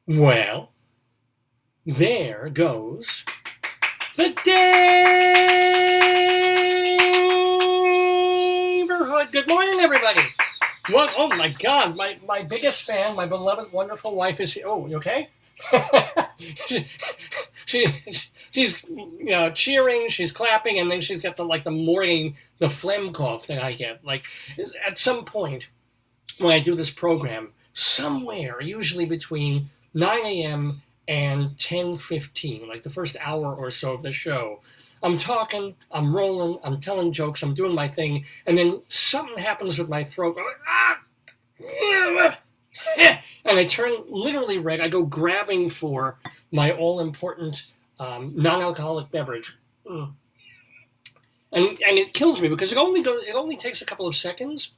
Well, there goes the neighborhood. Good morning, everybody. What? Oh my God, my biggest fan, my beloved, wonderful wife is here. Oh, you okay? she, she she's cheering, she's clapping, and then she's got the morning the phlegm cough that I get. Like at some point when I do this program, somewhere usually between 9 a.m. and 10:15, like the first hour or so of the show, I'm talking, I'm rolling, I'm telling jokes, I'm doing my thing, and then something happens with my throat. I'm like, and I turn literally red. I go grabbing for my all-important non-alcoholic beverage. And it kills me because it only takes a couple of seconds,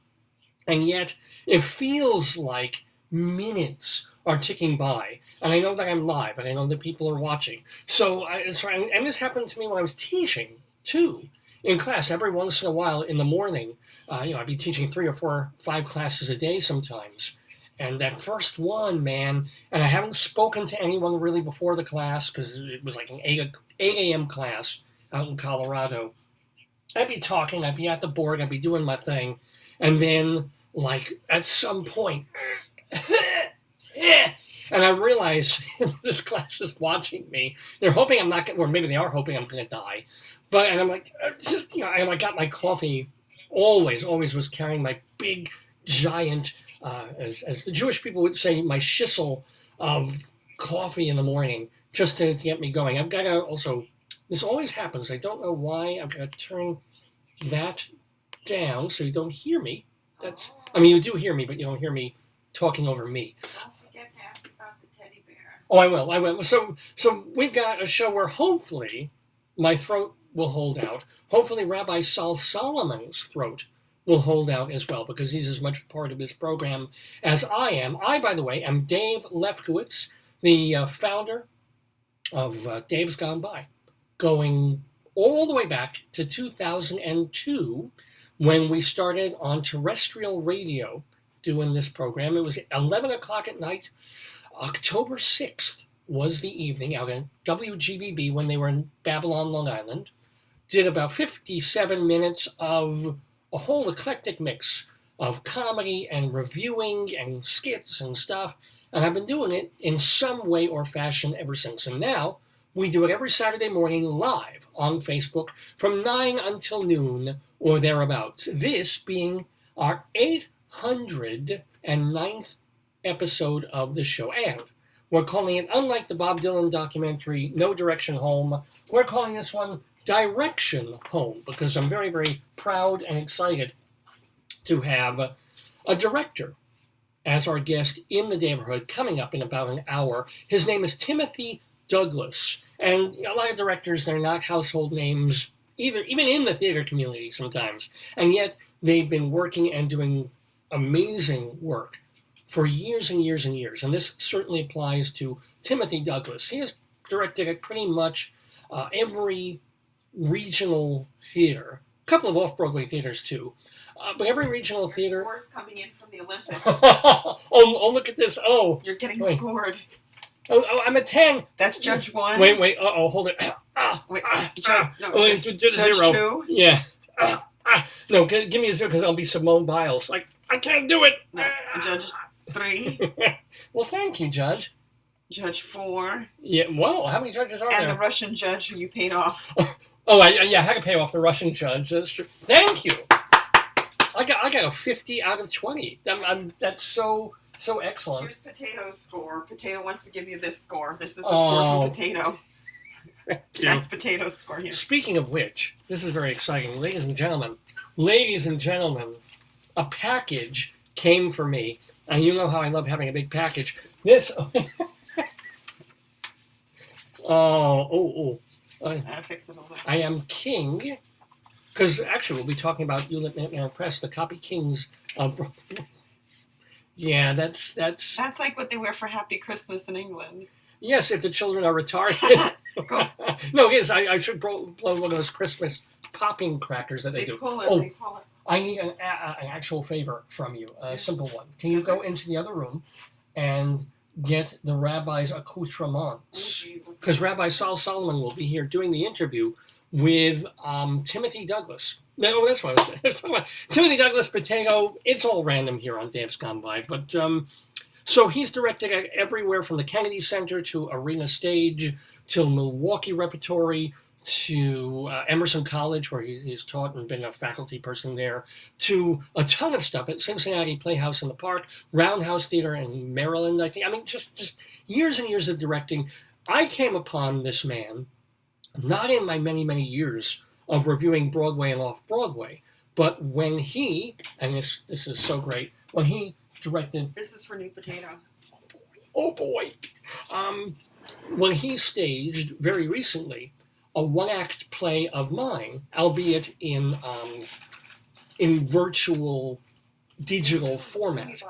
and yet it feels like minutes are ticking by. And I know that I'm live, and I know that people are watching. And this happened to me when I was teaching, too, in class. Every once in a while in the morning, I'd be teaching 3 or 4 or 5 classes a day sometimes. And that first one, man, and I haven't spoken to anyone really before the class because it was like an 8 a.m. class out in Colorado. I'd be talking, I'd be at the board, I'd be doing my thing, and then, like, at some point, and I realize this class is watching me. They're hoping I'm not going to, or maybe they are hoping I'm going to die. And I'm like, and I got my coffee, always was carrying my big, giant, as the Jewish people would say, my shissel of coffee in the morning, just to get me going. I've got to also, this always happens, I don't know why, I've got to turn that down so you don't hear me. You do hear me, but you don't hear me talking over me. Don't forget to ask about the teddy bear. Oh, I will. So we've got a show where hopefully my throat will hold out. Hopefully Rabbi Sal Solomon's throat will hold out as well, because he's as much part of this program as I am. I, by the way, am Dave Lefkowitz, the founder of Dave's Gone By, going all the way back to 2002 when we started on terrestrial radio doing this program. It was 11 o'clock at night. October 6th was the evening out in WGBB when they were in Babylon, Long Island. Did about 57 minutes of a whole eclectic mix of comedy and reviewing and skits and stuff. And I've been doing it in some way or fashion ever since. And now we do it every Saturday morning live on Facebook from 9 until noon or thereabouts. This being our 809th episode of the show. And we're calling it, unlike the Bob Dylan documentary, No Direction Home, we're calling this one Direction Home, because I'm very, very proud and excited to have a director as our guest in the neighborhood coming up in about an hour. His name is Timothy Douglas. And a lot of directors, they're not household names, even in the theater community sometimes. And yet they've been working and doing amazing work for years and years and years. And this certainly applies to Timothy Douglas. He has directed at pretty much every regional theater, a couple of off-Broadway theaters too, but every regional theater. Scores coming in from the Olympics. oh, look at this. Oh. You're getting scored. Oh, I'm a 10. That's Judge 1. Wait. Hold it. Judge 0. 2? Yeah. No, give me a 0 because I'll be Simone Biles. Like, I can't do it. No, Judge 3. Well, thank you, Judge. Judge 4. Yeah, whoa, how many judges are there? And the Russian judge who you paid off. I had to pay off the Russian judge. That's true. Thank you. I got a 50 out of 20. That's so excellent. Here's Potato's score. Potato wants to give you this score. This is the score from Potato. That's Potato's score here. Speaking of which, this is very exciting. Ladies and gentlemen, a package came for me. And you know how I love having a big package. This... I am king, because actually we'll be talking about Hewlett Maitland Press, the copy kings of... Yeah, that's like what they wear for Happy Christmas in England. Yes, if the children are retarded. No, yes, I should blow one of those Christmas popping crackers that they do. Pull it. I need an actual favor from you, a simple one. Can you go into the other room and get the rabbi's accoutrements. Oh, Because Rabbi Saul Solomon will be here doing the interview with Timothy Douglas. No, that's what I was talking about. Timothy Douglas, Potato. It's all random here on Dave's Gone By. But so he's directed everywhere from the Kennedy Center to Arena Stage to Milwaukee Repertory to Emerson College, where he's taught and been a faculty person there, to a ton of stuff at Cincinnati Playhouse in the Park, Roundhouse Theater in Maryland, I think. I mean, just years and years of directing. I came upon this man, not in my many, many years of reviewing Broadway and off-Broadway, but when he, and this is so great, when he directed... This is for New Potato. Oh boy! When he staged, very recently, a one-act play of mine, albeit in virtual, digital format.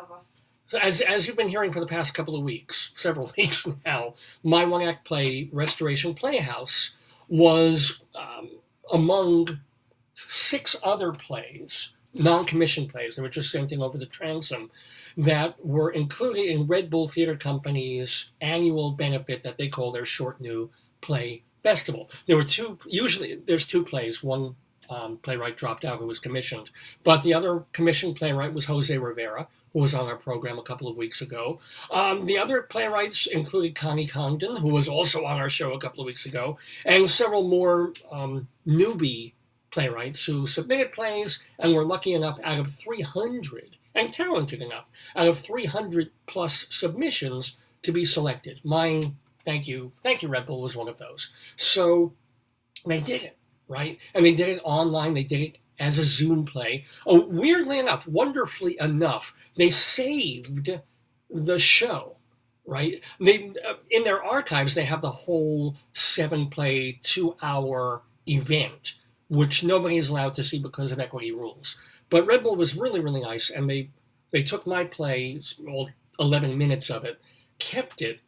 So as you've been hearing for the past couple of weeks, several weeks now, my one-act play, Restoration Playhouse, was among 6 other plays, non-commissioned plays, they were just sent in over the transom, that were included in Red Bull Theater Company's annual benefit that they call their Short New Play Festival. There were there's 2 plays. One playwright dropped out who was commissioned, but the other commissioned playwright was Jose Rivera, who was on our program a couple of weeks ago. The other playwrights included Connie Congdon, who was also on our show a couple of weeks ago, and several more newbie playwrights who submitted plays and were lucky enough out of 300, and talented enough, out of 300 plus submissions to be selected. Mine, thank you, Red Bull, was one of those. So they did it, right? And they did it online, they did it as a Zoom play. Oh, weirdly enough, wonderfully enough, they saved the show, right? They in their archives, they have the whole 7-play, 2-hour event, which nobody is allowed to see because of equity rules. But Red Bull was really, really nice, and they took my play, all 11 minutes of it, kept it,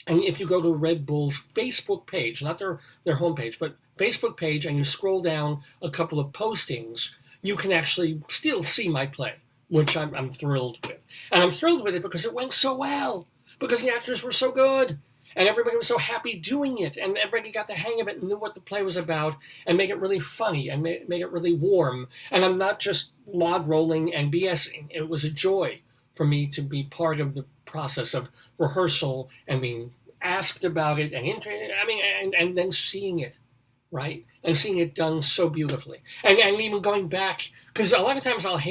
and if you go to Red Bull's Facebook page, not their homepage, but Facebook page, and you scroll down a couple of postings, you can actually still see my play, which I'm thrilled with. And I'm thrilled with it because it went so well, because the actors were so good, and everybody was so happy doing it, and everybody got the hang of it and knew what the play was about, and make it really funny, and make it really warm. And I'm not just log rolling and BSing. It was a joy for me to be part of the process of rehearsal and being asked about it, and then seeing it, right? And seeing it done so beautifully. And even going back, because a lot of times I'll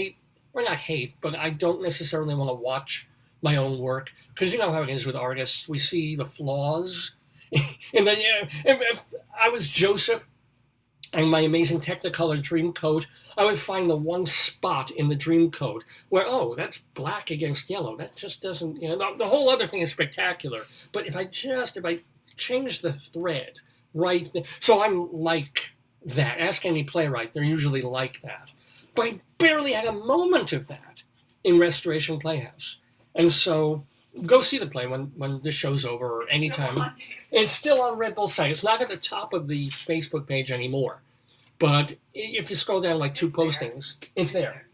not hate, but I don't necessarily want to watch my own work, because you know how it is with artists. We see the flaws. And then, if I was Joseph and my amazing Technicolor Dreamcoat, I would find the one spot in the Dreamcoat where, oh, that's black against yellow. That just doesn't, the whole other thing is spectacular. But if I change the thread, right? So I'm like that. Ask any playwright, they're usually like that. But I barely had a moment of that in Restoration Playhouse. And so go see the play when this show's over or anytime. It's still on Red Bull's site. It's not at the top of the Facebook page anymore. But if you scroll down like 2 postings, it's there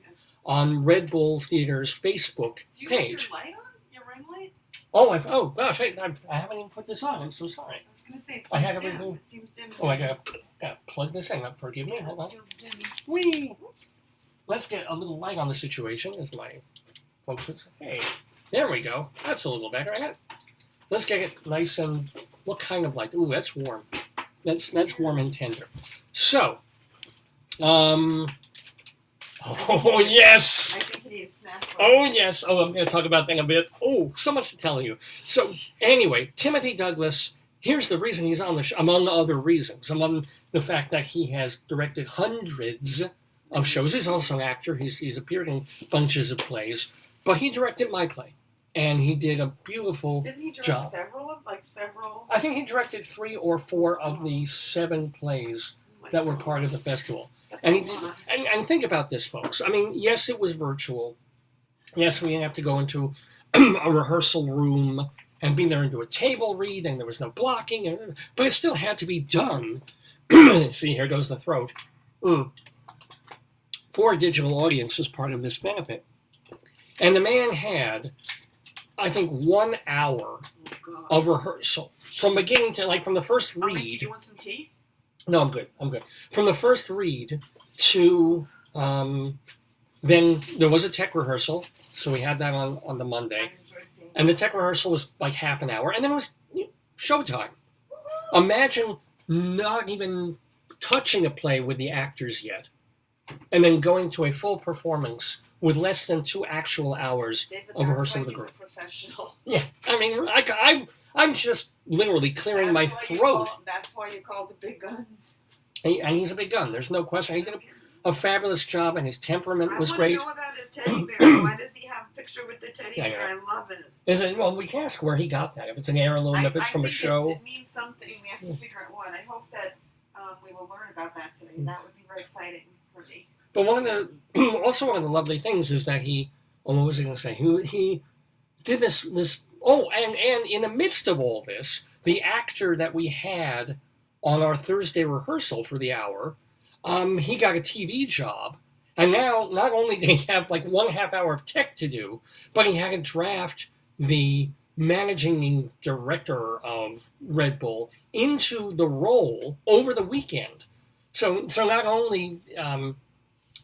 on Red Bull Theater's Facebook page. Do you have your light on? Your ring light? Oh, gosh, I haven't even put this on. I'm so sorry. I was going to say, I had everything. It seems dim. Oh, I gotta plug this in. Forgive me. Hold on. Whee! Let's get a little light on the situation, as my folks would say. Hey. There we go. That's a little better, isn't it? Let's get it nice and... What kind of light? Ooh, that's warm. That's warm and tender. So, oh, yes! I think you need a snack. Oh, yes. Oh, I'm going to talk about that in a bit. Oh, so much to tell you. So, anyway, Timothy Douglas, here's the reason he's on the show, among other reasons. Among the fact that he has directed hundreds of shows. He's also an actor. He's appeared in bunches of plays. But he directed my play, and he did a beautiful Didn't he direct job. several? I think he directed 3 or 4 of the 7 plays that were part of the festival. That's And a he did, lot. and think about this, folks. I mean, yes, it was virtual. Yes, we didn't have to go into a rehearsal room and be there and do a table read, and there was no blocking, but it still had to be done. See, here goes the throat. For a digital audience as part of this benefit. And the man had I think, 1 hour of rehearsal from beginning to, like, from the first read. Do you want some tea? No, I'm good. From the first read to then there was a tech rehearsal, so we had that on the Monday, and the tech rehearsal was like half an hour, and then it was showtime. Imagine not even touching a play with the actors yet, and then going to a full performance with less than 2 actual hours David, of rehearsal with the he's group. A professional. Yeah, I mean, I'm just literally clearing my throat. That's why you call the big guns. And he's a big gun. There's no question. He did a fabulous job, and his temperament was great. I want to know about his teddy bear. Why does he have a picture with the teddy bear? I love it. Is it? Well, we can ask where he got that. If it's an heirloom, if it's from a show. It means something. We have to figure out what. I hope that we will learn about that today. That would be very exciting for me. But one of the lovely things is that he. Oh, what was I going to say? He did this. Oh, and in the midst of all this, the actor that we had on our Thursday rehearsal for the hour, he got a TV job, and now not only did he have like 1.5 hour of tech to do, but he had to draft the managing director of Red Bull into the role over the weekend. So not only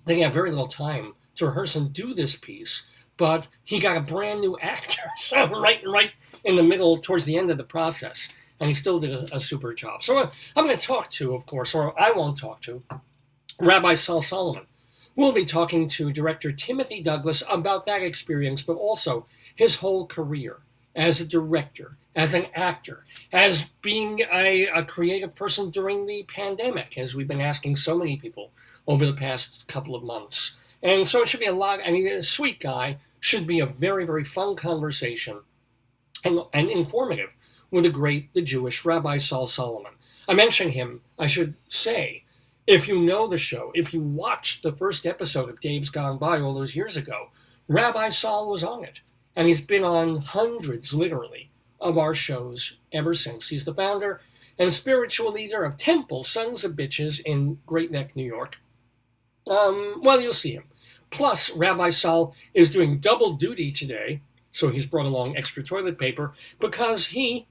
did he have very little time to rehearse and do this piece, but he got a brand new actor, so right in the middle, towards the end of the process, and he still did a super job. So I'm going to talk to, of course, or I won't talk to, Rabbi Saul Solomon. We'll be talking to director Timothy Douglas about that experience, but also his whole career as a director, as an actor, as being a creative person during the pandemic, as we've been asking so many people over the past couple of months. And so it should be a sweet guy, should be a very, very fun conversation and informative with the Jewish Rabbi Saul Solomon. I mentioned him, I should say, if you know the show, if you watched the first episode of Dave's Gone By all those years ago, Rabbi Saul was on it. And he's been on hundreds, literally, of our shows ever since. He's the founder and spiritual leader of Temple Sons of Bitches in Great Neck, New York. Well, you'll see him. Plus, Rabbi Saul is doing double duty today, so he's brought along extra toilet paper, because he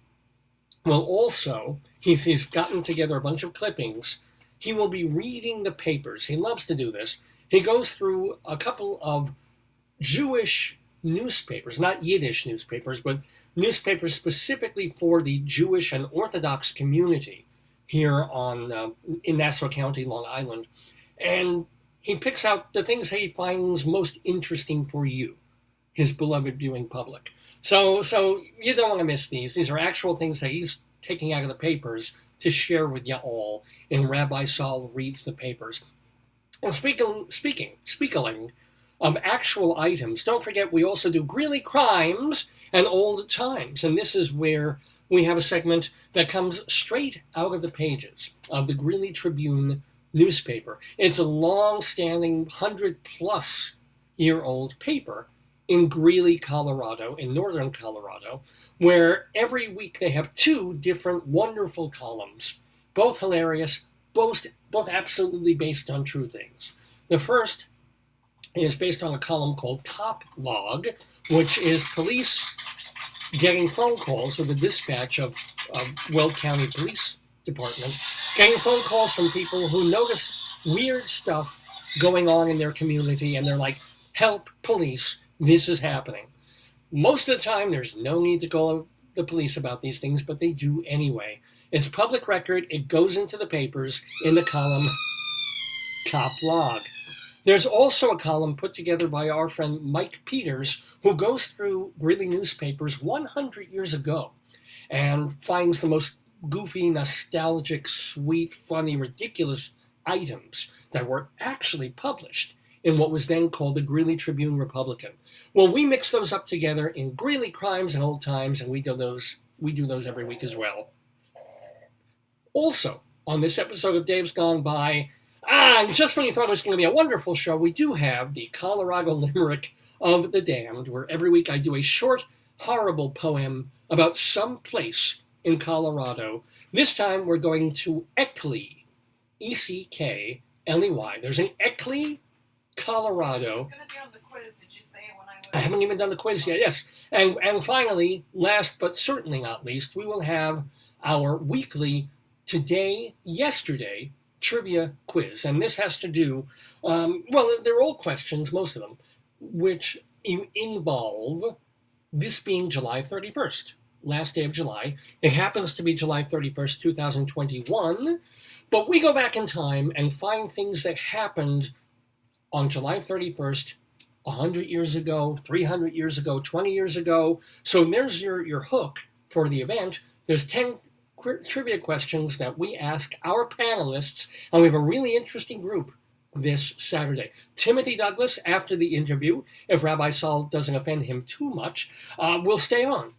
will also, he's gotten together a bunch of clippings. He will be reading the papers. He loves to do this. He goes through a couple of Jewish newspapers, not Yiddish newspapers, but newspapers specifically for the Jewish and Orthodox community here in Nassau County, Long Island. And he picks out the things that he finds most interesting for you, his beloved viewing public. So you don't want to miss these. These are actual things that he's taking out of the papers to share with you all. And Rabbi Saul reads the papers. And speaking of actual items, don't forget we also do Greeley Crimes and Old Times. And this is where we have a segment that comes straight out of the pages of the Greeley Tribune newspaper. It's a long-standing 100-plus-year-old paper in Greeley, Colorado, in northern Colorado, where every week they have 2 different wonderful columns, both hilarious, both absolutely based on true things. The first is based on a column called Top Log, which is police getting phone calls with the dispatch of Weld County Police Department, getting phone calls from people who notice weird stuff going on in their community, and they're like, help, police, this is happening. Most of the time, there's no need to call the police about these things, but they do anyway. It's public record. It goes into the papers in the column Top Log. There's also a column put together by our friend Mike Peters, who goes through Greeley newspapers 100 years ago and finds the most goofy, nostalgic, sweet, funny, ridiculous items that were actually published in what was then called the Greeley Tribune Republican. Well, we mix those up together in Greeley Crimes and Old Times, and we do those every week as well. Also, on this episode of Dave's Gone By, just when you thought it was going to be a wonderful show, we do have the Colorado Limerick of the Damned, where every week I do a short, horrible poem about some place in Colorado. This time we're going to Eckley, E-C-K-L-E-Y. There's an Eckley, Colorado. It's going to be on the quiz. Did you say it when I would. I haven't even done the quiz yet. Yes, and finally, last but certainly not least, we will have our weekly Today Yesterday trivia quiz, and this has to do. Well, they're old questions, most of them, which involve this being July 31st, last day of July. It happens to be July 31st, 2021, but we go back in time and find things that happened on July 31st, 100 years ago, 300 years ago, 20 years ago. So there's your hook for the event. There's 10 trivia questions that we ask our panelists, and we have a really interesting group this Saturday. Timothy Douglas, after the interview, if Rabbi Saul doesn't offend him too much, will stay on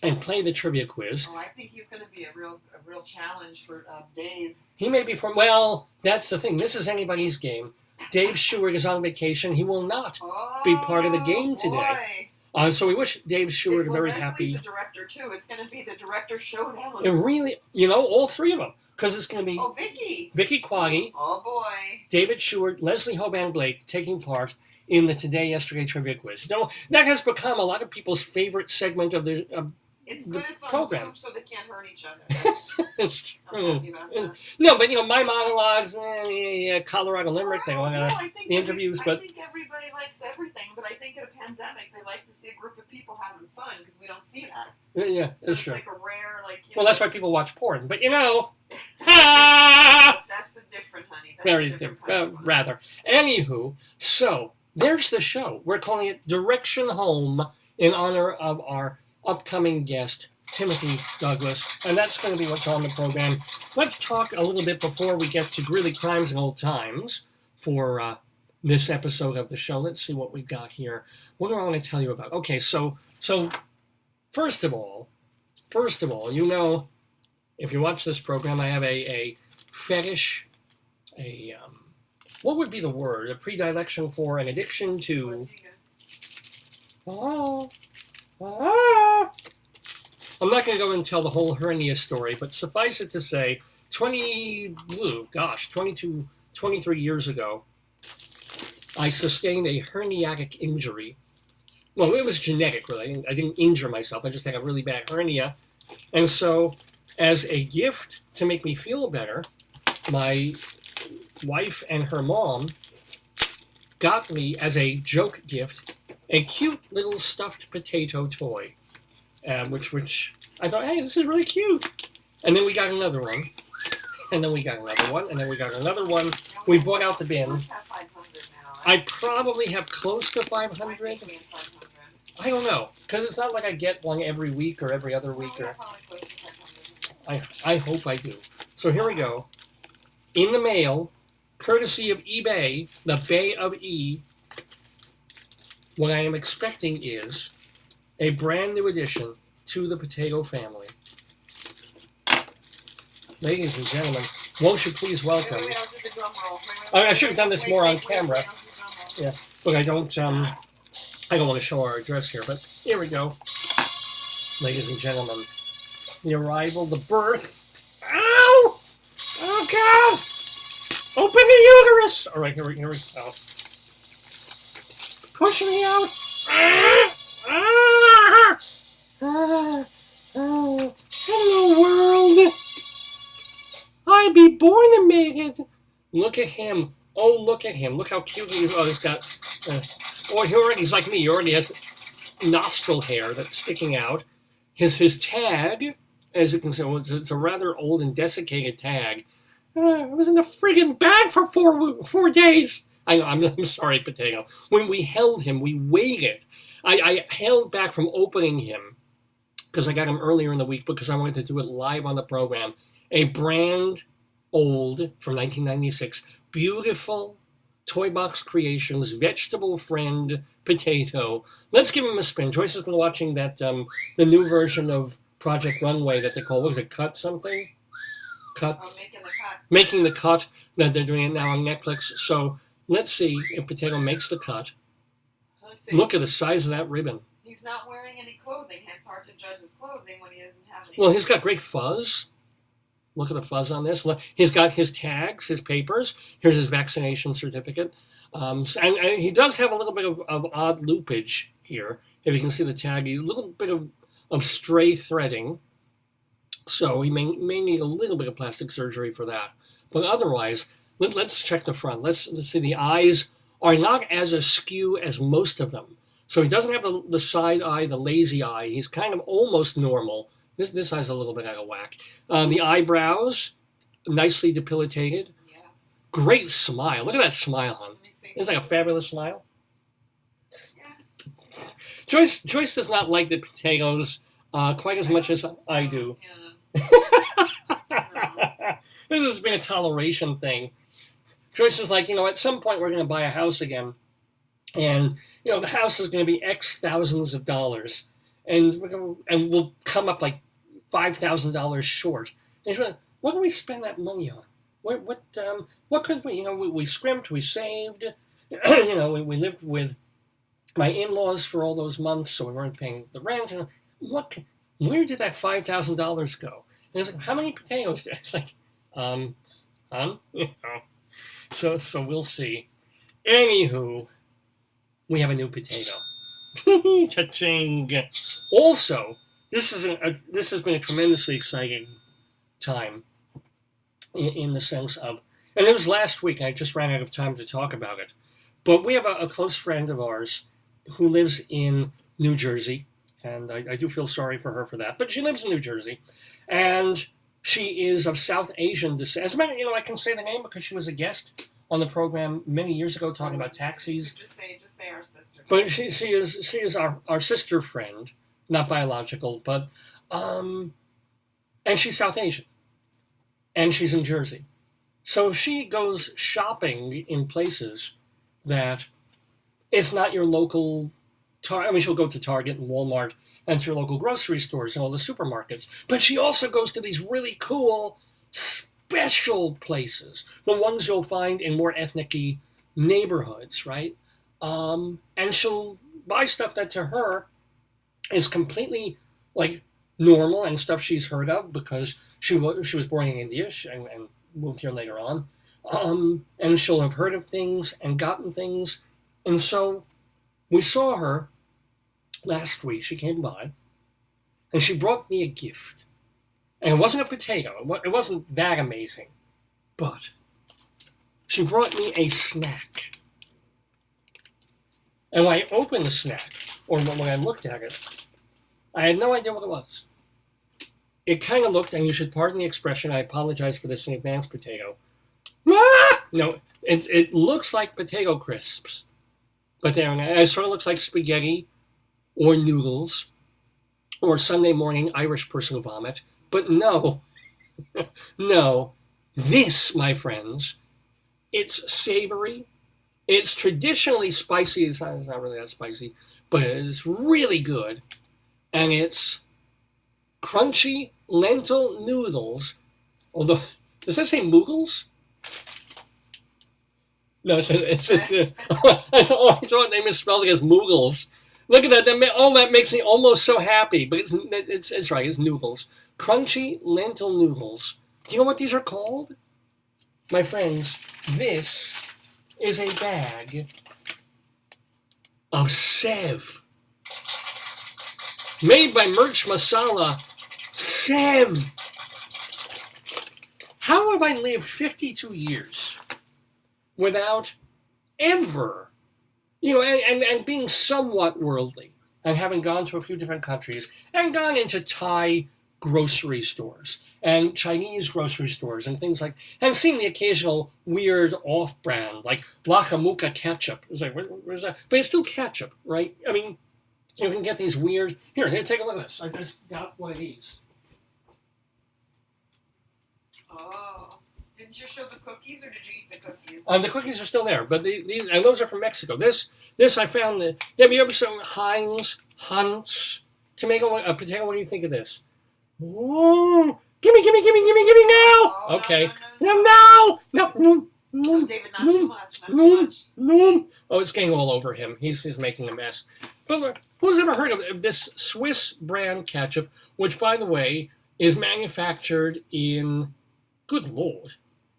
and play the trivia quiz. Oh, I think he's going to be a real challenge for Dave. He may be from, well, that's the thing. This is anybody's game. Dave Sheward is on vacation. He will not be part of the game today. So we wish Dave Sheward a very happy... Leslie's the director, too. It's going to be the director showdown. It really, all three of them. Because it's going to be... Oh, Vicki. Vicki Quade. Oh, boy. David Sheward, Leslie Hoban Blake taking part in the Today Yesterday trivia quiz. No, that has become a lot of people's favorite segment of the It's good it's on program. Zoom so they can't hurt each other. It's true. I'm happy about that. No, but my monologues, Colorado Limerick, they want I the interviews, I think everybody likes everything, but I think in a pandemic they like to see a group of people having fun because we don't see that. Yeah, So that's it's true. like a rare, Well, that's why people watch porn, but That's a different, honey. That's very a different different, kind of fun. rather. Anywho, so there's the show. We're calling it Direction Home in honor of our upcoming guest, Timothy Douglas, and that's going to be what's on the program. Let's talk a little bit before we get to Greeley Crimes and Old Times for this episode of the show. Let's see what we've got here. What do I want to tell you about? Okay, so first of all, if you watch this program, I have a fetish, what would be the word? A predilection for an addiction to... I'm not going to go and tell the whole hernia story, but suffice it to say, 23 years ago, I sustained a herniatic injury. Well, it was genetic, really. I didn't injure myself. I just had a really bad hernia. And so, as a gift to make me feel better, my wife and her mom got me, as a joke gift, a cute little stuffed potato toy. Which I thought, hey, this is really cute. And then we got another one. And then we got another one. And then we got another one. We brought out the bin. I probably have close to 500. I don't know. Because it's not like I get one every week or every other week. I hope I do. So here we go. In the mail, courtesy of eBay, the Bay of E, what I am expecting is a brand new addition to the potato family. Ladies and gentlemen, won't you please welcome... Wait, I'll do the drum roll. I should have done this more on camera. Yeah, but I don't want to show our address here, but here we go. Ladies and gentlemen, the arrival, the birth... Ow! Oh, God! Open the uterus! All right, here we go. Push me out! Hello, world! I be born and made it. Look at him. Oh, look at him. Look how cute he is. Oh, he's got... he's like me. He already has nostril hair that's sticking out. His tag, as you can see, it's a rather old and desiccated tag. It was in the friggin' bag for 4 days. I know, I'm sorry, Potato. When we held him, we waited. I held back from opening him because I got him earlier in the week because I wanted to do it live on the program. A brand old, from 1996, beautiful Toy Box Creations, vegetable friend potato. Let's give him a spin. Joyce has been watching that, the new version of Project Runway that they call, what is it, Cut something? Cut? Oh, making the cut. Making the cut, that they're doing it now on Netflix. So let's see if Potato makes the cut. Let's see. Look at the size of that ribbon. He's not wearing any clothing, hence hard to judge his clothing when he doesn't have any. Well, he's got great fuzz. Look at the fuzz on this. Look, he's got his tags, his papers. Here's his vaccination certificate. And he does have a little bit of odd loopage here. If you can see the tag, a little bit of stray threading. So he may need a little bit of plastic surgery for that. But otherwise, let's check the front. Let's see. The eyes are not as askew as most of them. So he doesn't have the side eye, the lazy eye. He's kind of almost normal. This eye's a little bit out of whack. The eyebrows, nicely depilated. Yes. Great smile. Look at that smile, hon. Let me see. It's like a fabulous smile. Yeah. Joyce does not like the potatoes quite as much as I do. Yeah. This has been a toleration thing. Joyce is like, at some point we're going to buy a house again. And, the house is going to be X thousands of dollars. And we'll come up like $5,000 short. And she's like, what do we spend that money on? What could we, we scrimped, we saved. We lived with my in-laws for all those months, so we weren't paying the rent. Where did that $5,000 go? And it's like, how many potatoes? It's like, So we'll see. Anywho, we have a new potato. Cha-ching. Also, this has been a tremendously exciting time in the sense of, and it was last week, I just ran out of time to talk about it, but we have a close friend of ours who lives in New Jersey, and I do feel sorry for her for that, but she lives in New Jersey, and she is of South Asian descent. As a matter, I can say the name because she was a guest on the program many years ago talking about taxis. Just say our sister. But she is our sister friend, not biological, but and she's South Asian, and she's in Jersey, so she goes shopping in places that it's not your local. She'll go to Target and Walmart and to your local grocery stores and all the supermarkets, but she also goes to these really cool, special places, the ones you'll find in more ethnic-y neighborhoods, right? And she'll buy stuff that to her is completely like normal and stuff she's heard of because she was born in India and moved here later on. And she'll have heard of things and gotten things. And so we saw her last week. She came by and she brought me a gift. And it wasn't a potato. It wasn't that amazing. But she brought me a snack. And when I opened the snack, or when I looked at it, I had no idea what it was. It kind of looked, and you should pardon the expression, I apologize for this in advance, potato. Ah! No, it looks like potato crisps. But it sort of looks like spaghetti or noodles or Sunday morning Irish person vomit. But no, no, this, my friends, it's savory. It's traditionally spicy. It's not really that spicy, but it's really good. And it's crunchy lentil noodles. Although, does that say Muggles? No, it says I thought they misspelled it as Muggles. Look at that. That makes me almost so happy. But it's right. It's noodles. Crunchy lentil noodles. Do you know what these are called? My friends, this is a bag of Sev. Made by Merch Masala. Sev. How have I lived 52 years without ever, and being somewhat worldly, and having gone to a few different countries, and gone into Thai grocery stores, and Chinese grocery stores, and things like, and seeing the occasional weird off-brand, like Lakamuka ketchup. It's like, where's that? But it's still ketchup, right? I mean, you can get these weird, here, take a look at this. I just got one of these. Oh. Did you show the cookies, or did you eat the cookies? The cookies are still there, but these and those are from Mexico. This I found. Have you ever seen Hunt's tomato potato? What do you think of this? Ooh, gimme now! Oh, Okay, no. No, David, not too much. Not too much. no. Oh, it's getting all over him. He's making a mess. But who's ever heard of this Swiss brand ketchup, which, by the way, is manufactured in, good Lord,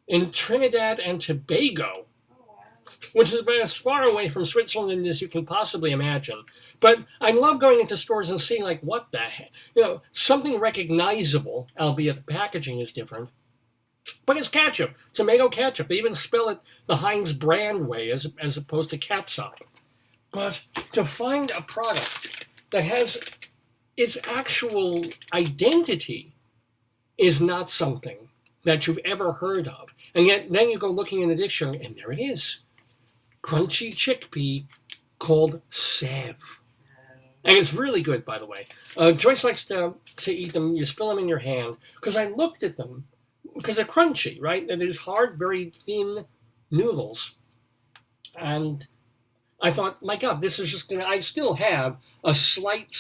in Trinidad and Tobago. Oh, wow. which is about as far away from Switzerland as you can possibly imagine. But I love going into stores and seeing, like, what the heck? Something recognizable, albeit the packaging is different. But it's ketchup, tomato ketchup. They even spell it the Heinz brand way as opposed to catsup. But to find a product that has its actual identity is not something that you've ever heard of. And yet then you go looking in the dictionary, and there it is. Crunchy chickpea called Sev. And it's really good, by the way. Joyce likes to eat them. You spill them in your hand. Because I looked at them. Because they're crunchy, right? And there's hard, very thin noodles. And I thought, my God, this is just going to... I still have a slight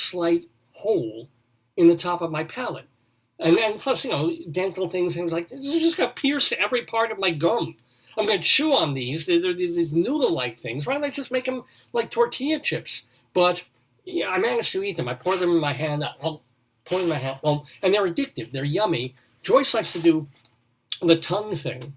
hole in the top of my palate. And plus, dental things like, this is just going to pierce every part of my gum. I'm going to chew on these. They're these noodle-like things. Why don't I just make them like tortilla chips? But yeah, I managed to eat them. I pour them in my hand. I'll pour them in my hand. And they're addictive. They're yummy. Joyce likes to do the tongue thing.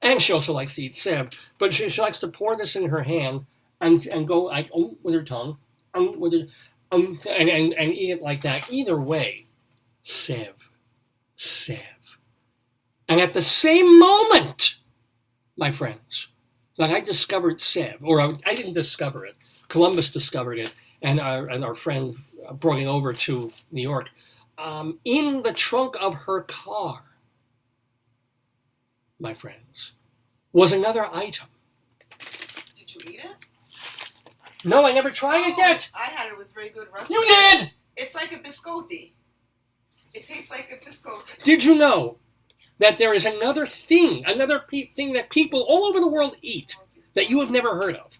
And she also likes to eat Seb. But she likes to pour this in her hand and go like, with her tongue. With her, and eat it like that. Either way, Sev. And at the same moment, my friends, that I discovered Sev, or I didn't discover it, Columbus discovered it, and our friend brought it over to New York, in the trunk of her car, my friends, was another item. Did you eat it? No, I never tried it yet. I had it. It was very good. Rusty. You did? It's like a biscotti. It tastes like a biscotti. Did you know that there is another thing that people all over the world eat that you have never heard of?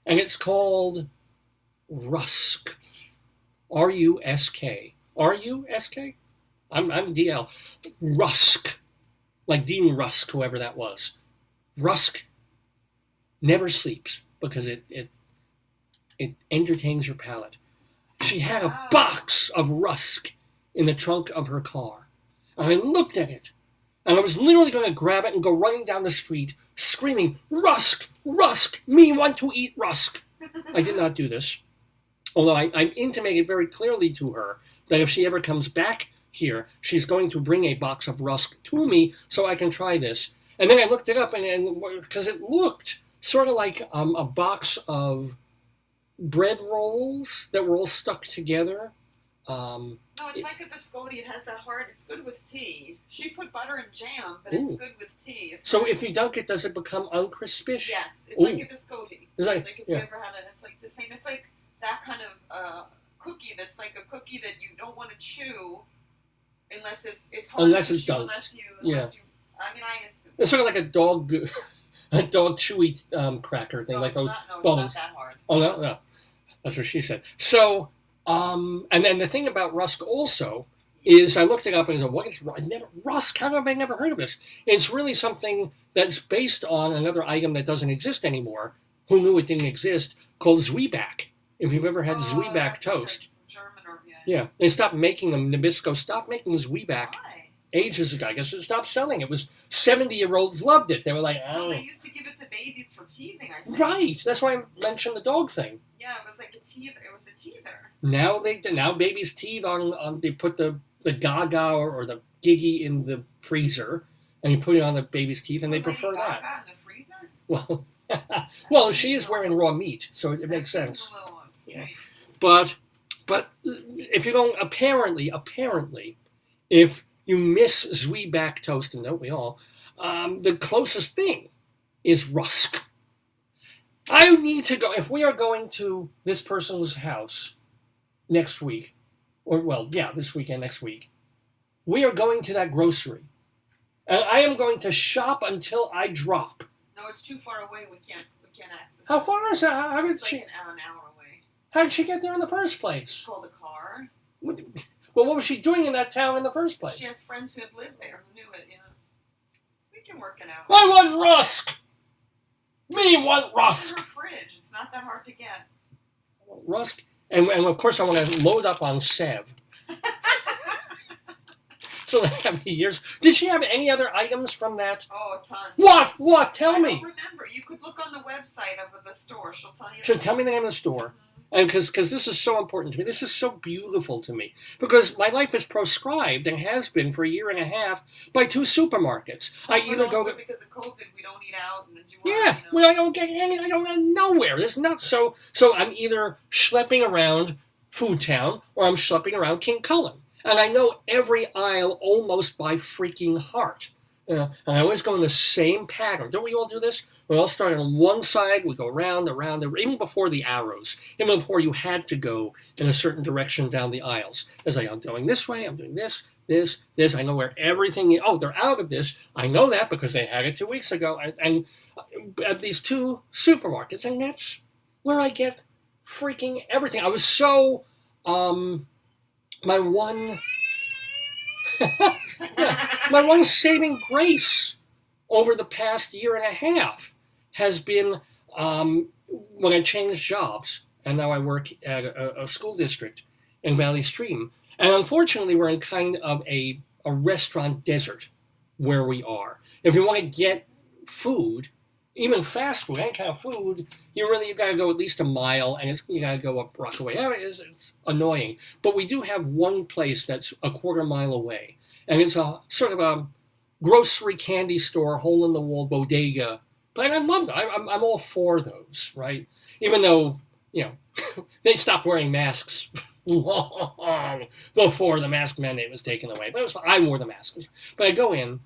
And it's called rusk. R-U-S-K. R-U-S-K? I'm DL. Rusk. Like Dean Rusk, whoever that was. Rusk never sleeps because it entertains your palate. She had a box of rusk in the trunk of her car. And I looked at it. And I was literally going to grab it and go running down the street, screaming, Rusk! Rusk! Me want to eat rusk! I did not do this. Although I intimated very clearly to her that if she ever comes back here, she's going to bring a box of rusk to me so I can try this. And then I looked it up, and because it looked sort of like a box of bread rolls that were all stuck together. No, it's like a biscotti. It has that hard. It's good with tea. She put butter and jam, but it's good with tea. So if you dunk it, does it become uncrispish? Yes, it's like a biscotti. Like if you ever had it, it's like the same. It's like that kind of cookie. That's like a cookie that you don't want to chew unless it's hard. Unless to it's chew, dunked. unless you. I mean, I assume. It's sort of like a dog chewy cracker thing, like those bones. It's not that hard. Oh no, that's what she said. So. And then the thing about rusk also is I looked it up and I said, what is rusk? How have I never heard of this? It's really something that's based on another item that doesn't exist anymore. Who knew it didn't exist? Called Zwieback. If you've ever had Zwieback toast. Like German or yeah. They stopped making them. Nabisco stopped making Zwieback Why? ages ago. I guess it stopped selling. It was 70-year-olds loved it. They were like, oh. Well, they used to give it to babies for teething, I think. Right. That's why I mentioned the dog thing. Yeah, it was like a teether. It was a teether. Now babies teeth on they put the Gaga or the Giggy in the freezer and you put it on the baby's teeth and they prefer that. Gaga in the freezer? Well, she is wearing raw meat, so it makes sense. A little yeah. But if you're going apparently, if you miss Zwieback toast, and don't we all, the closest thing is rusk. I need to go, if we are going to this person's house next week, this weekend, next week, we are going to that grocery. And I am going to shop until I drop. No, it's too far away. We can't access How far is that? It's like an hour away. How did she get there in the first place? She called a car. Well, what was she doing in that town in the first place? She has friends who had lived there who knew it, yeah. We can work it out. I want rusk! Me want rusk! It's in her fridge. It's not that hard to get. Rusk. And of course I want to load up on Sev. for how many years. Did she have any other items from that? Oh, a ton. What? Tell me. I don't remember. You could look on the website of the store. She'll tell you. She'll tell me the name of the store. And because this is so important to me, this is so beautiful to me, because my life is proscribed and has been for a year and a half by 2 supermarkets. I either go because of COVID, we don't eat out, and well, I don't get any. I don't go nowhere. There's not so. So I'm either schlepping around Food Town or I'm schlepping around King Cullen, and I know every aisle almost by freaking heart. And I always go in the same pattern. Don't we all do this? We all start on one side, we go round, even before the arrows, even before you had to go in a certain direction down the aisles. It's like, I'm going this way, I'm doing this. I know where everything is. Oh, they're out of this. I know that because they had it 2 weeks ago. And at these 2 supermarkets, and that's where I get freaking everything. I was so, my one saving grace over the past year and a half has been when I changed jobs, and now I work at a school district in Valley Stream. And unfortunately, we're in kind of a restaurant desert where we are. If you want to get food, even fast food, any kind of food, you got to go at least a mile, and you got to go up Rockaway. It's annoying. But we do have one place that's a quarter mile away, and it's a sort of a grocery candy store, hole-in-the-wall bodega. But I love them. I'm all for those, right? Even though, they stopped wearing masks long before the mask mandate was taken away. But it was fine. I wore the mask. But I go in,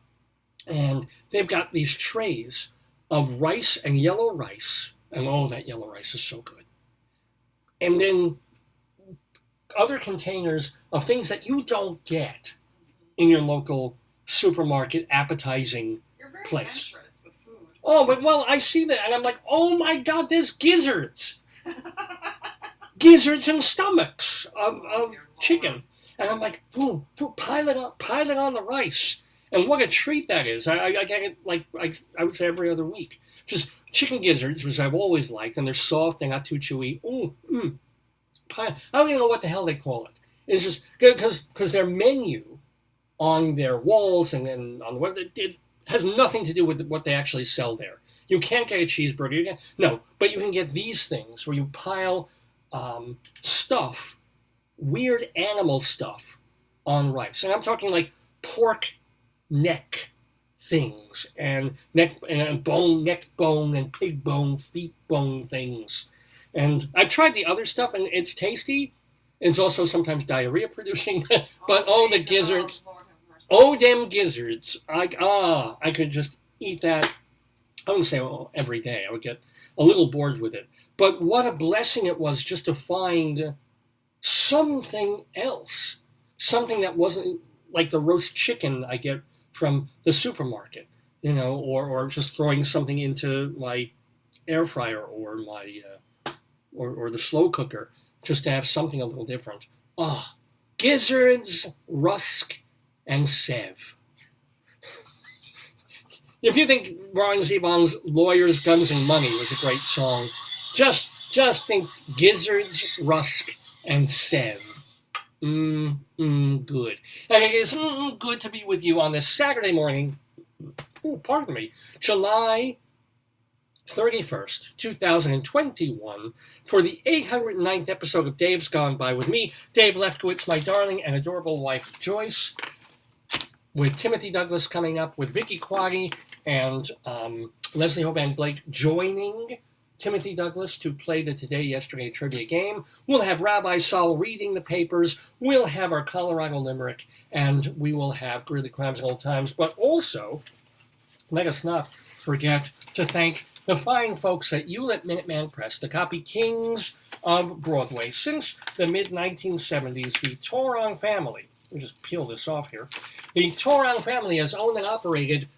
and they've got these trays of rice and yellow rice. And oh, that yellow rice is so good. And then other containers of things that you don't get in your local supermarket appetizing You're very place. adventurous with food. Oh, but I see that, and I'm like, oh my God, there's gizzards. Gizzards and stomachs of chicken. And I'm like, boom, pile it on the rice. And what a treat that is. I get it, I would say every other week. Just chicken gizzards, which I've always liked, and they're soft, they're not too chewy. I don't even know what the hell they call it. It's just, because their menu on their walls and then on the web, it has nothing to do with what they actually sell there. You can't get a cheeseburger. But you can get these things where you pile stuff, weird animal stuff, on rice. And I'm talking like pork neck things and neck bone and pig bone, feet bone things. And I've tried the other stuff, and it's tasty. It's also sometimes diarrhea producing. But the gizzards. Oh, them gizzards. I could just eat that. I wouldn't say every day. I would get a little bored with it. But what a blessing it was just to find something else. Something that wasn't like the roast chicken I get from the supermarket, or just throwing something into my air fryer or my or the slow cooker just to have something a little different. Gizzards, rusk, and sev. If you think Warren Zevon's Lawyers, Guns, and Money was a great song, just think gizzards, rusk, and sev. Good. And it is good to be with you on this Saturday morning, July 31st, 2021, for the 809th episode of Dave's Gone By with me, Dave Lefkowitz, my darling and adorable wife, Joyce, with Timothy Douglas coming up, with Vicki, Quade, and Leslie Hoban Blake joining Timothy Douglas to play the Today, Yesterday trivia game. We'll have Rabbi Saul reading the papers. We'll have our Colorado Limerick, and we will have Greeley Crimes and Old Times. But also, let us not forget to thank the fine folks at Hewlett Minuteman Press, the copy kings of Broadway. Since the mid-1970s, the Torong family, let me just peel this off here, the Torong family has owned and operated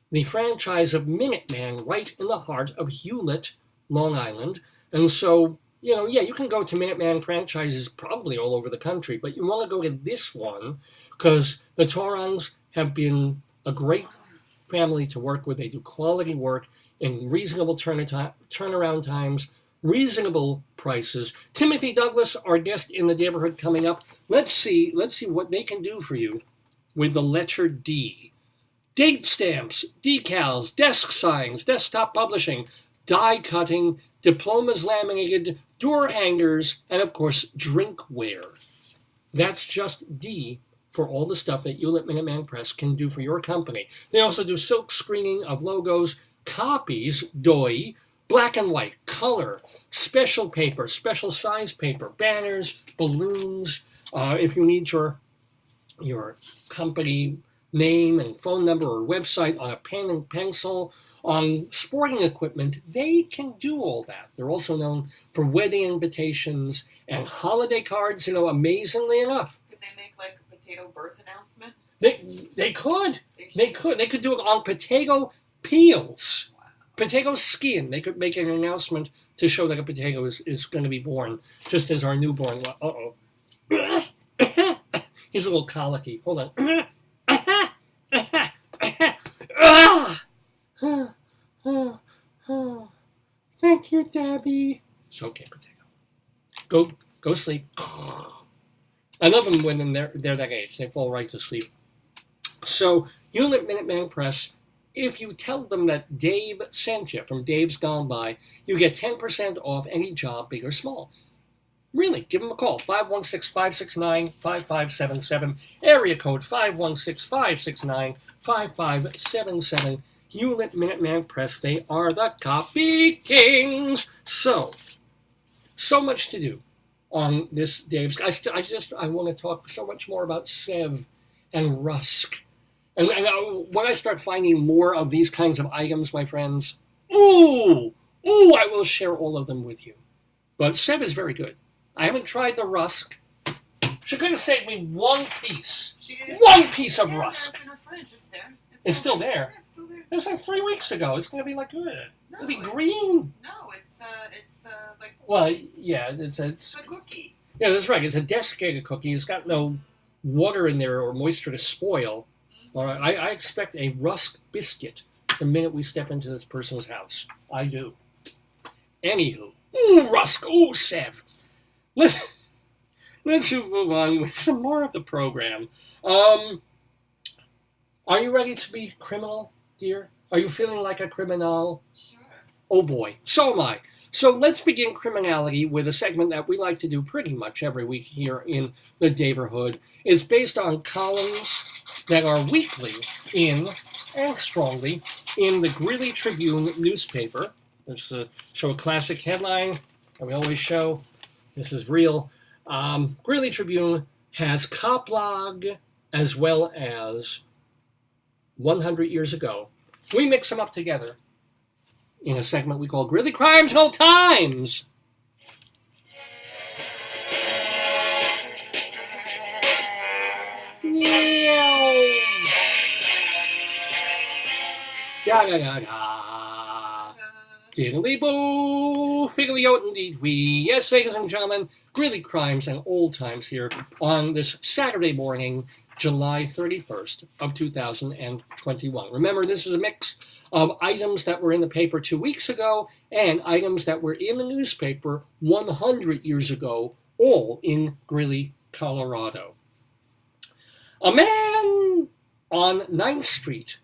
the franchise of Minuteman right in the heart of Hewlett, Long Island. And so, you can go to Minuteman franchises probably all over the country, but you want to go to this one because the Torongs have been a great family to work with. They do quality work in reasonable turnaround times, reasonable prices. Timothy Douglas, our guest in the neighborhood coming up. Let's see what they can do for you with the letter D. Date stamps, decals, desk signs, desktop publishing, die cutting, diplomas laminated, door hangers, and of course, drinkware. That's just D for all the stuff that Hewlett Minuteman Press can do for your company. They also do silk screening of logos, copies, DOI, black and white, color, special paper, special size paper, banners, balloons. If you need your company name and phone number or website on a pen and pencil, on sporting equipment, they can do all that. They're also known for wedding invitations and holiday cards, amazingly enough. Could they make like a potato birth announcement? They could. They could do it on potato peels. Wow. Potato skin. They could make an announcement to show that a potato is going to be born, just as our newborn. Uh-oh. He's a little colicky. Hold on. Thank you, Debbie. It's okay, potato. Go sleep. I love them when they're that age. They fall right to sleep. So, Hewlett Minuteman Press, if you tell them that Dave sent you from Dave's Gone By, you get 10% off any job, big or small. Really, give them a call, 516-569-5577, area code 516-569-5577. Hewlett Minuteman Press, they are the copy kings. So much to do on this Dave's. I want to talk so much more about Sev and Rusk. And when I start finding more of these kinds of items, my friends, I will share all of them with you. But Sev is very good. I haven't tried the Rusk. She could have saved me one piece. One piece of Rusk. It's in her fridge. It's there. It's still there. Yeah, it's still there. It was like 3 weeks ago. It's going to be like good. No, It'll be green. No, it's like. Well, yeah, it's a cookie. Yeah, that's right. It's a desiccated cookie. It's got no water in there or moisture to spoil. All right, I expect a Rusk biscuit the minute we step into this person's house. I do. Anywho, Rusk. Sev. Let's move on with some more of the program. Are you ready to be criminal, dear? Are you feeling like a criminal? Sure. Oh boy, so am I. So let's begin criminality with a segment that we like to do pretty much every week here in the Daverhood. It's based on columns that are weekly and strongly in the Greeley Tribune newspaper. Let's show a classic headline that we always show. This is real. Greeley Tribune has Coplog as well as 100 years ago. We mix them up together in a segment we call Greeley Crimes and Old Times. Da-da-da-da. Diddly-boo, fiddly-oat indeed we. Yes, ladies and gentlemen, Greeley Crimes and Old Times here on this Saturday morning, July 31st of 2021. Remember, this is a mix of items that were in the paper 2 weeks ago and items that were in the newspaper 100 years ago, all in Greeley, Colorado. A man on 9th Street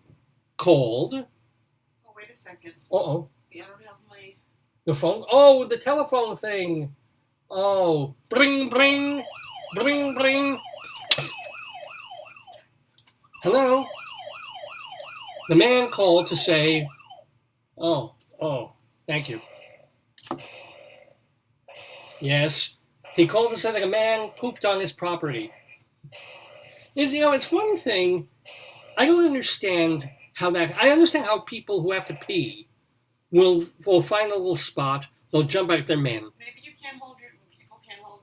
called... Oh, wait a second. Uh-oh. Yeah, I don't have my... The phone? Oh, the telephone thing. Oh, bring, bring, bring, bring. Hello? The man called to say, oh, thank you. Yes, he called to say that a man pooped on his property. It's one thing, I don't understand how that, I understand how people who have to pee will find a little spot, they'll jump out their men. Maybe people can't hold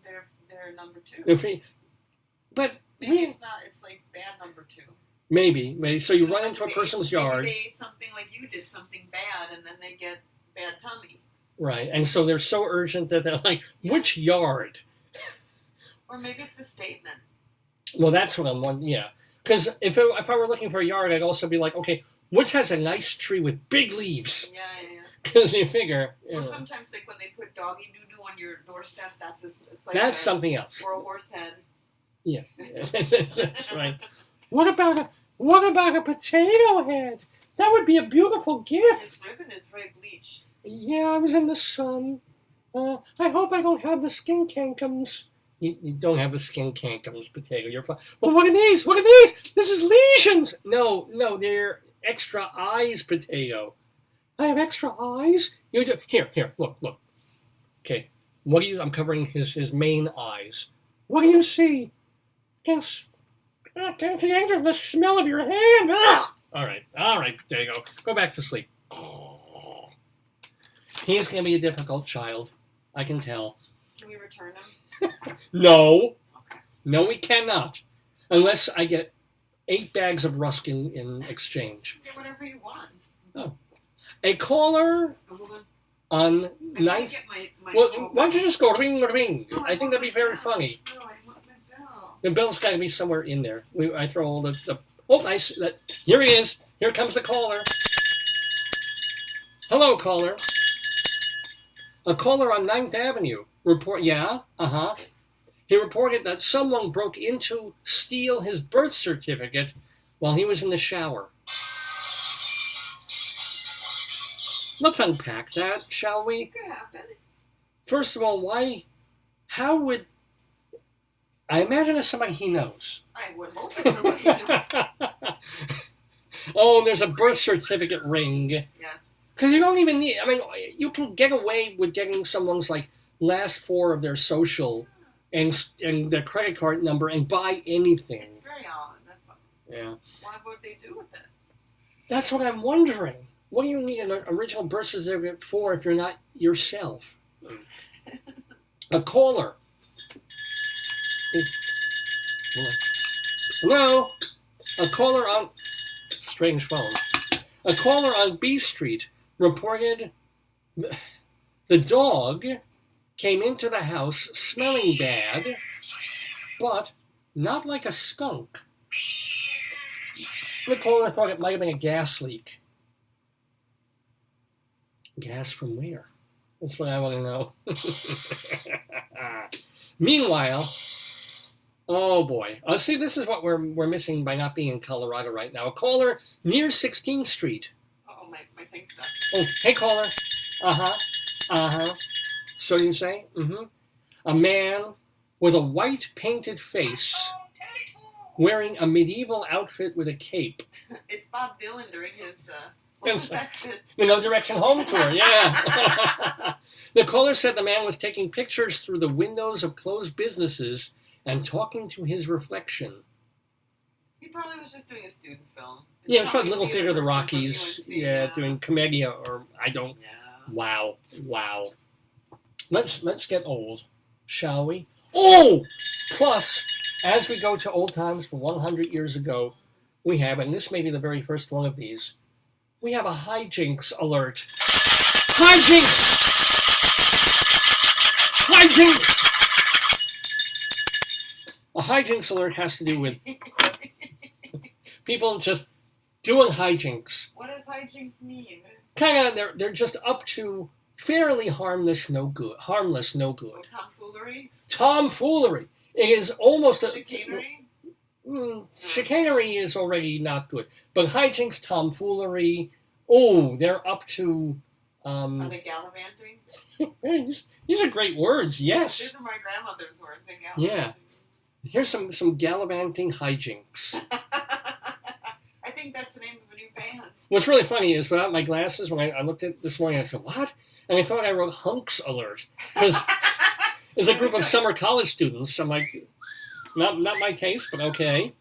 their number two. But maybe it's not, it's like bad number two. Maybe. So you run into a person's yard. Maybe they ate something like you did, something bad, and then they get bad tummy. Right, and so they're so urgent that they're like, which yard? Or maybe it's a statement. Well, that's what I'm wondering, yeah. Because if I were looking for a yard, I'd also be like, okay, which has a nice tree with big leaves? Yeah. Because you figure... Or sometimes, like, when they put doggy doo-doo on your doorstep, it's like... That's something else. Or a horse head. Yeah, that's right. What about a potato head? That would be a beautiful gift. His ribbon is very bleached. Yeah, I was in the sun. I hope I don't have the skin cankums. You don't have the skin cankums, potato. You're fine. Well, what are these? What are these? This is lesions. No, they're extra eyes, potato. I have extra eyes? You do. Here, look. Okay, what do you? I'm covering his main eyes. What do you see? Guess. Can't enter the smell of your hand. Ugh! All right, potato. Go back to sleep. He's going to be a difficult child. I can tell. Can we return him? No. Okay. No, we cannot. Unless I get 8 bags of rusk in exchange. Get whatever you want. Oh. A caller on I ninth. Get my Well, why don't you just go ring, ring? No, I think that'd be very bell. funny. No, I want my bell. The bell's got to be somewhere in there. I throw all the oh, nice. Here he is. Here comes the caller. Hello, caller. A caller on 9th Avenue. Yeah, He reported that someone broke in to steal his birth certificate while he was in the shower. Let's unpack that, shall we? It could happen. First of all, how would... I imagine it's somebody he knows. I would hope it's somebody who knows. Oh, there's a birth certificate ring. Yes. Because you don't even need... I mean, you can get away with getting someone's, last 4 of their social and their credit card number and buy anything. It's very odd. Yeah. Why would they do with it? That's what I'm wondering. What do you need an original birth certificate for if you're not yourself? A caller. Hello? A caller on... Strange phone. A caller on B Street reported the dog came into the house smelling bad, but not like a skunk. The caller thought it might have been a gas leak. Gas from where? That's what I want to know. Meanwhile, oh boy. See, this is what we're missing by not being in Colorado right now. A caller near 16th Street. Oh, my thing stuck. Oh, hey caller. So you say? A man with a white painted face wearing a medieval outfit with a cape. It's Bob Dylan during his, what was that? The No Direction Home Tour, yeah. The caller said the man was taking pictures through the windows of closed businesses and talking to his reflection. He probably was just doing a student film. Yeah, it's probably Little Theater of the Rockies. UNC, yeah, doing Commedia or I don't. Yeah. Wow. Let's get old, shall we? Oh! Plus, as we go to old times from 100 years ago, we have, and this may be the very first one of these, we have a hijinks alert. Hijinks! Hijinks! A hijinks alert has to do with people just doing hijinks. What does hijinks mean? Kind of, they're just up to fairly harmless, no good. Oh, tomfoolery? Tomfoolery. It is almost a... Chicanery? Chicanery is already not good. But hijinks, tomfoolery, oh, they're up to... Are they gallivanting? These are great words, yes. These are my grandmother's words. Yeah. Here's some gallivanting hijinks. I think that's the name of a new band. What's really funny is without my glasses, when I looked at it this morning, I said, what? And I thought I wrote hunks alert. Because there's a group of summer college students. I'm like, not my case, but okay.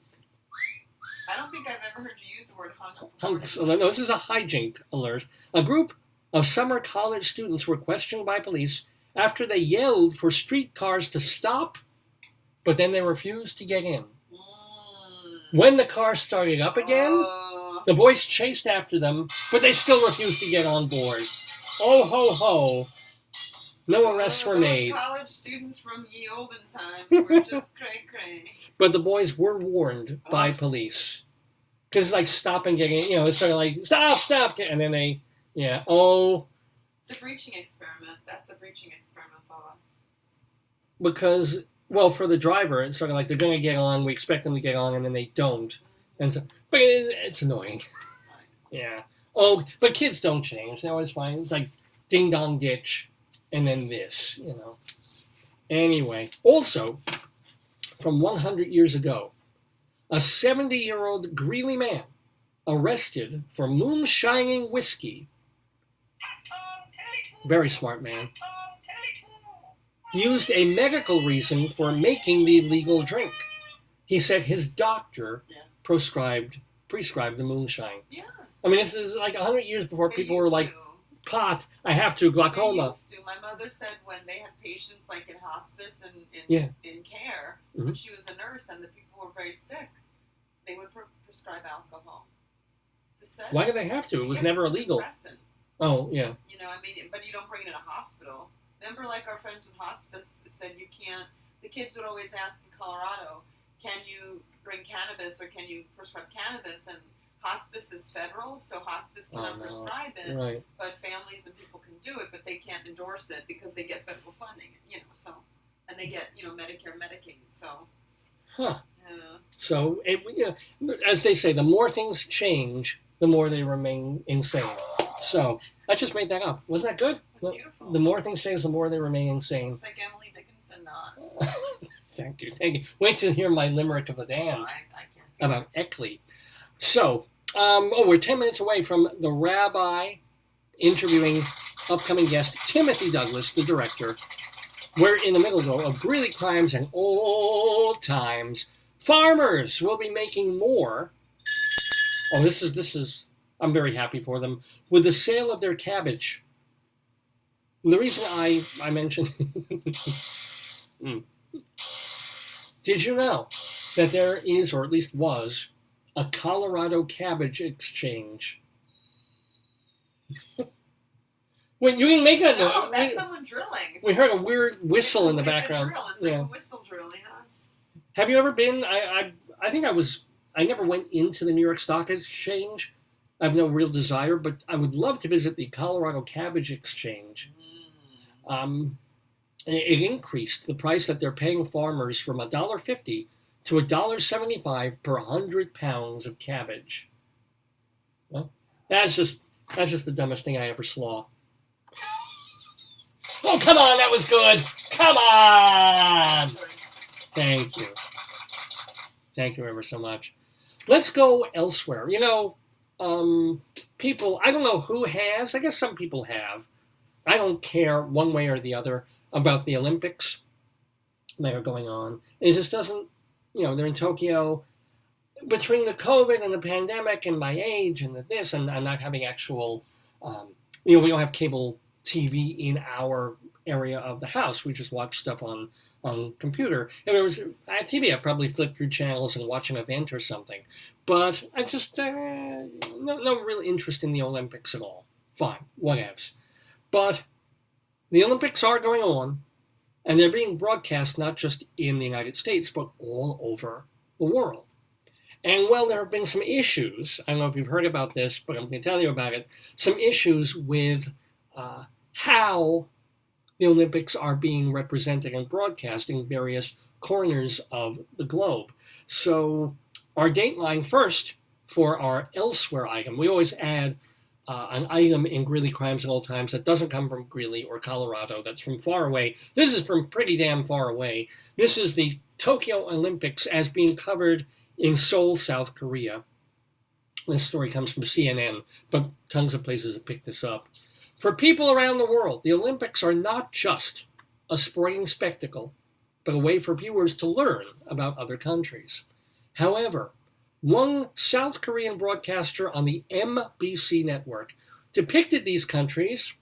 I don't think I've ever heard you use the word hunk. Hunks. No, this is a hijink alert. A group of summer college students were questioned by police after they yelled for streetcars to stop, but then they refused to get in. When the car started up again, the boys chased after them, but they still refused to get on board. Oh, ho, ho. No arrests were made. College students from ye olden times were just cray-cray. But the boys were warned by police. Because it's like stop and get in. It's sort of like, stop. And then they, yeah, oh. It's a breaching experiment. That's a breaching experiment, Bob. Because, well, for the driver, it's sort of like they're going to get on, we expect them to get on, and then they don't. And so, but it's annoying. Yeah. Oh, but kids don't change. They're always fine. It's like ding dong ditch, and then this. Anyway, also from 100 years ago, a 70-year-old Greeley man arrested for moonshining whiskey. Very smart man. Used a medical reason for making the legal drink. He said his doctor prescribed the moonshine. Yeah. I mean, this is like 100 years before They people were used like, to. pot, I have to, They glaucoma. used to. My mother said when they had patients like in hospice and Yeah. in care, Mhm. when she was a nurse and the people were very sick, they would prescribe alcohol. It's a sedative. Why do they have to? It I was guess never it's illegal. depressant. Oh, yeah. I mean, but you don't bring it in a hospital. Remember, like our friends with hospice said, you can't. The kids would always ask in Colorado, "Can you bring cannabis or can you prescribe cannabis?" And hospice is federal, so hospice cannot prescribe it. Right. But families and people can do it, but they can't endorse it because they get federal funding. So, and they get Medicare, Medicaid. So. Huh. Yeah. So, as they say, the more things change, the more they remain insane. So, I just made that up. Wasn't that good? Beautiful. The more things change, the more they remain insane. It's like Emily Dickinson, not. Thank you. Wait till you hear my limerick of the damned I can't do about Eckley. So, we're 10 minutes away from the Rabbi interviewing upcoming guest Timothy Douglas, the director. We're in the middle, though, of Greeley crimes and old times. Farmers will be making more. Oh, this is. I'm very happy for them with the sale of their cabbage. And the reason I mentioned. Did you know that there is, or at least was, a Colorado cabbage exchange? Wait, you didn't make that noise. No, that's someone drilling. We heard a weird whistle in the It's background. a drill. It's like a whistle drill, Have you ever been? I think I never went into the New York Stock Exchange. I have no real desire, but I would love to visit the Colorado Cabbage Exchange. It increased the price that they're paying farmers from $1.50 to $1.75 per 100 pounds of cabbage. Well, that's just the dumbest thing I ever saw. Oh, come on, that was good. Come on. Thank you. Thank you ever so much. Let's go elsewhere. People, I don't know who has, I guess some people have. I don't care one way or the other about the Olympics that are going on. It just doesn't, they're in Tokyo. Between the COVID and the pandemic and my age and this and not having actual, we don't have cable TV in our area of the house. We just watch stuff on computer. If there was TV, I'd probably flip through channels and watch an event or something. But I just, no real interest in the Olympics at all. Fine, whatevs. But the Olympics are going on, and they're being broadcast not just in the United States, but all over the world. And well, there have been some issues. I don't know if you've heard about this, but I'm going to tell you about it. Some issues with how the Olympics are being represented and broadcast in various corners of the globe. So our dateline first for our elsewhere item. We always add an item in Greeley Crimes and Old Times that doesn't come from Greeley or Colorado, that's from far away. This is from pretty damn far away. This is the Tokyo Olympics as being covered in Seoul, South Korea. This story comes from CNN, but tons of places have picked this up. For people around the world, the Olympics are not just a sporting spectacle, but a way for viewers to learn about other countries. However, one South Korean broadcaster on the MBC network depicted these countries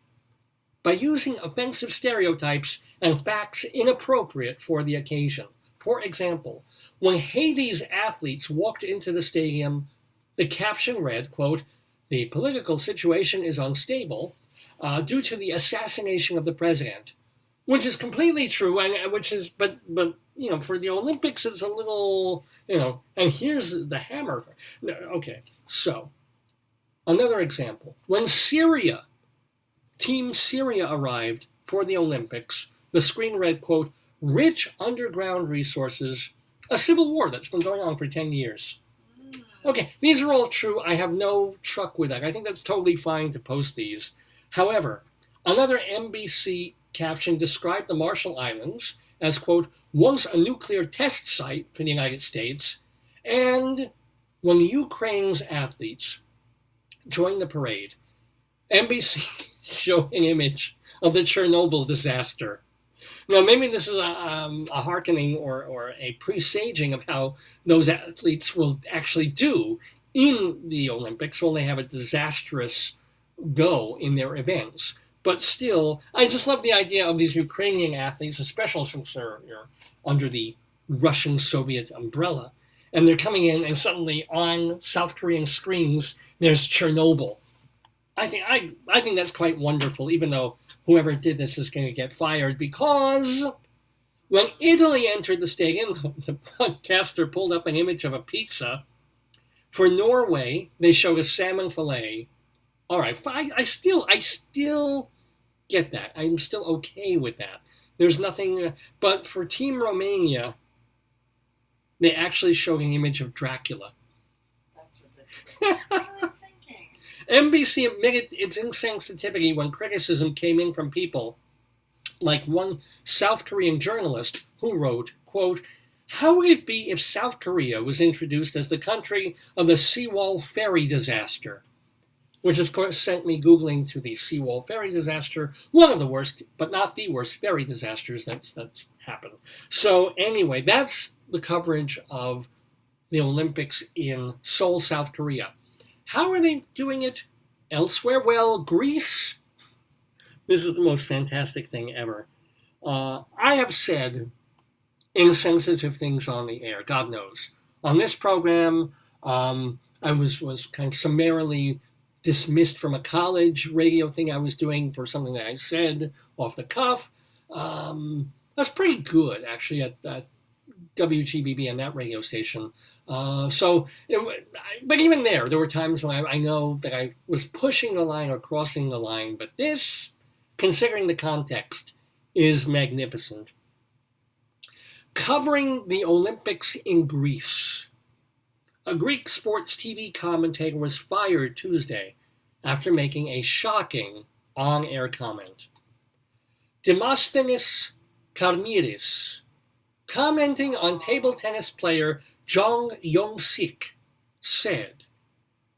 by using offensive stereotypes and facts inappropriate for the occasion. For example, when Haiti's athletes walked into the stadium, the caption read, quote, "The political situation is unstable due to the assassination of the president," which is completely true, and which is, but for the Olympics, it's a little, and here's the hammer. Okay, so another example. When Team Syria arrived for the Olympics, the screen read, quote, "Rich underground resources, a civil war that's been going on for 10 years. Okay, these are all true. I have no truck with that. I think that's totally fine to post these. However, another NBC caption described the Marshall Islands as, quote, once a nuclear test site for the United States, and when Ukraine's athletes joined the parade, NBC showed an image of the Chernobyl disaster. Now, maybe this is a hearkening or a presaging of how those athletes will actually do in the Olympics when they have a disastrous go in their events. But still, I just love the idea of these Ukrainian athletes, especially since they're under the Russian-Soviet umbrella, and they're coming in and suddenly on South Korean screens, there's Chernobyl. I think that's quite wonderful, even though whoever did this is going to get fired, because when Italy entered the stadium, the broadcaster pulled up an image of a pizza. For Norway, they showed a salmon fillet. All right, I still get that. I'm still okay with that. There's nothing, but for Team Romania, they actually showed an image of Dracula. That's ridiculous. What are they thinking? NBC admitted its insensitivity when criticism came in from people like one South Korean journalist who wrote, quote, how would it be if South Korea was introduced as the country of the seawall ferry disaster? Which, of course, sent me Googling to the seawall ferry disaster, one of the worst, but not the worst, ferry disasters that's happened. So anyway, that's the coverage of the Olympics in Seoul, South Korea. How are they doing it elsewhere? Well, Greece. This is the most fantastic thing ever. I have said insensitive things on the air, God knows. On this program, I was kind of summarily dismissed from a college radio thing I was doing for something that I said off the cuff. That's pretty good, actually, at WGBB and that radio station. But even there were times when I know that I was pushing the line or crossing the line, but this, considering the context, is magnificent. Covering the Olympics in Greece. A Greek sports TV commentator was fired Tuesday after making a shocking on-air comment. Demosthenes Karmiris, commenting on table tennis player Jong Yong-sik, said,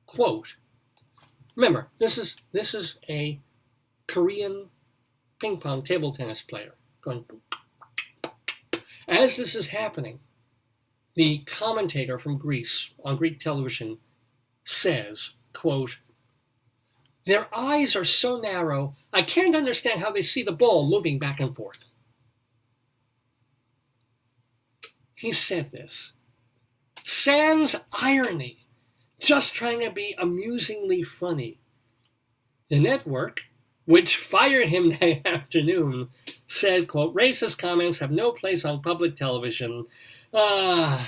quote, remember, this is a Korean ping pong table tennis player going, as this is happening, the commentator from Greece on Greek television says, quote, their eyes are so narrow, I can't understand how they see the ball moving back and forth. He said this. Sans irony, just trying to be amusingly funny. The network, which fired him that afternoon, said, quote, racist comments have no place on public television. I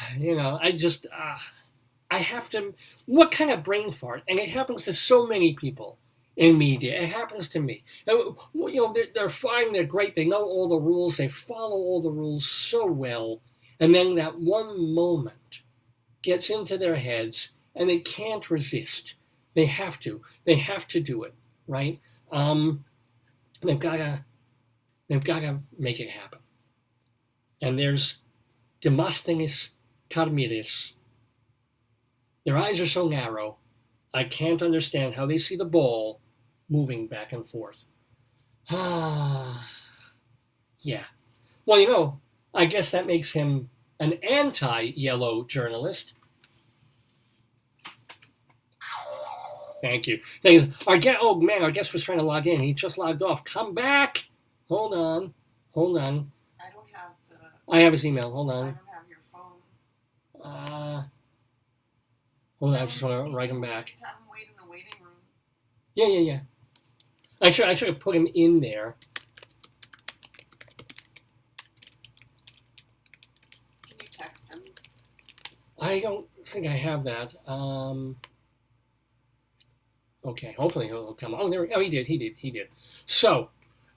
have to, what kind of brain fart? And it happens to so many people in media. It happens to me. They're fine, they're great, they know all the rules, they follow all the rules so well, and then that one moment gets into their heads and they can't resist. They have to do it, right? They've got to make it happen. And there's Demosthenes Karmiris. Their eyes are so narrow, I can't understand how they see the ball moving back and forth. Yeah. Well, I guess that makes him an anti-yellow journalist. Thank you. Our guest was trying to log in. He just logged off. Come back. Hold on. I don't have I have his email. Hold I on. don't have your phone. Hold on. I just want to write him back. Just have him wait in the waiting room. Yeah. I should have put him in there. Can you text him? I don't think I have that. Okay, hopefully he'll come. Oh, he did. So,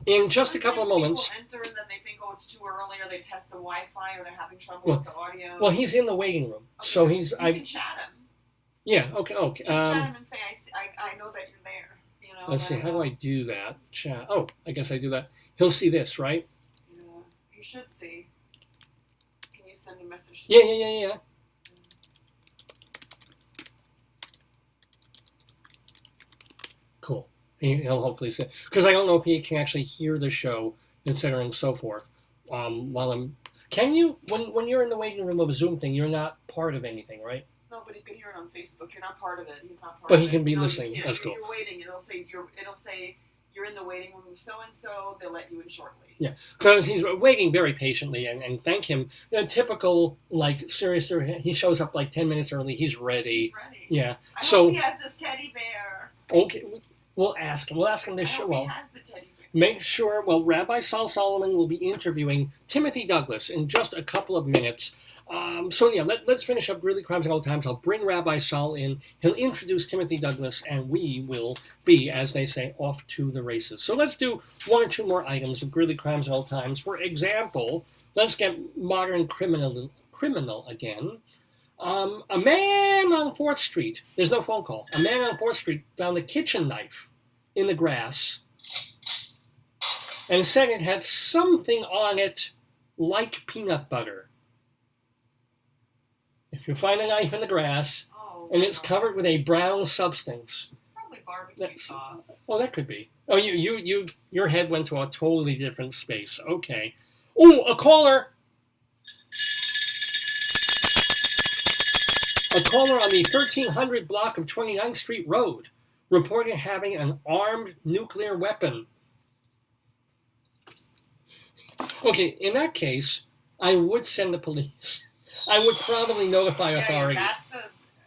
in just a couple of moments. People enter and then they think, oh, it's too early, or they test the Wi-Fi, or they're having trouble Well- with the audio. Well, he's in the waiting room, Okay. so You can chat him. Yeah, okay, okay. Just chat him and say, I know that you're there. You know, Let's see, how do I do that? Chat. Oh, I guess I do that. He'll see this, right? Yeah, he should see. Can you send a message to Yeah, him? yeah, yeah, yeah. Cool. He'll hopefully see. Because I don't know if he can actually hear the show, etc. and so forth. While I'm. Can you, when you're in the waiting room of a Zoom thing, you're not part of anything, right? No, but he could hear it on Facebook. You're not part of it. He's not part But of he it. can be No, listening. You can't. That's cool. You're waiting. It'll say you're in the waiting room of so and so. They'll let you in shortly. Yeah, because he's waiting very patiently, and thank him. Typical, like, serious, he shows up like 10 minutes early. He's ready. He's ready. Yeah. I So, hope he has this teddy bear. okay, we'll ask him. We'll ask him I this show. hope Well, he has the teddy bear. make sure, well, Rabbi Saul Solomon will be interviewing Timothy Douglas in just a couple of minutes. Let's finish up Greeley Crimes and Old Times. I'll bring Rabbi Saul in. He'll introduce Timothy Douglas, and we will be, as they say, off to the races. So let's do one or two more items of Greeley Crimes and Old Times. For example, let's get modern criminal again. A man on 4th Street, there's no phone call. A man on 4th Street found a kitchen knife in the grass and said it had something on it like peanut butter. If you find a knife in the grass and it's covered with a brown substance, it's probably barbecue sauce. Oh, that could be. Oh, your head went to a totally different space. Okay. Oh, a caller. A caller on the 1300 block of 29th Street Road reported having an armed nuclear weapon. Okay, in that case, I would send the police. I would probably notify authorities.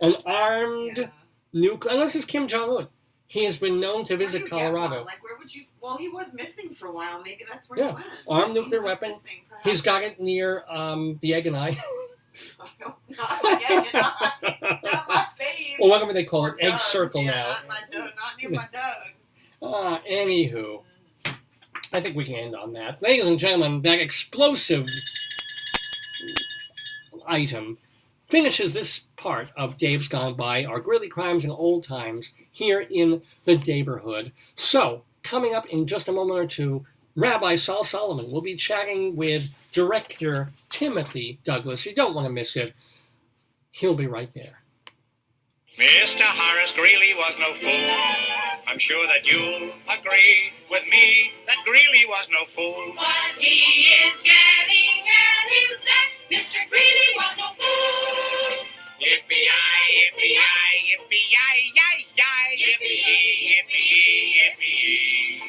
An armed nuclear, unless it's Kim Jong-un. He has been known to visit Colorado. Like, where would you? Well, he was missing for a while. Maybe that's where he went. Armed nuclear weapon. Missing, he's got it near the egg and I. Not my egg and I. Not my fave. Well, whatever they call or it, egg Doug's, circle now. Not near my Doug's. Anywho, I think we can end on that. Ladies and gentlemen, that explosive item finishes this part of Dave's Gone By, our Greeley Crimes and Old Times here in the neighborhood. So, coming up in just a moment or two, Rabbi Saul Solomon will be chatting with director Timothy Douglas. You don't want to miss it. He'll be right there. Mr. Horace Greeley was no fool. I'm sure that you'll agree with me that Greeley was no fool. What he is getting at is that Mr. Greeley was no fool. Yippee-yi, yippee-yi, yippee-yi-yi-yi, yippee-yi, yippee-yi, yippee-yi.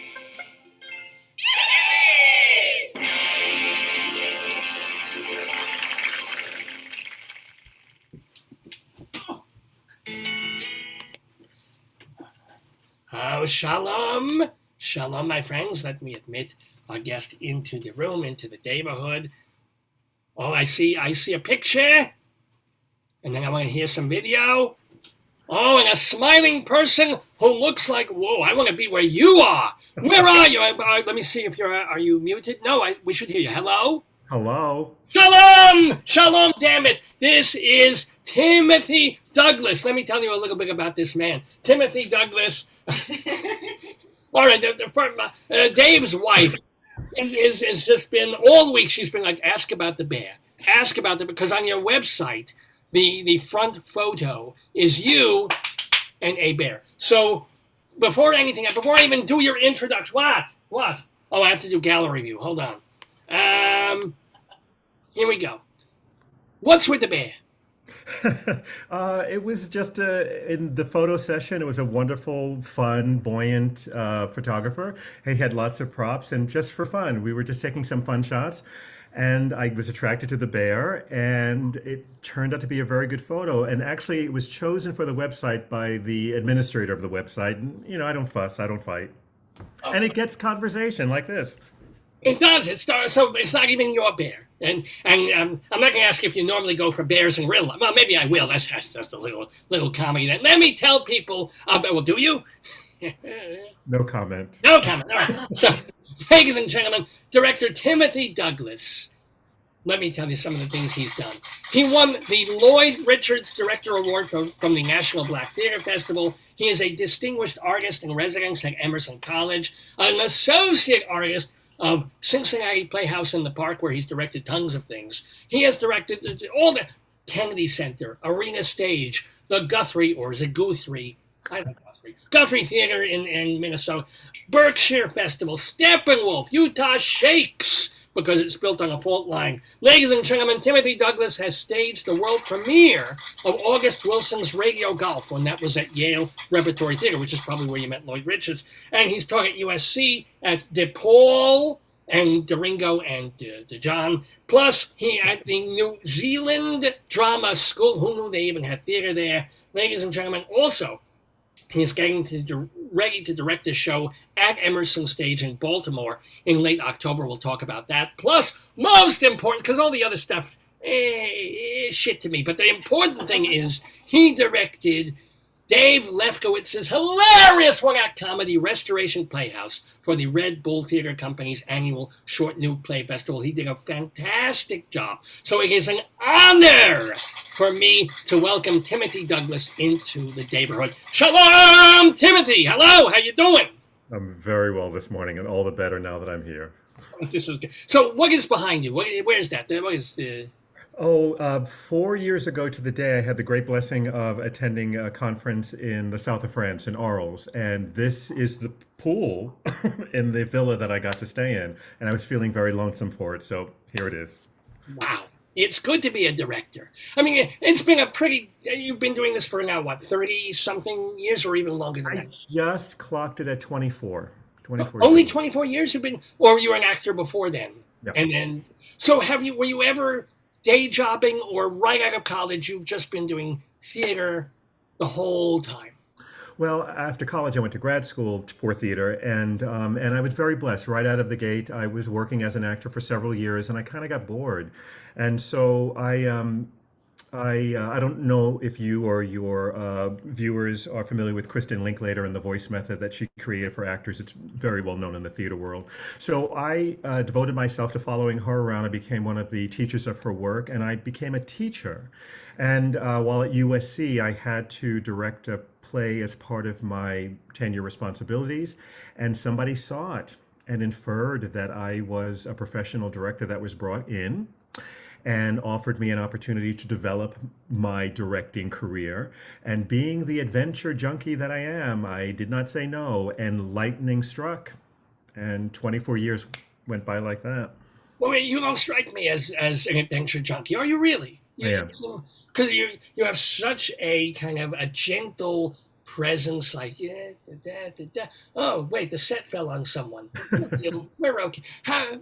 Oh, shalom. Shalom, my friends. Let me admit our guest into the room, into the neighborhood. Oh, I see a picture. And then I want to hear some video. Oh, and a smiling person who looks like, whoa, I want to be where you are. Where are you? Let me see if are you muted? No, we should hear you. Hello? Hello? Shalom! Shalom, damn it. This is Timothy Douglas. Let me tell you a little bit about this man. Timothy Douglas. All right, Dave's wife has just been, all week she's been like, ask about the bear. Ask about the, because on your website, the front photo is you and a bear. So before I even do your introduction, what? Oh, I have to do gallery view. Hold on. Here we go. What's with the bear? It was just in the photo session. It was a wonderful, fun, buoyant photographer. He had lots of props, and just for fun, we were just taking some fun shots. And I was attracted to the bear, and it turned out to be a very good photo. And actually, it was chosen for the website by the administrator of the website. And, I don't fuss, I don't fight. And it gets conversation like this. It does. So it's not even your bear. And I'm not going to ask if you normally go for bears in real life. Well, maybe I will. That's just a little comedy. Then let me tell people. Well, do you? No comment. No comment. All right. So, ladies and gentlemen, director Timothy Douglas. let me tell you some of the things he's done. He won the Lloyd Richards Director Award from the National Black Theater Festival. He is a distinguished artist in residence at Emerson College, an associate artist of Cincinnati Playhouse in the Park, where he's directed tons of things. He has directed all the Kennedy Center, Arena Stage, the Guthrie, or is it Guthrie? I don't know. Guthrie Theater in Minnesota, Berkshire Festival, Steppenwolf, Utah Shakes, because it's built on a fault line. Ladies and gentlemen, Timothy Douglas has staged the world premiere of August Wilson's Radio Golf, when that was at Yale Repertory Theater, which is probably where you met Lloyd Richards. And he's taught at USC, at DePaul, and Doringo and DeJohn. Plus, he at the New Zealand Drama School. Who knew they even had theater there? Ladies and gentlemen, also, he's getting ready to direct a show at Emerson Stage in Baltimore in late October. We'll talk about that. Plus, most important, because all the other stuff is shit to me, but the important thing is he directed Dave Lefkowitz's hilarious one-act comedy Restoration Playhouse for the Red Bull Theater Company's annual Short New Play Festival. He did a fantastic job. So it is an honor for me to welcome Timothy Douglas into the neighborhood. Shalom, Timothy. Hello, how you doing? I'm very well this morning, and all the better now that I'm here. This is good. So what is behind you? Where's that? What is the... 4 years ago to the day, I had the great blessing of attending a conference in the south of France, in Arles, and this is the pool in the villa that I got to stay in, and I was feeling very lonesome for it, so here it is. Wow. It's good to be a director. I mean, it's been you've been doing this for now, what, 30-something years or even longer than I that? just clocked it at 24. 24 Only years. 24 years have been, or you were an actor before then? Yeah. And then, so were you ever day jobbing, or right out of college, you've just been doing theater the whole time? Well, after college, I went to grad school for theater, and I was very blessed. Right out of the gate, I was working as an actor for several years, and I kind of got bored, and so I don't know if you or your viewers are familiar with Kristen Linklater and the voice method that she created for actors. It's very well known in the theater world. So I devoted myself to following her around. I became one of the teachers of her work, and I became a teacher. And while at USC, I had to direct a play as part of my tenure responsibilities, and somebody saw it and inferred that I was a professional director that was brought in and offered me an opportunity to develop my directing career. And being the adventure junkie that I am, I did not say no, and lightning struck. And 24 years went by like that. Well, wait, you don't strike me as an adventure junkie. Are you really? I am. Because you have such a kind of a gentle presence, like, oh, wait, the set fell on someone. We're okay.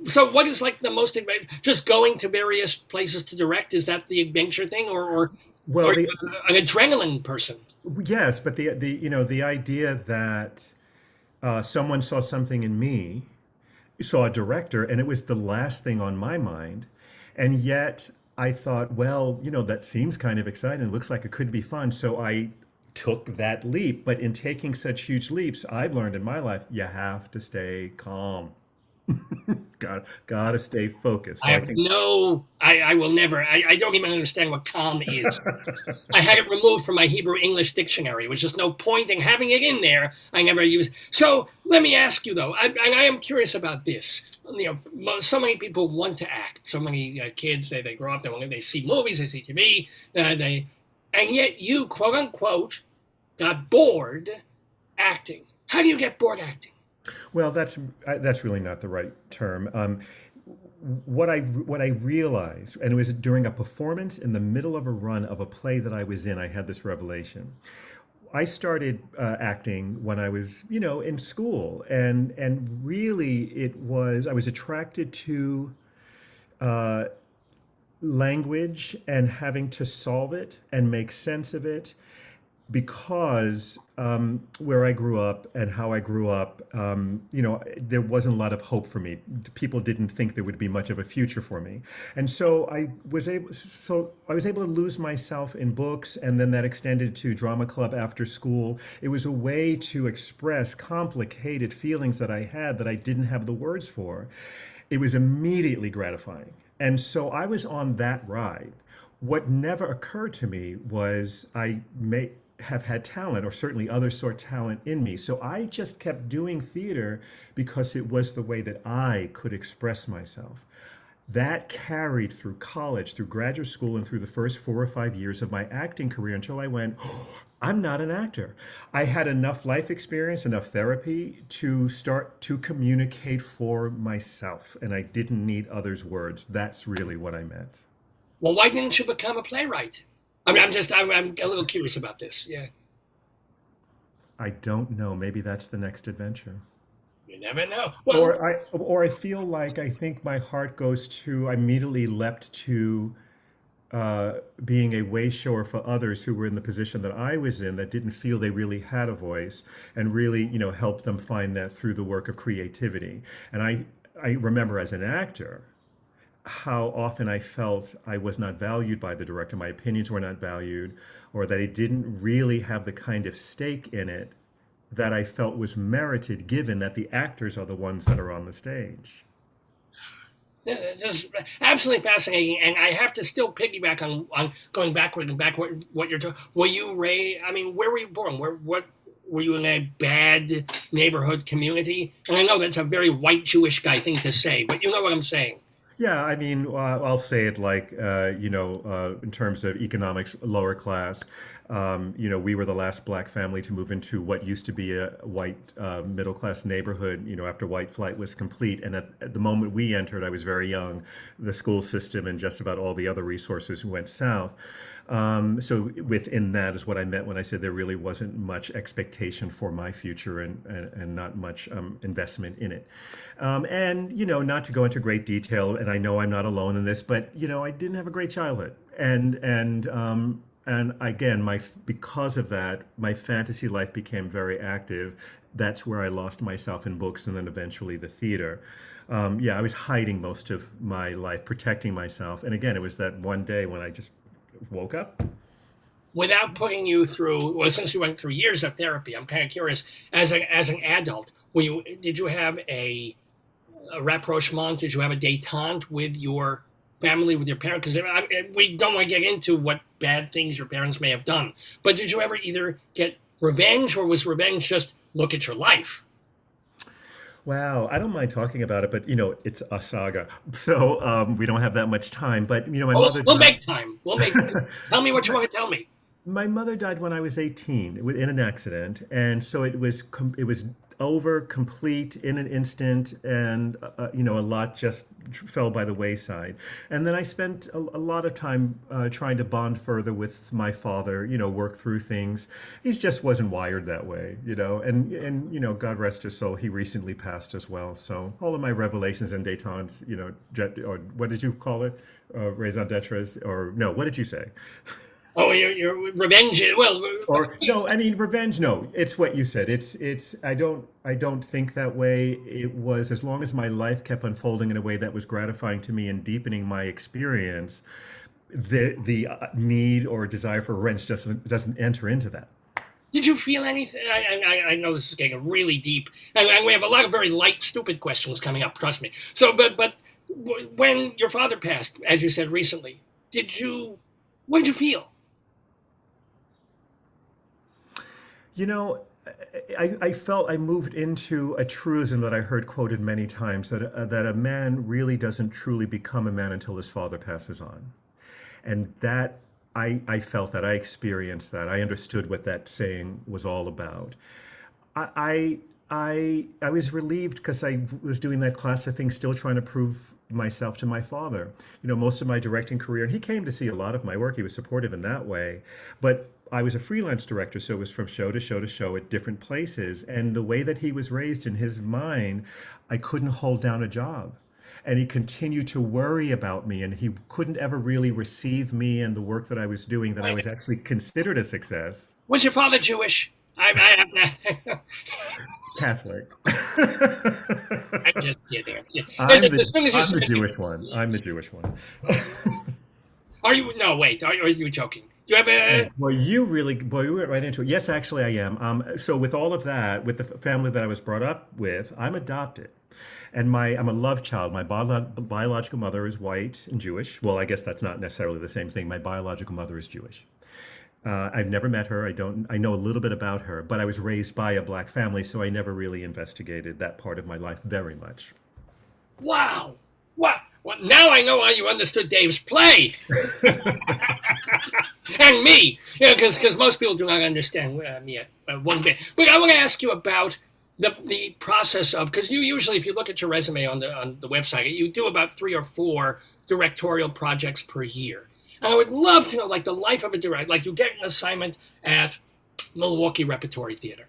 So what is like the most, just going to various places to direct? Is that the adventure thing, or Well, an adrenaline person? yes, but the idea that someone saw something in me, saw a director, and it was the last thing on my mind, and yet I thought, well, that seems kind of exciting. It looks like it could be fun. So I took that leap. But in taking such huge leaps, I've learned in my life, you have to stay calm. Gotta stay focused. So I will never. I don't even understand what calm is. I had it removed from my Hebrew English dictionary, which is no point in having it in there. I never use. So let me ask you though, and I am curious about this. So many people want to act. So many kids, they grow up, they see movies, they see TV, and yet you, quote unquote, got bored acting. How do you get bored acting? Well, that's really not the right term. What I realized, and it was during a performance in the middle of a run of a play that I was in, I had this revelation. I started acting when I was, in school, and really I was attracted to language and having to solve it and make sense of it, because where I grew up and how I grew up, there wasn't a lot of hope for me. People didn't think there would be much of a future for me. And so I was able to lose myself in books, and then that extended to drama club after school. It was a way to express complicated feelings that I had that I didn't have the words for. It was immediately gratifying. And so I was on that ride. What never occurred to me was I may have had talent, or certainly others saw talent in me. So I just kept doing theater because it was the way that I could express myself. That carried through college, through graduate school, and through the first 4 or 5 years of my acting career until I went, oh, I'm not an actor. I had enough life experience, enough therapy to start to communicate for myself, and I didn't need others' words. That's really what I meant. Well, why didn't you become a playwright? I mean, I'm a little curious about this. Yeah, I don't know. Maybe that's the next adventure. you never know. Well, Or I feel like I think my heart goes to, I immediately leapt to being a way shower for others who were in the position that I was in, that didn't feel they really had a voice, and really, help them find that through the work of creativity. And I remember as an actor how often I felt I was not valued by the director, my opinions were not valued, or that it didn't really have the kind of stake in it that I felt was merited, given that the actors are the ones that are on the stage. this is absolutely fascinating, and I have to still piggyback on going backward and backward. What you're talking? Were you raised? I mean, where were you born? What were you in a bad neighborhood community? And I know that's a very white Jewish guy thing to say, but you know what I'm saying. Yeah, I mean, I'll say it like, in terms of economics, lower class. We were the last black family to move into what used to be a white middle class neighborhood, after white flight was complete. And at the moment we entered, I was very young, the school system and just about all the other resources went south. So within that is what I meant when I said there really wasn't much expectation for my future, and not much investment in it. Not to go into great detail, and I know I'm not alone in this, but I didn't have a great childhood, and again, because of that, my fantasy life became very active. That's where I lost myself in books, and then eventually the theater. I was hiding most of my life, protecting myself, and again, it was that one day when I just woke up. Without putting you through, well, since you went through years of therapy, I'm kind of curious. As an adult, did you have a rapprochement? Did you have a détente with your family, with your parents? Because we don't want to get into what bad things your parents may have done. But did you ever either get revenge, or was revenge just look at your life? Wow, I don't mind talking about it, but it's a saga, so we don't have that much time. But my mother We'll died. make time. We'll make time. Tell me what you want to tell me. My mother died when I was 18 in an accident, and so it was over, complete in an instant, and a lot just fell by the wayside. And then I spent a lot of time trying to bond further with my father, work through things. He just wasn't wired that way, and God rest his soul, he recently passed as well. So all of my revelations and détentes, or what did you call it, raison d'etres, or no, what did you say? Oh, your revenge. Well, Or no, I mean revenge. No, it's what you said. It's. I don't think that way. It was, as long as my life kept unfolding in a way that was gratifying to me and deepening my experience, the need or desire for revenge doesn't enter into that. did you feel anything? I know this is getting really deep, and we have a lot of very light, stupid questions coming up. Trust me. So, but when your father passed, as you said recently, what did you feel? You know, I felt I moved into a truism that I heard quoted many times, that a man really doesn't truly become a man until his father passes on. And that I felt that, I experienced that, I understood what that saying was all about. I I was relieved because I was doing that class of things, still trying to prove myself to my father. You know, most of my directing career, and he came to see a lot of my work. He was supportive in that way. But I was a freelance director, so it was from show to show to show at different places. And the way that he was raised in his mind, I couldn't hold down a job. And he continued to worry about me, and he couldn't ever really receive me and the work that I was doing, that I was actually considered a success. Was your father Jewish? I Catholic. I'm just kidding. I'm As soon as you the said, Jewish one. I'm the Jewish one. are you? No, wait. Are you joking? Do you have a? Well, boy, you went right into it. Yes, actually, I am. So with all of that, with the family that I was brought up with, I'm adopted. And I'm a love child. My biological mother is white and Jewish. Well, I guess that's not necessarily the same thing. My biological mother is Jewish. I've never met her. I know a little bit about her, but I was raised by a black family, so I never really investigated that part of my life very much. Wow. Wow. Well, now I know why you understood Dave's play. And me. Yeah, because most people do not understand me one bit. But I want to ask you about the process of, because you usually, if you look at your resume on the website, you do about 3 or 4 directorial projects per year. And I would love to know, like, the life of a director. Like, you get an assignment at Milwaukee Repertory Theater.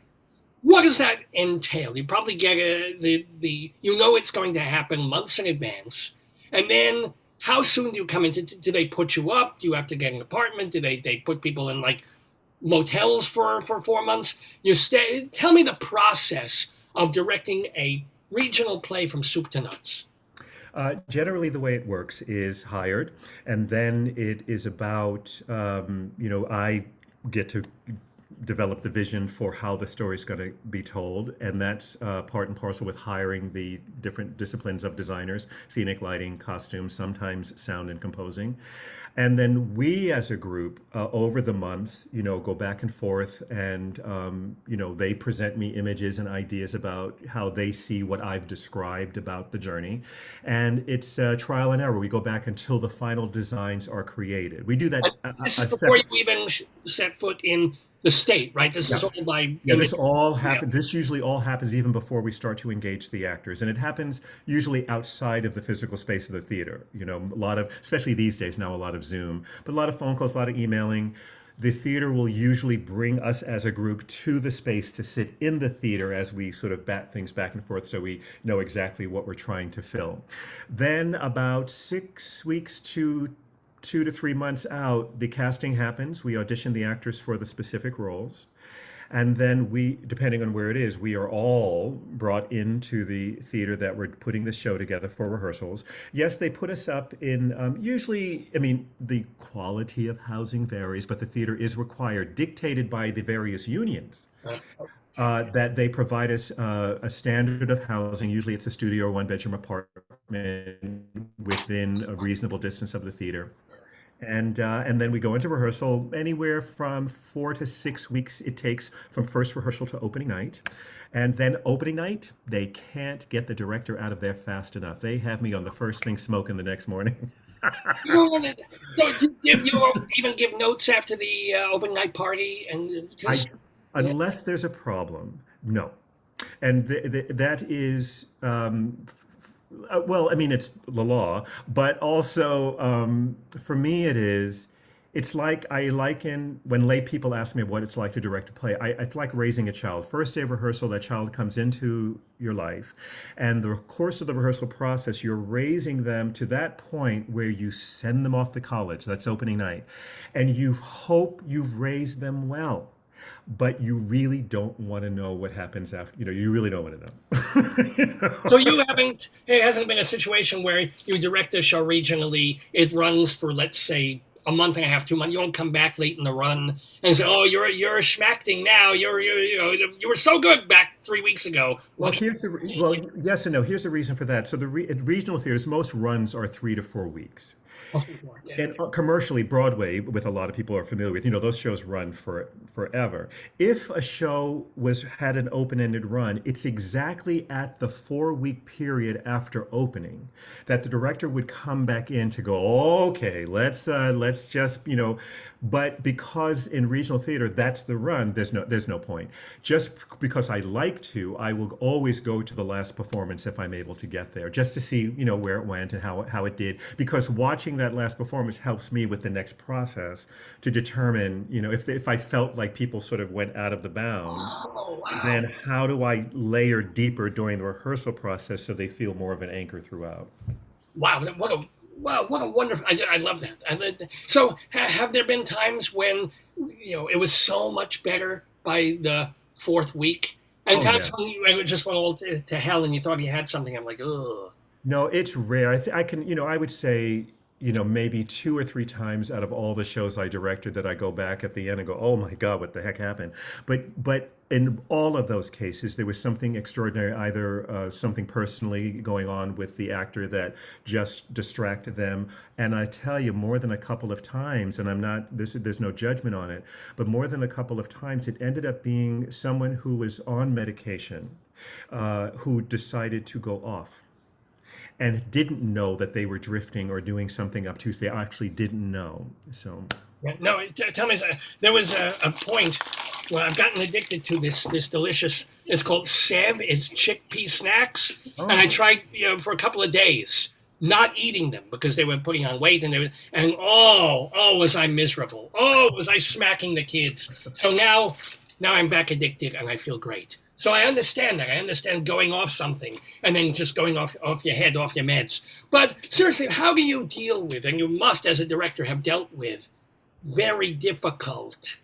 What does that entail? You probably get you know it's going to happen months in advance. And then how soon do you come in? Do they put you up? Do you have to get an apartment? Do they put people in, like, motels for 4 months? You stay. Tell me the process of directing a regional play from soup to nuts. Generally, the way it works is hired, and then it is about, I get to develop the vision for how the story is going to be told, and that's part and parcel with hiring the different disciplines of designers: scenic, lighting, costumes, sometimes sound and composing. And then we as a group, over the months, go back and forth, and they present me images and ideas about how they see what I've described about the journey. And it's trial and error. We go back until the final designs are created. We do that. This is before you even set foot in the state, right? This is all by this all happens. This usually all happens even before we start to engage the actors, and it happens usually outside of the physical space of the theater. A lot of, especially these days now, a lot of Zoom, but a lot of phone calls, a lot of emailing. The theater will usually bring us as a group to the space to sit in the theater as we sort of bat things back and forth, so we know exactly what we're trying to film. Then about 6 weeks to 2 to 3 months out, the casting happens. We audition the actors for the specific roles. And then we, depending on where it is, we are all brought into the theater that we're putting the show together for rehearsals. Yes, they put us up in, usually, the quality of housing varies, but the theater is required, dictated by the various unions. That they provide us a standard of housing. Usually it's a studio or 1-bedroom apartment within a reasonable distance of the theater. And then we go into rehearsal. Anywhere from 4 to 6 weeks it takes from first rehearsal to opening night. And then opening night, they can't get the director out of there fast enough. They have me on the first thing smoking the next morning. You won't even give notes after the open night party, unless there's a problem, no. And that is, it's the law, but also for me it's like I liken when lay people ask me what it's like to direct a play. It's like raising a child. First day of rehearsal, that child comes into your life, and the course of the rehearsal process, you're raising them to that point where you send them off to college. That's opening night, and you hope you've raised them well. But you really don't want to know what happens after. You really don't want to know. So it hasn't been a situation where you direct a show regionally, it runs for, let's say, a month and a half, 2 months. You don't come back late in the run and say, "Oh, you're schmacting now. You were so good back 3 weeks ago." Well, yes and no. Here's the reason for that. So the regional theaters, most runs are 3 to 4 weeks. And commercially, Broadway, with a lot of people are familiar with, those shows run for forever. If a show had an open-ended run, it's exactly at the 4-week period after opening that the director would come back in to go, okay, let's just, but because in regional theater that's the run, there's no point. Just because I like to, I will always go to the last performance if I'm able to get there, just to see, where it went and how it did, because watching that last performance helps me with the next process to determine, if I felt like people sort of went out of the bounds, then how do I layer deeper during the rehearsal process so they feel more of an anchor throughout? Wow, what a wonderful! I love that. So, have there been times when it was so much better by the 4th week, and times when it just went all to hell and you thought you had something? I'm like, ugh. No, it's rare. I would say, maybe 2 or 3 times out of all the shows I directed that I go back at the end and go, oh my God, what the heck happened? But in all of those cases, there was something extraordinary, either something personally going on with the actor that just distracted them. And I tell you, more than a couple of times, and there's no judgment on it, but more than a couple of times, it ended up being someone who was on medication, who decided to go off and didn't know that they were drifting or doing something obtuse. They actually didn't know. So, Yeah, no, tell me, there was a point where I've gotten addicted to this delicious. It's called Sev. It's chickpea snacks, and I tried for a couple of days not eating them because they were putting on weight, and was I miserable? Oh, was I smacking the kids? So now I'm back addicted, and I feel great. So I understand that. I understand going off something and then just going off your head, off your meds. But seriously, how do you deal with, and you must as a director have dealt with, very difficult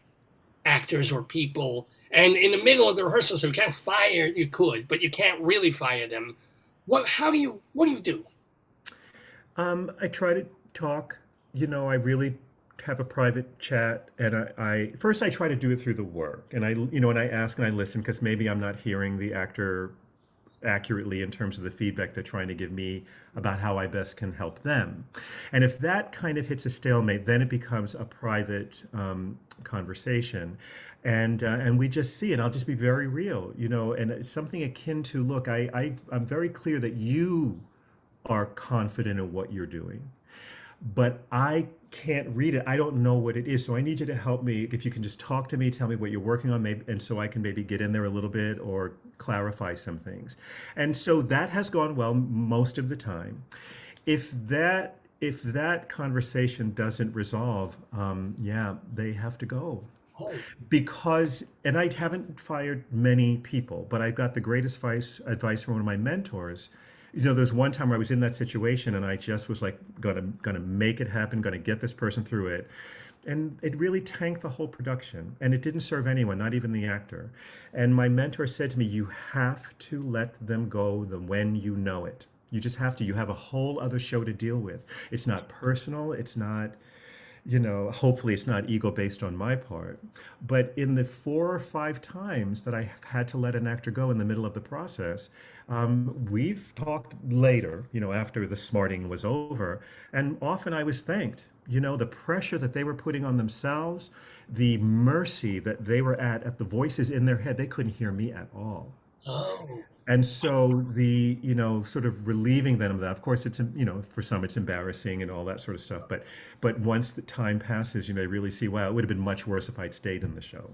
actors or people, and in the middle of the rehearsal, so you can't fire, you could, but you can't really fire them. What do you do? I try to talk, I really have a private chat, and I first I try to do it through the work, and I ask and I listen, because maybe I'm not hearing the actor accurately in terms of the feedback they're trying to give me about how I best can help them. And if that kind of hits a stalemate, then it becomes a private conversation, and we just see it. I'll just be very real, and it's something akin to, look, I'm very clear that you are confident in what you're doing, but I can't read it. I don't know what it is. So I need you to help me. If you can just talk to me, tell me what you're working on, maybe, and so I can maybe get in there a little bit or clarify some things. And so that has gone well most of the time. If that conversation doesn't resolve, they have to go. Because, and I haven't fired many people, but I got the greatest advice from one of my mentors. There's one time where I was in that situation, and I just was like, gonna make it happen, gonna get this person through it. And it really tanked the whole production, and it didn't serve anyone, not even the actor. And my mentor said to me, you have to let them go when you know it. You just have to. You have a whole other show to deal with. It's not personal. It's not, hopefully it's not ego based on my part. But in the 4 or 5 times that I had to let an actor go in the middle of the process, we've talked later, after the smarting was over, and often I was thanked. The pressure that they were putting on themselves, the mercy that they were at the voices in their head, they couldn't hear me at all. Oh. And so the, sort of relieving them of that, of course, it's, for some it's embarrassing and all that sort of stuff. But once the time passes, they really see, wow, it would have been much worse if I'd stayed in the show,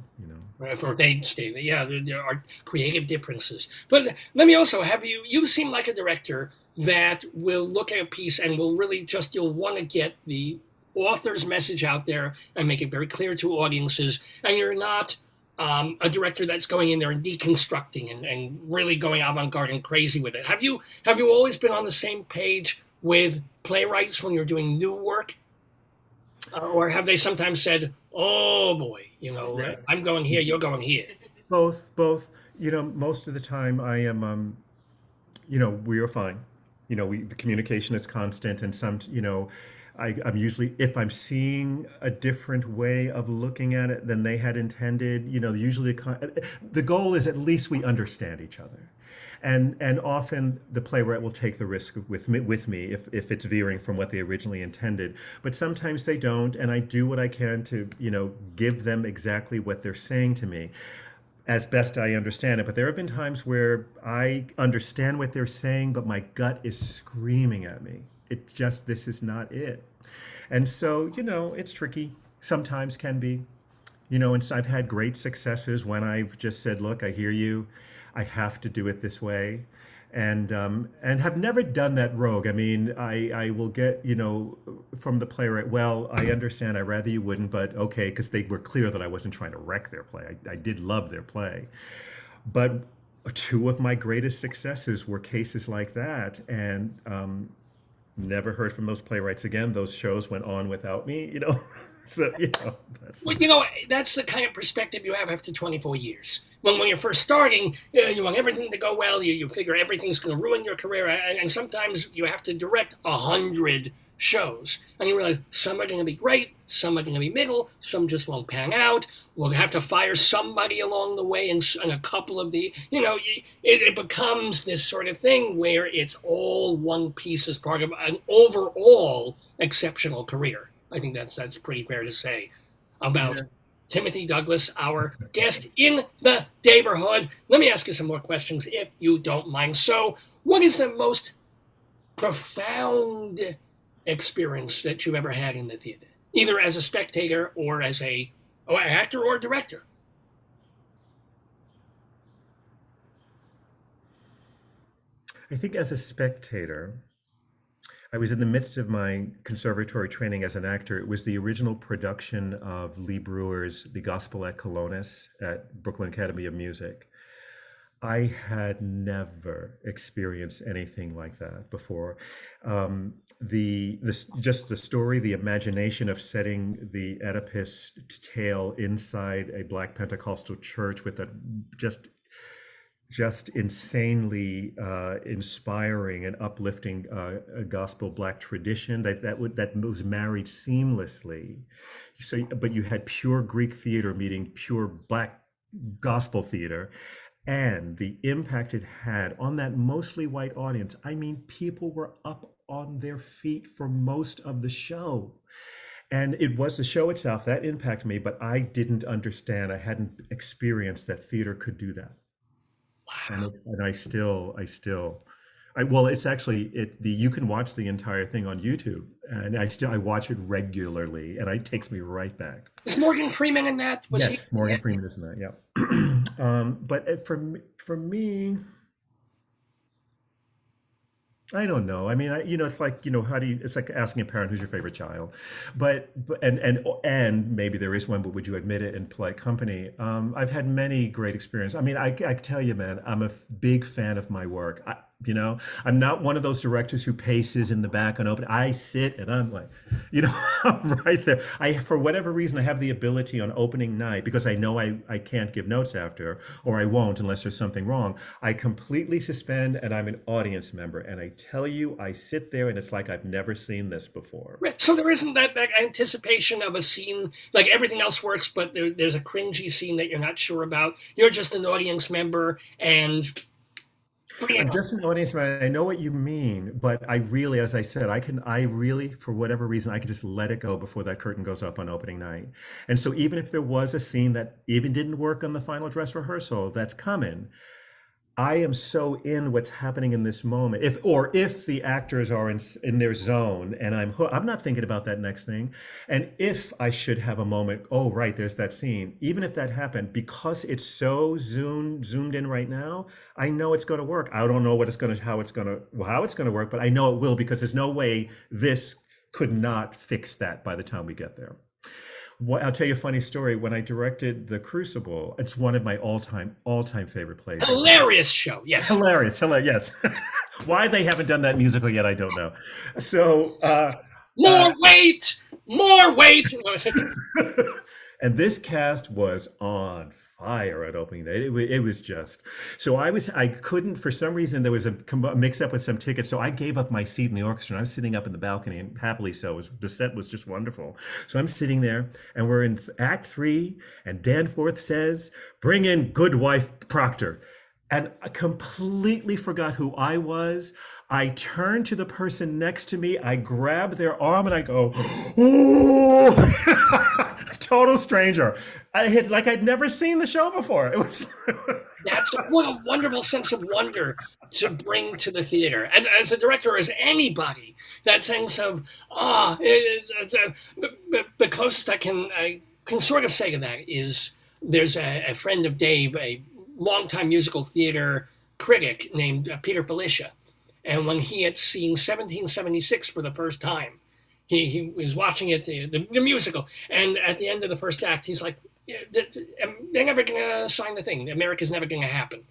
Or they'd stay. Yeah, there are creative differences. But let me also have you seem like a director that will look at a piece and will really you'll want to get the author's message out there and make it very clear to audiences. And you're not a director that's going in there and deconstructing and really going avant-garde and crazy with it. Have you always been on the same page with playwrights when you're doing new work? Or have they sometimes said, oh boy, I'm going here, you're going here? Both. Most of the time I am, we are fine. The communication is constant, and some, I'm usually, if I'm seeing a different way of looking at it than they had intended, usually the goal is at least we understand each other. And often the playwright will take the risk with me if it's veering from what they originally intended. But sometimes they don't, and I do what I can to, give them exactly what they're saying to me, as best I understand it. But there have been times where I understand what they're saying, but my gut is screaming at me. It's just, this is not it. And so, it's tricky. Sometimes can be, and so I've had great successes when I've just said, look, I hear you. I have to do it this way. And have never done that rogue. I mean, I will get, from the playwright, well, I understand, I'd rather you wouldn't, but okay, because they were clear that I wasn't trying to wreck their play. I did love their play. But 2 of my greatest successes were cases like that. And never heard from those playwrights again. Those shows went on without me, So, that's... Well, that's the kind of perspective you have after 24 years. When you're first starting, you want everything to go well. You figure everything's going to ruin your career. And sometimes you have to direct 100 shows. And you realize some are going to be great, some are going to be middle, some just won't pan out. We'll have to fire somebody along the way, and a couple of it becomes this sort of thing where it's all one piece as part of an overall exceptional career. I think that's pretty fair to say about Timothy Douglas, our guest in the neighborhood. Let me ask you some more questions if you don't mind. So, what is the most profound experience that you've ever had in the theater, either as a spectator or as an actor or director? I think as a spectator, I was in the midst of my conservatory training as an actor. It was the original production of Lee Brewer's The Gospel at Colonis at Brooklyn Academy of Music. I had never experienced anything like that before. Just the story, the imagination of setting the Oedipus tale inside a Black Pentecostal church with that just insanely inspiring and uplifting gospel Black tradition that was married seamlessly. So, but you had pure Greek theater meeting pure Black gospel theater. And the impact it had on that mostly white audience. I mean, people were up on their feet for most of the show. And it was the show itself that impacted me, but I didn't understand. I hadn't experienced that theater could do that. Wow. Well, it's actually you can watch the entire thing on YouTube, and I watch it regularly, and it takes me right back. Is Morgan Freeman in that? Yes, Morgan Freeman is in that. Yeah. But for me, I don't know. I mean, it's like, it's like asking a parent who's your favorite child, and maybe there is one, but would you admit it in polite company? I've had many great experiences. I mean, I tell you, man, I'm a big fan of my work. I'm not one of those directors who paces in the back on open. I sit and I'm like, I'm right there. For whatever reason, I have the ability on opening night, because I know I can't give notes after, or I won't unless there's something wrong. I completely suspend, and I'm an audience member. And I tell you, I sit there and it's like I've never seen this before. Right. So there isn't that anticipation of a scene, like everything else works, but there's a cringy scene that you're not sure about. You're just an audience member, and I'm just an audience member. I know what you mean, but I really, as I said, for whatever reason, I can just let it go before that curtain goes up on opening night. And so even if there was a scene that even didn't work on the final dress rehearsal, that's coming. I am so in what's happening in this moment. If the actors are in their zone and I'm not thinking about that next thing. And if I should have a moment, oh, right, there's that scene. Even if that happened, because it's so zoomed in right now, I know it's going to work. I don't know how it's going to work, but I know it will, because there's no way this could not fix that by the time we get there. I'll tell you a funny story. When I directed The Crucible, it's one of my all-time favorite plays. Hilarious show, yes. Hilarious, yes. Why they haven't done that musical yet, I don't know. So more weight. And this cast was on fire at opening day. It was just, so I couldn't, for some reason, there was a mix up with some tickets. So I gave up my seat in the orchestra, and I was sitting up in the balcony, and happily so. The set was just wonderful. So I'm sitting there, and we're in Act 3, and Danforth says, "Bring in Goodwife Proctor." And I completely forgot who I was. I turn to the person next to me, I grab their arm, and I go, "Ooh!" Total stranger. I'd never seen the show before. It was That's what a wonderful sense of wonder to bring to the theater. As a director, as anybody, that sense of the closest I can sort of say to that is there's a friend of Dave, a longtime musical theater critic named Peter Felicia, and when he had seen 1776 for the first time, he was watching it, the musical, and at the end of the first act, he's like, "They're never going to sign the thing. America's never going to happen."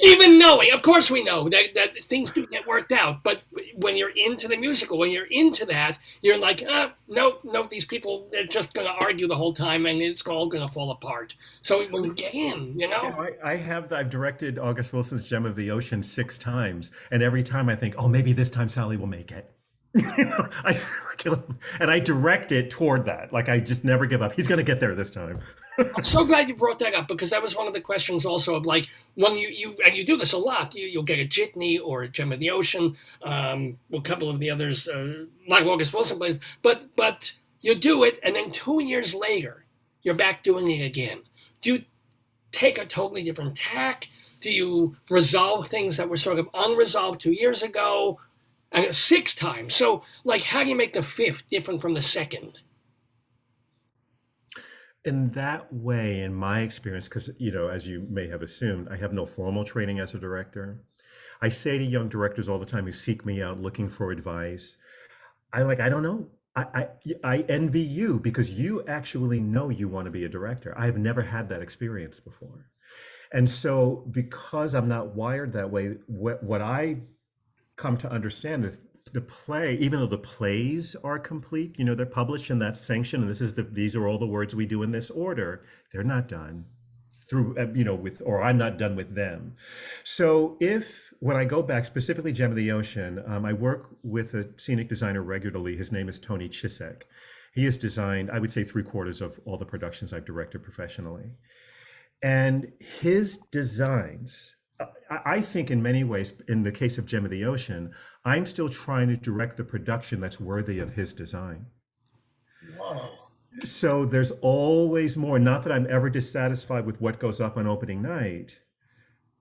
Even knowing, of course, we know that things do get worked out. But when you're into the musical, when you're into that, you're like, no, these people, they're just going to argue the whole time, and it's all going to fall apart. So when you get in, I've directed August Wilson's Gem of the Ocean 6 times, and every time I think, oh, maybe this time Sally will make it. And I direct it toward that. Like I just never give up. He's going to get there this time. I'm so glad you brought that up, because that was one of the questions also of like, when you do this a lot, you'll get a jitney or a Gem of the Ocean, a couple of the others, like August Wilson plays, but you do it, and then 2 years later, you're back doing it again. Do you take a totally different tack? Do you resolve things that were sort of unresolved 2 years ago? And it's 6 times. So, like, how do you make the 5th different from the 2nd? In that way, in my experience, because, as you may have assumed, I have no formal training as a director. I say to young directors all the time who seek me out looking for advice, I don't know. I envy you because you actually know you want to be a director. I've never had that experience before. And so because I'm not wired that way, what I come to understand is the play, even though the plays are complete, they're published and that's sanctioned, and these are all the words we do in this order, they're not done through, or I'm not done with them. So when I go back, specifically Gem of the Ocean, I work with a scenic designer regularly. His name is Tony Chisek. He has designed, I would say, 3/4 of all the productions I've directed professionally. And his designs, I think in many ways, in the case of Gem of the Ocean, I'm still trying to direct the production that's worthy of his design. Wow. So there's always more. Not that I'm ever dissatisfied with what goes up on opening night,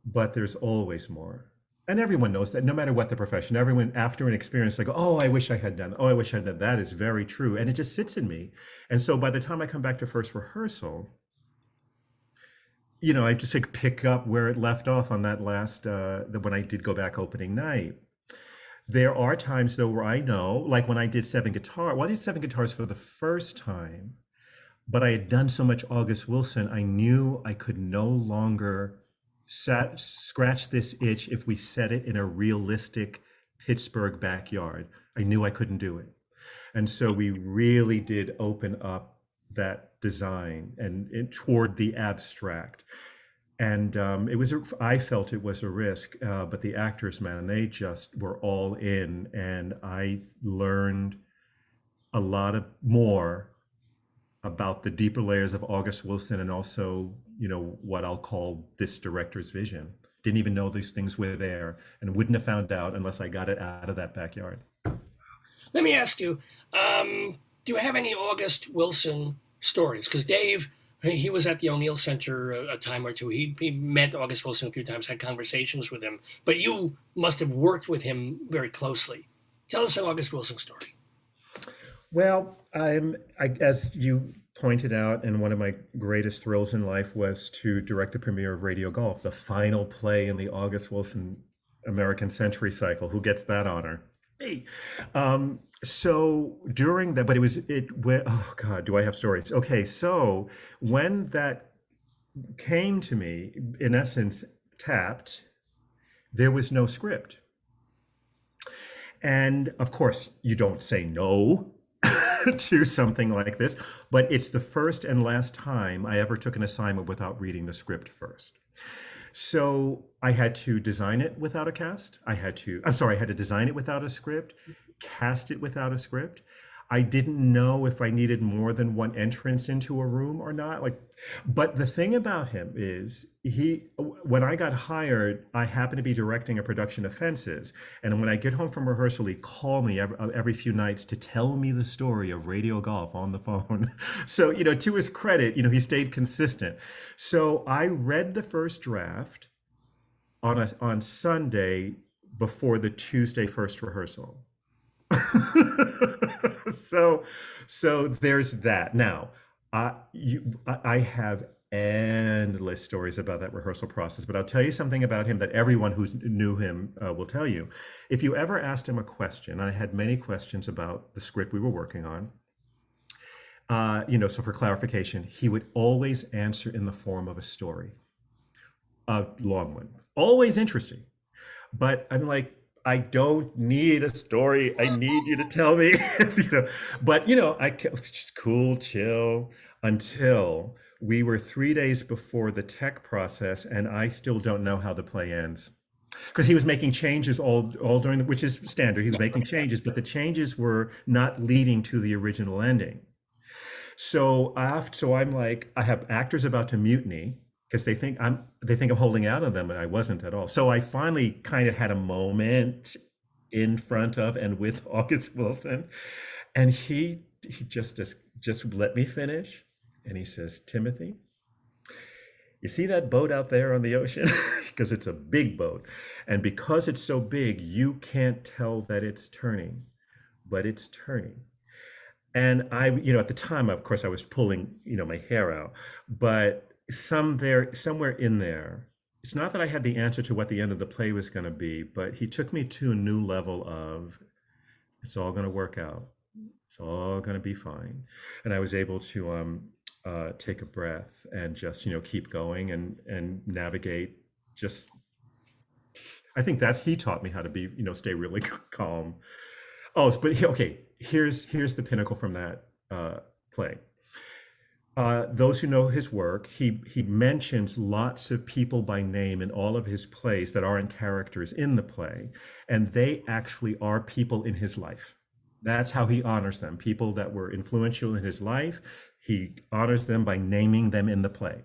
but there's always more. And everyone knows that no matter what the profession, everyone after an experience, they go, oh, I wish I had done, oh, I wish I had done. That is very true. And it just sits in me. And so by the time I come back to first rehearsal, I just pick up where it left off on that last, when I did go back opening night. There are times though where I know, like when I did I did 7 guitars for the first time, but I had done so much August Wilson, I knew I could no longer scratch this itch if we set it in a realistic Pittsburgh backyard. I knew I couldn't do it. And so we really did open up that design and toward the abstract. And I felt it was a risk, but the actors, man, they just were all in, and I learned a lot more about the deeper layers of August Wilson, and also, what I'll call this director's vision. Didn't even know these things were there, and wouldn't have found out unless I got it out of that backyard. Let me ask you, do you have any August Wilson stories? Because Dave, he was at the O'Neill Center a time or two. He met August Wilson a few times, had conversations with him, but you must have worked with him very closely. Tell us an August Wilson story. Well, as you pointed out, and one of my greatest thrills in life was to direct the premiere of Radio Golf, the final play in the August Wilson American Century Cycle. Who gets that honor? Me. So during that, but oh God, do I have stories? Okay, so when that came to me, in essence, tapped, there was no script. And of course, you don't say no to something like this, but it's the first and last time I ever took an assignment without reading the script first. So I had to design it without a cast. I had to design it without a script, cast it without a script. I didn't know if I needed more than one entrance into a room or not. But the thing about him is when I got hired, I happened to be directing a production of Fences. And when I get home from rehearsal, he'd call me every few nights to tell me the story of Radio Golf on the phone. So, to his credit, he stayed consistent. So I read the first draft on Sunday before the Tuesday first rehearsal. So there's that. Now, I have endless stories about that rehearsal process, but I'll tell you something about him that everyone who knew him will tell you. If you ever asked him a question, I had many questions about the script we were working on, so for clarification, he would always answer in the form of a story. a long one. Always interesting. But I'm like, I don't need a story. I need you to tell me, But I was just cool, chill until we were 3 days before the tech process, and I still don't know how the play ends. Because he was making changes all during which is standard. He was making changes, but the changes were not leading to the original ending. So I'm like, I have actors about to mutiny because they think I'm holding out on them, and I wasn't at all. So I finally kind of had a moment in front of and with August Wilson, and he just let me finish, and he says, Timothy, you see that boat out there on the ocean? Because it's a big boat, and because it's so big, you can't tell that it's turning, but it's turning. And at the time, of course, I was pulling, my hair out, but somewhere in there, it's not that I had the answer to what the end of the play was going to be, but he took me to a new level of, it's all going to work out. It's all going to be fine. And I was able to take a breath and just, keep going and navigate. I think he taught me how to be, stay really calm. Oh, but okay, here's the pinnacle from that play. Those who know his work, he mentions lots of people by name in all of his plays that aren't characters in the play, and they actually are people in his life. That's how he honors them. People that were influential in his life, he honors them by naming them in the play.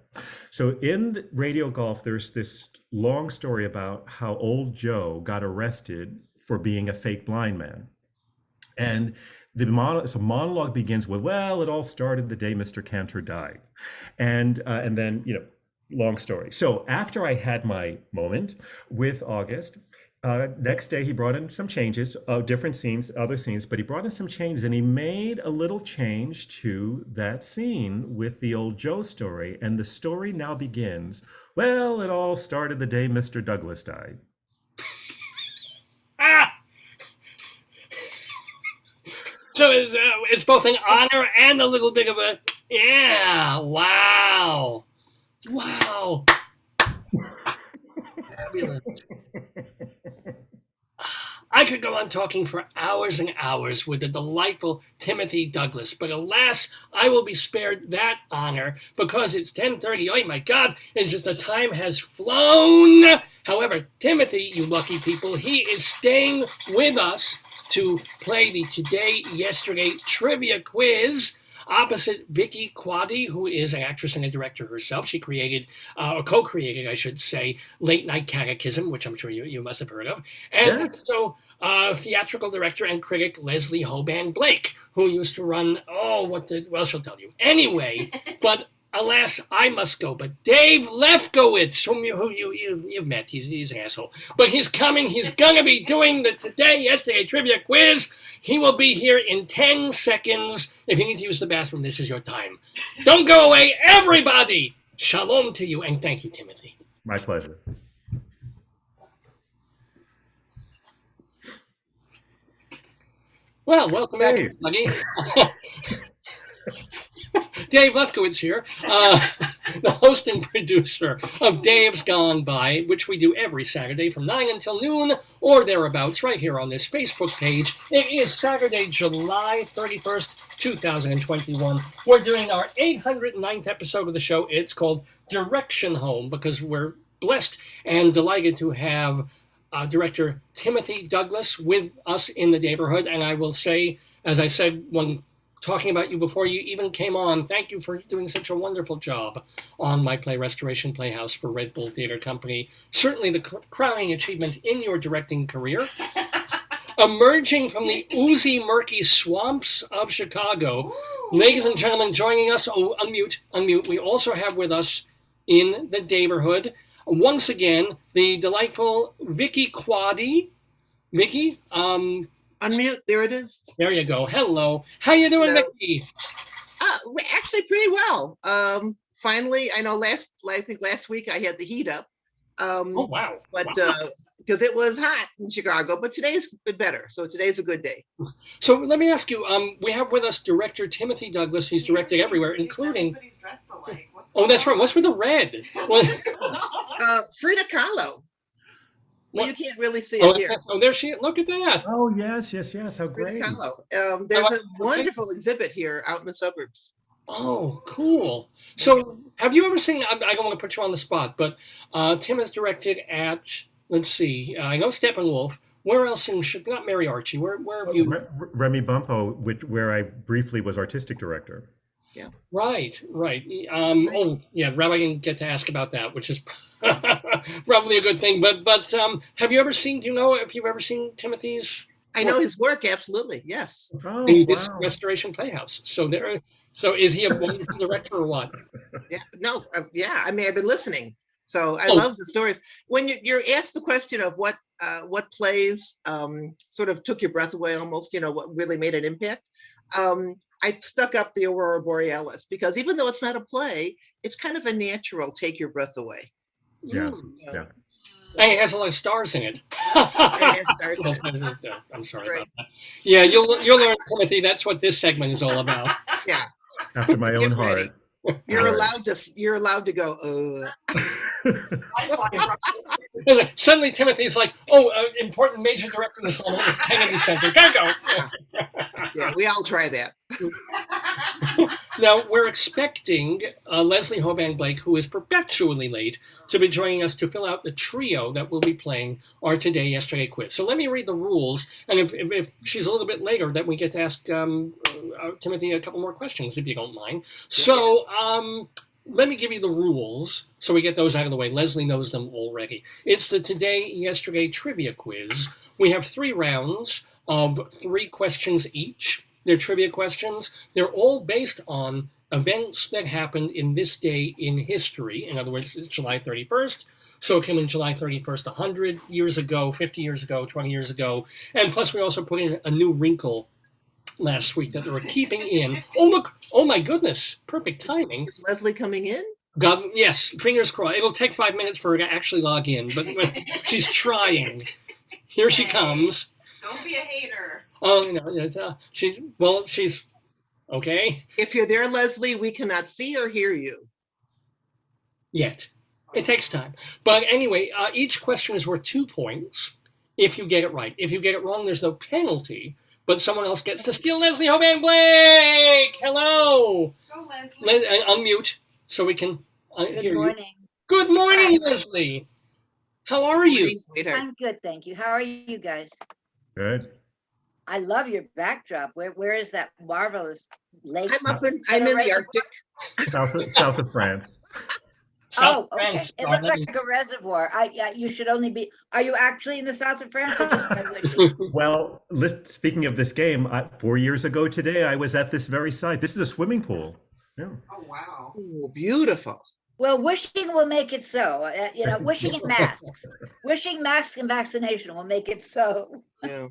So in Radio Golf, there's this long story about how old Joe got arrested for being a fake blind man. And so monologue begins with, well, it all started the day Mr. Cantor died. And then, long story. So after I had my moment with August, next day he brought in some changes, different scenes, other scenes, but he brought in some changes, and he made a little change to that scene with the old Joe story. And the story now begins, well, it all started the day Mr. Douglas died. Ah! So it's both an honor and a little bit of a, yeah, wow. Fabulous. I could go on talking for hours and hours with the delightful Timothy Douglas, but alas, I will be spared that honor because it's 10:30. Oh my God, it's just the time has flown. However, Timothy, you lucky people, he is staying with us to play the Today, Yesterday trivia quiz opposite Vicki, Quade, who is an actress and a director herself. She created, or co-created, I should say, Late Night Catechism, which I'm sure you must have heard of. And Yes. also theatrical director and critic Leslie Hoban Blake, who used to run, she'll tell you. Anyway, but alas, I must go. But Dave Lefkowitz, who you've met, he's an asshole. But he's coming. He's going to be doing the Today, Yesterday trivia quiz. He will be here in 10 seconds. If you need to use the bathroom, this is your time. Don't go away, everybody. Shalom to you, and thank you, Timothy. My pleasure. Well, welcome back, Dave. everybody. Dave Lefkowitz here, the host and producer of Dave's Gone By, which we do every Saturday from 9 until noon or thereabouts right here on this Facebook page. It is Saturday, July 31st, 2021. We're doing our 809th episode of the show. It's called Direction Home because we're blessed and delighted to have director Timothy Douglas with us in the neighborhood. And I will say, as I said when talking about you before you even came on, thank you for doing such a wonderful job on my play Restoration Playhouse for Red Bull Theater Company. Certainly the crowning achievement in your directing career. Emerging from the oozy, murky swamps of Chicago. Ooh. Ladies and gentlemen, joining us, unmute. We also have with us in the neighborhood, once again, the delightful Vicki Quade. Vicki, unmute. There it is. There you go. Hello. How you doing, Vicki? Actually, pretty well. Finally, I know. I think last week I had the heat up. Oh wow! But wow. because it was hot in Chicago, but today's been better. So today's a good day. So let me ask you, we have with us director Timothy Douglas. He's directed everywhere, including... Everybody's dressed alike. What's Oh, going that's right. on? What's with the red? What- What's going on? Frida Kahlo. Well, What? you can't really see Oh, it here. oh, there she is. Look at that. Oh, yes, yes, yes. How Frida great. Kahlo. There's a wonderful exhibit here out in the suburbs. Oh, cool. So have you ever seen, I don't want to put you on the spot, but Tim has directed at, let's see, I know Steppenwolf. Where else in, not Mary Archie, where have you? Remy Bumpo, where I briefly was artistic director. Right. Oh, yeah, Rabbi didn't get to ask about that, which is probably a good thing. But have you ever seen, do you know if you've ever seen Timothy's? I know his work, absolutely. Yes. Oh, And you did wow. Restoration Playhouse. So is he a wonderful director or what? Yeah. No. Yeah. I mean, I've been listening, so I Oh. love the stories. When you're asked the question of what plays sort of took your breath away, almost, what really made an impact. I stuck up the Aurora Borealis because even though it's not a play, it's kind of a natural take your breath away. Yeah, Mm. yeah. And it has a lot of stars in it. And it stars in it. I'm sorry Right. about that. Yeah, you'll learn, Timothy. That's what this segment is all about. Yeah. After my own Get heart. ready. You're Right. allowed to go. Suddenly, Timothy's like, "Oh, important major director in the summer with Kennedy Center. Gotta go." Yeah, we all try that. Now, we're expecting Leslie Hoban Blake, who is perpetually late, to be joining us to fill out the trio that will be playing our Today, Yesterday quiz. So let me read the rules, and if she's a little bit later, then we get to ask Timothy a couple more questions, if you don't mind. So let me give you the rules so we get those out of the way. Leslie knows them already. It's the Today, Yesterday trivia quiz. We have 3 rounds of 3 questions each. They're trivia questions. They're all based on events that happened in this day in history. In other words, it's July 31st. So it came in July 31st 100 years ago, 50 years ago, 20 years ago. And plus we also put in a new wrinkle last week that they were keeping in. Oh, look. Oh, my goodness. Perfect timing. Is Leslie coming in? God, yes, fingers crossed. It'll take 5 minutes for her to actually log in, but she's trying. Here she comes. Don't be a hater. Oh, no, she's okay. If you're there, Leslie, we cannot see or hear you. Yet. It takes time. But anyway, each question is worth 2 points if you get it right. If you get it wrong, there's no penalty, but someone else gets to steal. Leslie Hoban Blake! Hello! Go, Leslie. Unmute so we can hear Good morning. you. Good morning, Hi. Leslie. How are you? Please, sweetheart. I'm good, thank you. How are you guys? Good. I love your backdrop. Where is that marvelous lake? I'm in the Arctic. South of France. South Oh, okay. France, It looks darling. like a reservoir. You should only be. Are you actually in the south of France? Well, speaking of this game, 4 years ago today, I was at this very site. This is a swimming pool. Yeah. Oh, wow. Ooh, beautiful. Well, wishing will make it so. Wishing and masks. Wishing masks and vaccination will make it so. Yeah.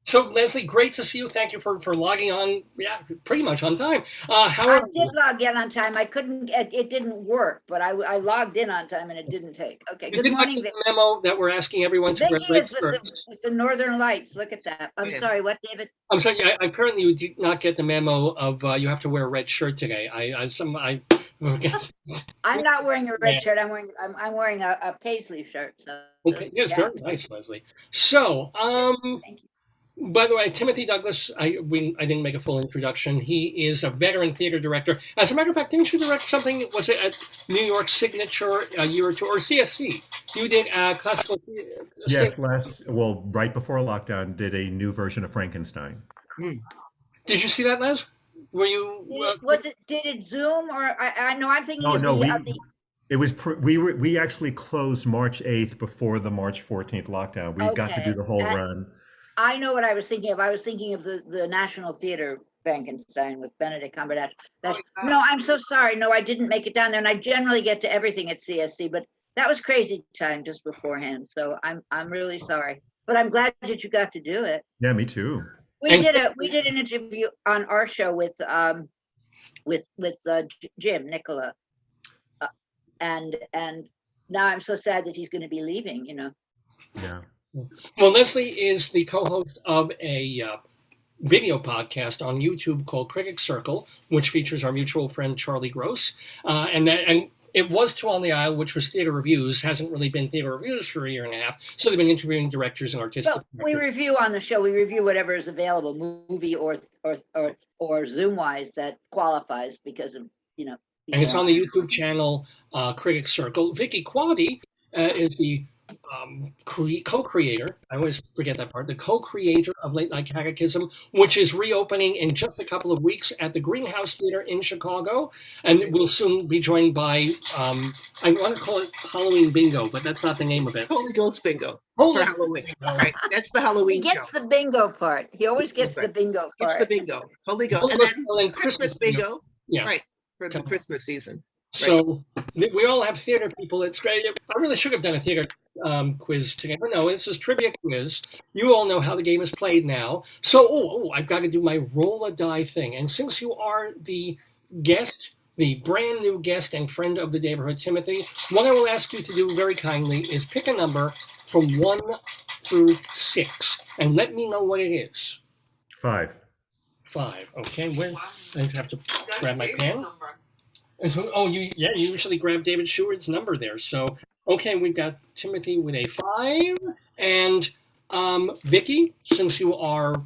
So, Leslie, great to see you. Thank you for logging on. Yeah, pretty much on time. How I are did log in on time. I couldn't. It didn't work, but I logged in on time and it didn't take. Okay. you Good didn't morning, get Vic. the memo that we're asking everyone to wear Vicki red is with shirts? the Northern Lights. Look at that. I'm Yeah. sorry. What, David? I'm sorry. Apparently, you did not get the memo of you have to wear a red shirt today. I'm not wearing a red Yeah. shirt. I'm wearing a paisley shirt. So Okay, yes, yeah. very nice, Leslie. So, Thank you. by the way, Timothy Douglas, I didn't make a full introduction. He is a veteran theater director. As a matter of fact, didn't you direct something? Was it at New York Signature a year or two, or CSC? You did classical. Yes, right before lockdown, did a new version of Frankenstein. Did you see that, Les? Were you? Did it Zoom or I know I'm thinking Oh of no, the it was we actually closed March 8th before the March 14th lockdown. We got to do the whole run. I know what I was thinking of. I was thinking of the National Theater Frankenstein with Benedict Cumberbatch. No, I'm so sorry. No, I didn't make it down there, and I generally get to everything at CSC, but that was crazy time just beforehand. So I'm really sorry, but I'm glad that you got to do it. Yeah, me too. We did an interview on our show with Jim Nicola, and now I'm so sad that he's going to be leaving. Yeah. Well, Leslie is the co-host of a video podcast on YouTube called Critic Circle, which features our mutual friend Charlie Gross, and it was Two on the Aisle, which was theater reviews. Hasn't really been theater reviews for a year and a half, so they've been interviewing directors and artistic. Well, we review on the show. We review whatever is available, movie or Zoom wise, that qualifies because of And it's on the YouTube channel Critic Circle. Vicki Quade is the co-creator. I always forget that part. The co-creator of Late Night Catechism, which is reopening in just a couple of weeks at the Greenhouse Theater in Chicago, and we'll soon be joined by I want to call it Halloween Bingo, but that's not the name of it. Holy Ghost Bingo Holy for Halloween. Bingo. Right, that's the He Halloween show. gets the bingo part. He always gets the Right. bingo It's part. the bingo, Holy Ghost, Holy and Ghost then and Christmas bingo. Yeah. Right, for the Come on. Christmas season. So we all have theater people. It's great. I really should have done a theater quiz today, but no, this is trivia quiz. You all know how the game is played now. So, I've got to do my roll a die thing. And since you are the guest, the brand new guest and friend of the neighborhood, Timothy, what I will ask you to do very kindly is pick a number from 1 through 6 and let me know what it is. 5. 5. Okay, where? I have to That's grab my David's pen. number. And so, you usually grab David Sheward's number there. So, okay, we've got Timothy with a 5, and Vicki, since you are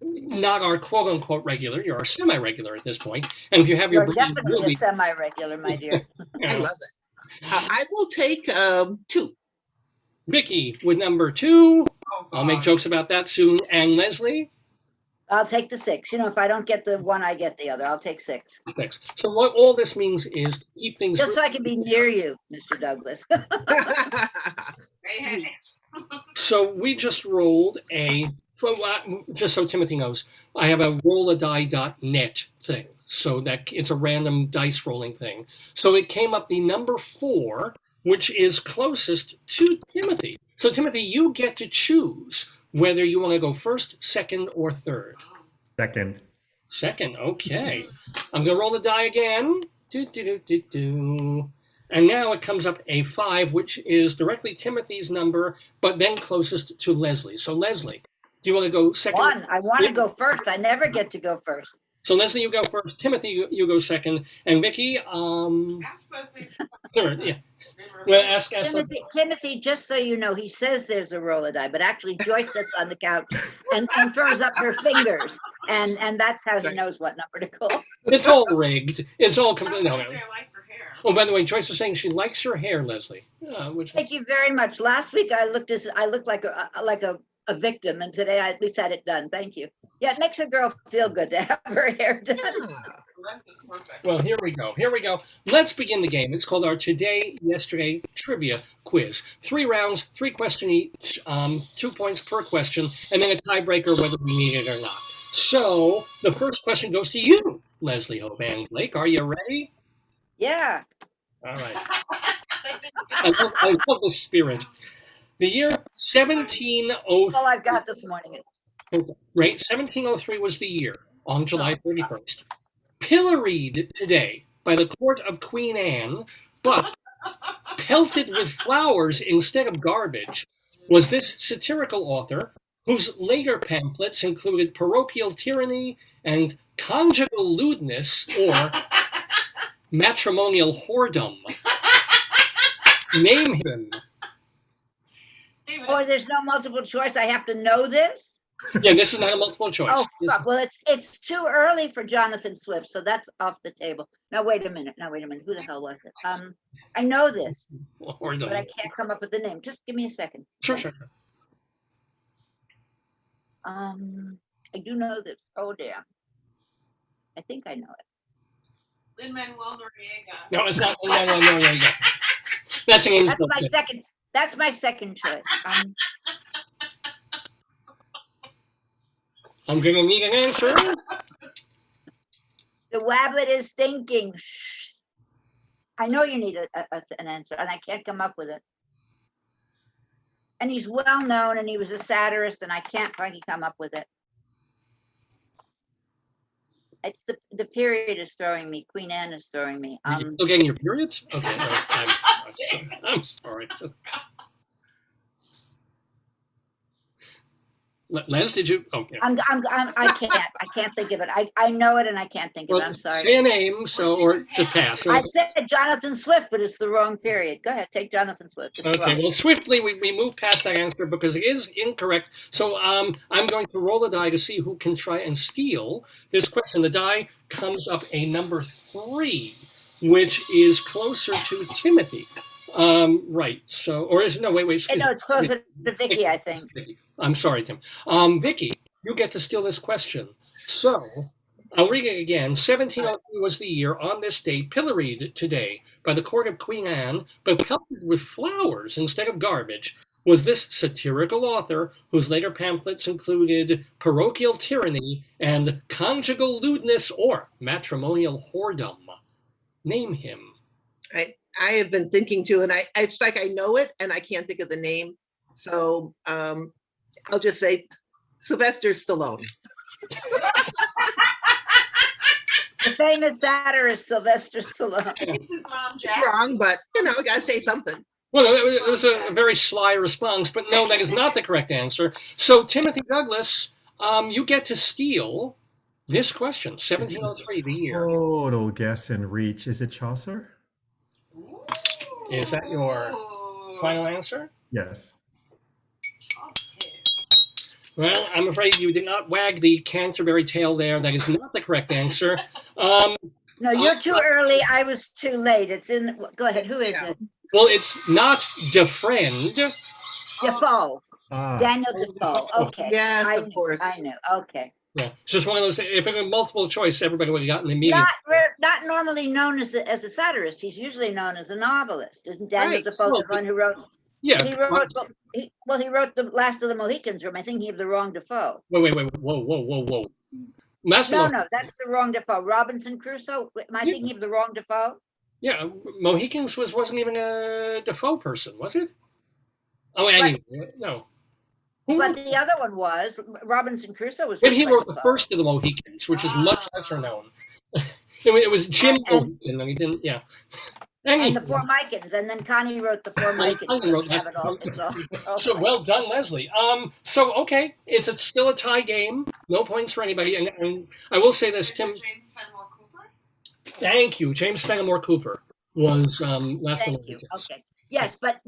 not our quote-unquote regular, you're our semi-regular at this point, and if you have your You're brain definitely really, a semi-regular, my dear. I love it. I will take 2. Vicki with number 2. Oh, I'll make God. jokes about that soon. And Leslie, I'll take the 6. If I don't get the one, I get the other. I'll take 6. thanks. So what all this means is to keep things Just so I can be near you, Mr. Douglas. Hey, hey. So we just rolled just so Timothy knows, I have a rolladie.net thing. So that it's a random dice rolling thing. So it came up the number 4, which is closest to Timothy. So Timothy, you get to choose whether you want to go first, second, or third. Second. Second, okay. I'm going to roll the die again. And now it comes up a 5, which is directly Timothy's number, but then closest to Leslie. So Leslie, do you want to go second? 1. I want to go first. I never get to go first. So Leslie, you go first. Timothy, you go second. And Vicki, I'm supposed to third. Yeah. Well, ask Timothy, just so you know, he says there's a roll of die, but actually Joyce sits on the couch and throws up her fingers, and that's how he knows what number to call. It's all rigged. It's all completely. I No. like her hair. Oh, by the way, Joyce is saying she likes your hair, Leslie. Which Thank you very much. Last week I looked like a victim, and today I at least had it done. Thank you. Yeah, it makes a girl feel good to have her hair done. That is perfect. Well, here we go. Here we go. Let's begin the game. It's called our Today, Yesterday Trivia Quiz. 3 rounds, 3 questions each, 2 points per question, and then a tiebreaker whether we need it or not. So the first question goes to you, Leslie Hoban Blake. Are you ready? Yeah. All right. I love the spirit. The year 1703. All I've got this morning. Right, 1703 was the year, on July 31st. Pilloried today by the court of Queen Anne, but pelted with flowers instead of garbage, was this satirical author, whose later pamphlets included parochial tyranny and conjugal lewdness or matrimonial whoredom. Name him. David, Oh, there's no multiple choice. I have to know this. Yeah, this is not a multiple choice. Oh, fuck. Well, it's too early for Jonathan Swift, so that's off the table. Now wait a minute. Who the hell was it? I know this, Whoredom. but I can't come up with the name. Just give me a second. Sure. I do know this. Oh damn. I think I know it. Lin-Manuel Noriega. No, it's not. No, yeah, you go. That's an That's insult. my second. That's my second choice. I'm gonna need an answer. The Wabbit is thinking. Shh. I know you need an answer, and I can't come up with it. And he's well known, and he was a satirist, and I can't fucking come up with it. It's the period is throwing me. Queen Anne is throwing me. You're still getting your periods? Okay, no, I'm sorry. Les, did you? Oh, yeah. I can't think of it. I know it and I can't think of it. I'm sorry. Say a name, or just pass. I said Jonathan Swift, but it's the wrong period. Go ahead, take Jonathan Swift. It's Okay, wrong. well, swiftly we move past that answer because it is incorrect. So I'm going to roll a die to see who can try and steal this question. The die comes up a number 3, which is closer to Timothy. Right. So, or is no? Wait. Excuse No, me. it's closer to Vicki, I think. Vicki. I'm sorry, Tim. Vicki, you get to steal this question. So, I'll read it again. 1703 was the year on this date, pilloried today by the court of Queen Anne, but pelted with flowers instead of garbage, was this satirical author whose later pamphlets included parochial tyranny and conjugal lewdness or matrimonial whoredom. Name him. I have been thinking too, and it's like I know it and I can't think of the name. So I'll just say Sylvester Stallone. The famous satirist Sylvester Stallone. It's his mom, It's Jack. wrong, but I gotta say something. Well, it was a very sly response, but no, that is not the correct answer. So, Timothy Douglas, you get to steal this question. 1703, the year. Total guess and reach. Is it Chaucer? Is that your Ooh. final answer? Yes. Well, I'm afraid you did not wag the Canterbury tail there. That is not the correct answer. No, you're too early. I was too late. It's in. Go ahead. Who is it? Well, it's not Defriend. Defoe. Ah, Daniel Defoe. Okay. Yes, of course. I knew. Okay. Yeah, it's just one of those. If it were multiple choice, everybody would have gotten immediate. Not normally known as a satirist. He's usually known as a novelist. Isn't Daniel Right. Defoe the one who wrote? Yeah. He wrote. He wrote the Last of the Mohicans. Or am I thinking of the wrong Defoe? Wait. Whoa. Master. No, that's the wrong Defoe. Robinson Crusoe. Am I thinking of the wrong Defoe? Yeah, Mohicans wasn't even a Defoe person, was it? Oh, anyway, no. But the other one was Robinson Crusoe was. But he written by wrote the Defoe. first of the Mohicans, which is much lesser known. It was Jim Mohican, and he didn't. Yeah. And the Four Micans, and then Connie wrote the Four Micans. Connie wrote Have that. it all. It's all. So well done, Leslie. So okay, it's still a tie game. No points for anybody. And I will say this, Tim. James Fenimore Cooper? Thank you. James Fenimore Cooper was last of the Thank you. Mohicans. Okay. Yes, but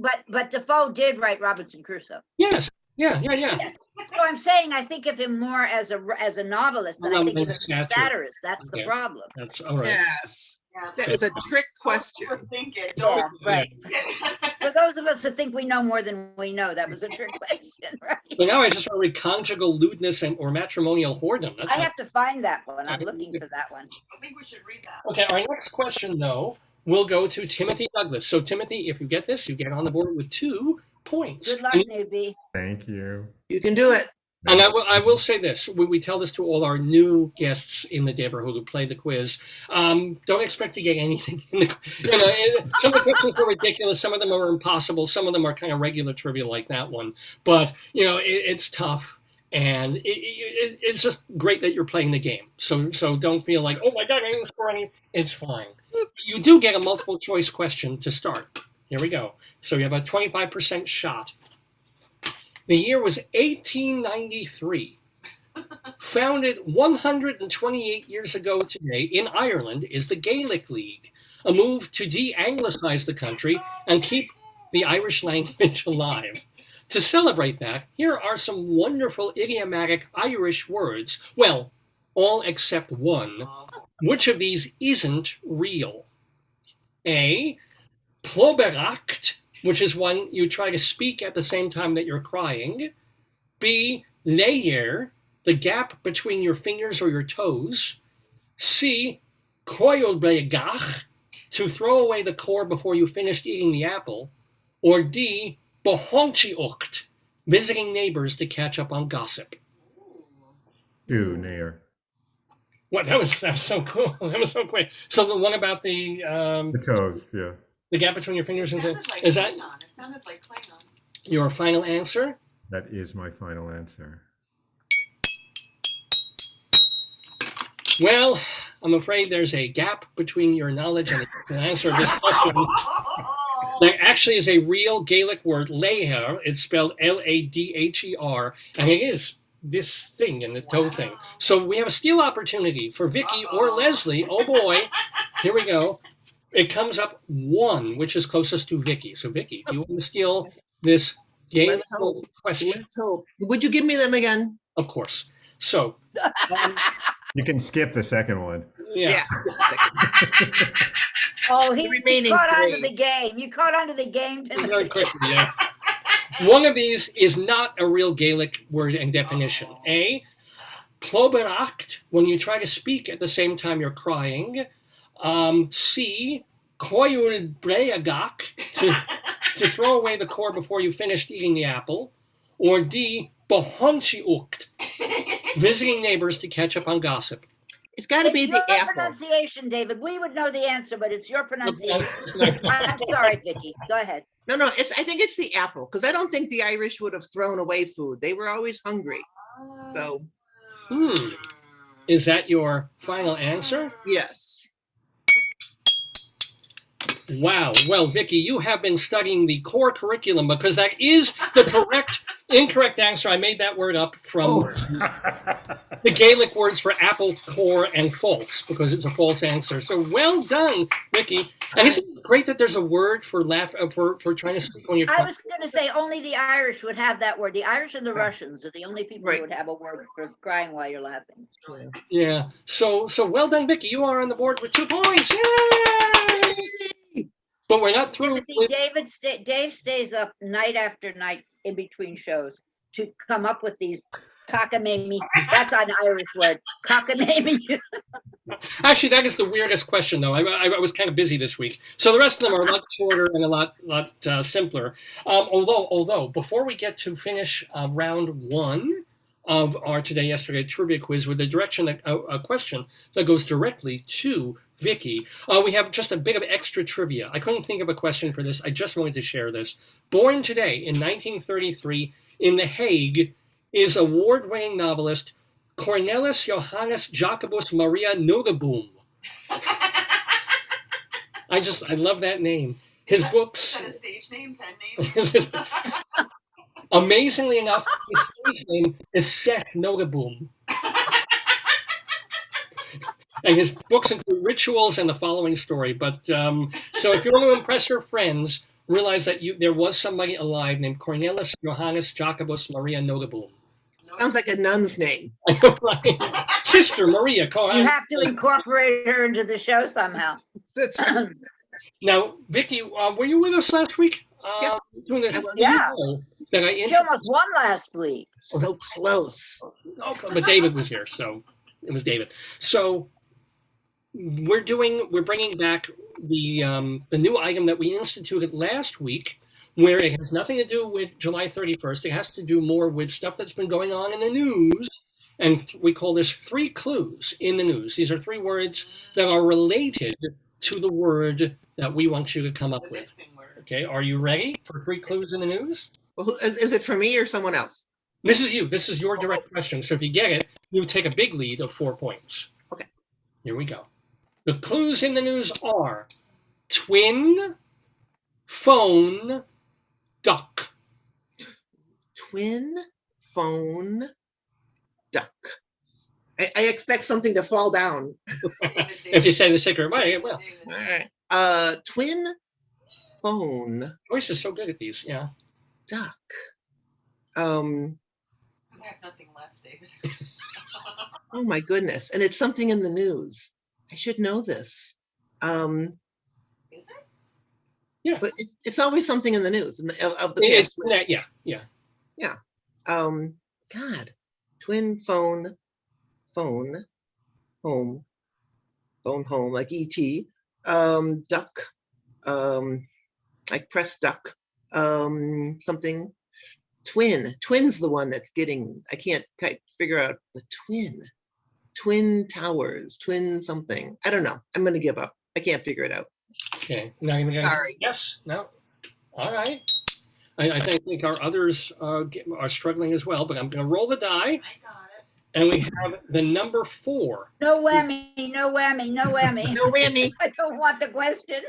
Defoe did write Robinson Crusoe. Yes. Yeah. Yes. So I'm saying I think of him more as a novelist than I think of him as a satirist. That's the problem. That's all right. Yes. Yeah. That is a trick question. Overthink it. Yeah, Don't right. For those of us who think we know more than we know, that was a trick question, right? But now I just want to read conjugal lewdness or matrimonial whoredom. That's I have to find that one. I'm looking for that one. I think we should read that. Okay, our next question, though, will go to Timothy Douglas. So, Timothy, if you get this, you get on the board with 2 points. Good luck, newbie. thank you. You can do it. And I will say this, we tell this to all our new guests in the neighborhood who play the quiz. Don't expect to get anything. Some of the questions are ridiculous. Some of them are impossible. Some of them are kind of regular trivia like that one. But, it's tough. And it's just great that you're playing the game. So don't feel like, oh my God, I didn't score any. It's fine. You do get a multiple choice question to start. Here we go. So you have a 25% shot. The year was 1893. Founded 128 years ago today in Ireland is the Gaelic League, a move to de-anglicize the country and keep the Irish language alive. To celebrate that, here are some wonderful idiomatic Irish words. Well, all except one. Which of these isn't real? A. Ploberacht, which is one you try to speak at the same time that you're crying. B. Layer, the gap between your fingers or your toes. C. Coilbregach, to throw away the core before you finished eating the apple. Or D. Bohonchiocht, visiting neighbors to catch up on gossip. Ooh, Nair. What? That was so cool. That was so quick. So the one about the toes, yeah. The gap between your fingers and Like is that Klingon. It sounded like Klingon. your final answer? That is my final answer. Well, I'm afraid there's a gap between your knowledge and the answer of this question. There actually is a real Gaelic word, Laher. It's spelled Ladher, and it is this thing and the toe thing. So we have a steal opportunity for Vicki or Leslie. Oh boy, here we go. It comes up 1, which is closest to Vicki. So Vicki, do you want to steal this game Let's hope. question? Let's hope. Would you give me them again? Of course. So You can skip the second one. yeah. Oh, The he remaining caught onto 3. the game. You caught onto the game tonight. Very quickly, yeah. One of these is not a real Gaelic word and definition. A, ploberacht, when you try to speak at the same time you're crying. C, coil breagach, to throw away the core before you finished eating the apple. Or D, bohonshiucht, visiting neighbors to catch up on gossip. It's got to be It's the your apple. pronunciation, David. We would know the answer, but it's your pronunciation. I'm sorry, Vicki. Go ahead. No, I think it's the apple because I don't think the Irish would have thrown away food. They were always hungry. So, Is that your final answer? yes. Wow. Well, Vicki, you have been studying the core curriculum because that is the incorrect answer. I made that word up from the Gaelic words for apple, core, and false because it's a false answer. So well done, Vicki. And isn't it great that there's a word for for trying to speak when you're I was going to say only the Irish would have that word. The Irish and the Russians are the only people Right. who would have a word for crying while you're laughing. Yeah. So well done, Vicki. You are on the board with 2 points. Yay! But we're not through. Timothy, Dave stays up night after night in between shows to come up with these cockamamie. That's an Irish word. Cockamamie. Actually, that is the weirdest question, though. I was kind of busy this week, so the rest of them are a lot shorter and a lot simpler. Although, before we get to finish round 1 of our Yesterday trivia quiz with a question that goes directly to Vicki, we have just a bit of extra trivia. I couldn't think of a question for this. I just wanted to share this. Born today in 1933 in The Hague is award-winning novelist Cornelis Johannes Jacobus Maria Nogeboom. I love that name. His books. Is that a stage name, pen name? Amazingly enough, his stage name is Seth Nogeboom. And his books include Rituals and the Following Story. But so if you want to impress your friends, realize that there was somebody alive named Cornelis Johannes Jacobus Maria Nogeboom. Sounds like a nun's name. Sister Maria. You have to incorporate her into the show somehow. That's right. Now, Vicki, were you with us last week? Yeah. Yeah. That She almost won last week. So close. But David was here, so it was David. So we're bringing back the new item that we instituted last week, where it has nothing to do with July 31st. It has to do more with stuff that's been going on in the news. And we call this 3 clues in the news. These are 3 words that are related to the word that we want you to come up The with. missing word. Okay, are you ready for 3 clues in the news? Well, is it for me or someone else? This is you. This is your direct question. So if you get it, you take a big lead of 4 points. Okay. Here we go. The clues in the news are twin, phone, duck. Twin, phone, duck. I expect something to fall down. If you say the secret way, it will. All right. Twin, phone, Joyce is so good at these. Yeah. duck. Because I have nothing left, David. Oh my goodness. And it's something in the news. I should know this. Is it? Yeah. But it's always something in the news of the It's, past. yeah. God. Twin, phone, home, like E.T. Duck, like press duck, something. Twin's the one that's getting, I can't figure out the twin towers, twin something. I don't know. I'm going to give up. I can't figure it out. Okay. Not even Sorry. Yes. No. All right. I think our others are struggling as well, but I'm going to roll the die. I got it. And we have the number 4. No whammy, no whammy, no whammy. No whammy. I don't want the question.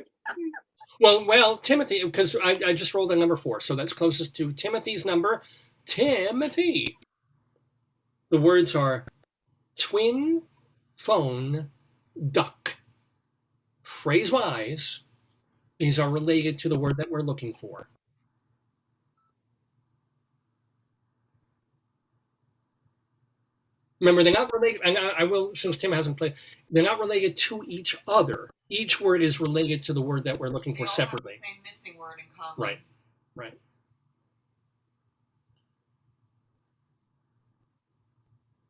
Well, Timothy, because I just rolled a number 4, so that's closest to Timothy's number. Timothy. The words are twin, phone, duck. Phrase-wise, these are related to the word that we're looking for. Remember, they're not related, and I will, since Tim hasn't played, they're not related to each other. Each word is related to the word that we're looking They for all have the separately. same missing word in common. Right, right.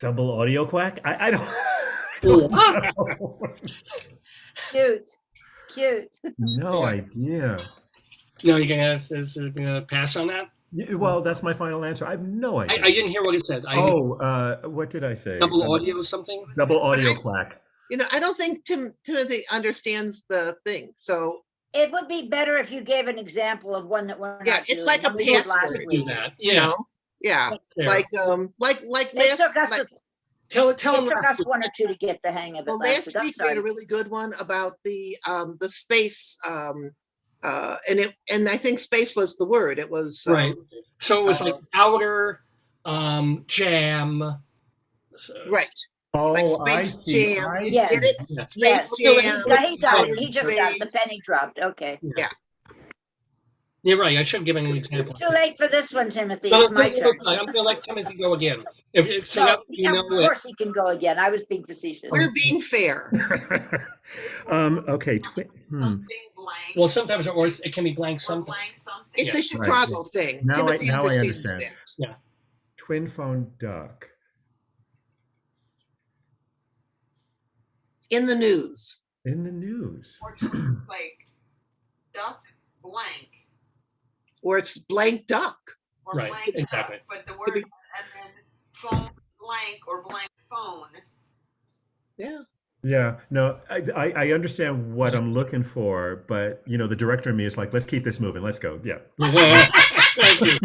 Double audio quack? I don't, I don't know. Cute. No idea. No, you're gonna pass on that? Yeah, well, that's my final answer. I have no idea. I didn't hear what it said. What did I say? Double audio or something? Double audio quack. I don't think Timothy understands the thing. So It would be better if you gave an example of one that we're not yeah, it's doing, like a that we did last password. Do week. that. you Yeah. know, yeah, Fair. like It took us, last Tell it them took us one or two to get the hang of it well last last week. I'm week we had a sorry. really good one about the space and I think space was the word. It was right. So it was like uh, outer, jam. right. Oh, Like I Space see. Jam. I Yeah. Get it? Yeah. Space Yes, Jam. he got it. outer He just got it. The space. penny dropped. Okay. You're right. I should give an example. Too late for this one, Timothy. No, It's my turn. I'm going to let Timothy go again. So No, that you know of course he can go again. I was being facetious. We're being fair. Okay. Something blank. Well, sometimes it can be blank or something. blank something. It's Yeah. a Chicago thing. Now Timothy I understands understand. that. Twin phone duck. In the news. In the news. Or just like duck blank. Or it's blank duck. Or Right, blank exactly. duck, but the word and then phone blank or blank phone. Yeah. Yeah, no, I understand what I'm looking for, but the director in me is like, let's keep this moving. Let's go. Yeah. Thank you.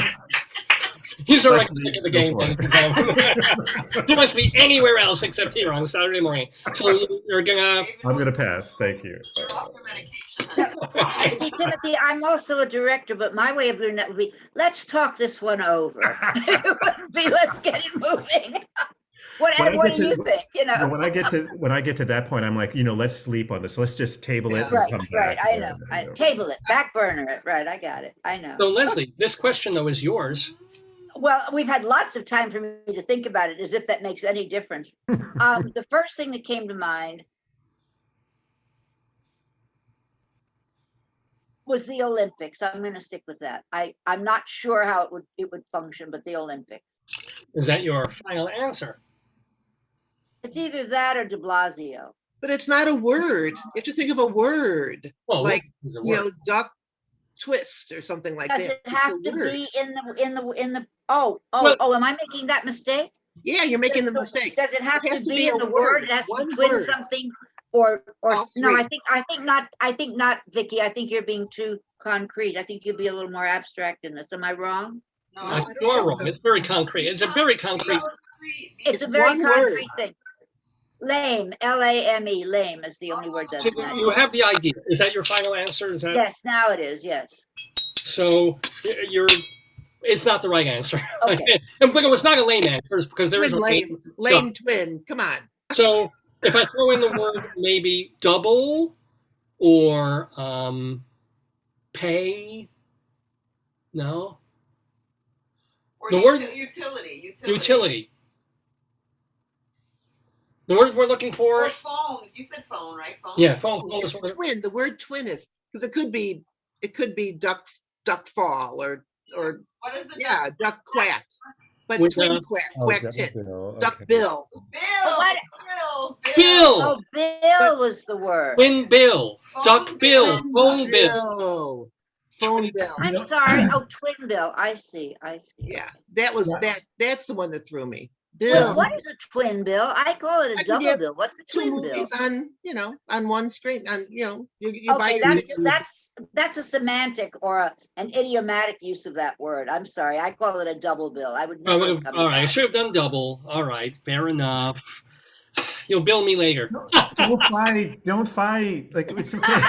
He's already Let's sick of the go game. for it. He must be anywhere else except here on Saturday morning. So you're gonna. I'm gonna pass. Thank you. You're off your medication. See, Timothy, I'm also a director, but my way of doing that would be, let's talk this one over. It wouldn't be, let's get it moving. What do you think? When I get to that point, I'm like, let's sleep on this. Let's just table it. And Right, come right. back. I know. Table it, back burner it. Right, I got it. I know. So Leslie, this question though is yours. Well, we've had lots of time for me to think about it, as if that makes any difference. The first thing that came to mind was the Olympics. I'm going to stick with that. I'm not sure how it would function, but the Olympics. Is that your final answer? It's either that or de Blasio. But it's not a word. You have to think of a word. Well, Like, what is a word? duck twist or something like Does that. it It's have a to word. be in the Well- am I making that mistake? Yeah, you're making the mistake. Does it have It has to to be be in a the word? word, It has to one be twin word. something or All no, three. I think not, Vicki. I think you're being too concrete. I think you'd be a little more abstract in this. Am I wrong? No, I I don't think you're think wrong. so. It's very concrete. It's a very concrete. It's It's a very one word. concrete thing. Lame, Lame, lame is the only word that's So not. you have the idea. Is that your final answer? Is that Yes, now it is, yes. so? It's not the right answer. Okay. But it was not a lame answer because there is Twin a lame, lame twin. Come on. So if I throw in the word maybe double or pay, no, Or The word- utility. utility. The word we're looking Or for, phone. You said phone, right? Phone. yeah, phone. is It's what it- twin. The word twin is because it could be duck fall or What is it? yeah, duck quack. But With, twin quack, quack tit, duck bill. Bill. What? Bill, Oh, Bill But- was the word. twin bill, Phone duck bill, bill. phone bill. Phone bill. I'm sorry. Oh, twin bill. I see. Yeah, that was Yeah. that's the one that threw me. Well, Bill. what is a twin bill? I call it I a can double get bill. What's a Two twin bill? movies on one screen. You buy Okay, your ticket. that's a semantic or an idiomatic use of that word. I'm sorry. I call it a double bill. I would I never would've- come all right, I back. should have done double. All right, fair enough. You'll bill me later. Don't fight. Like, it's okay.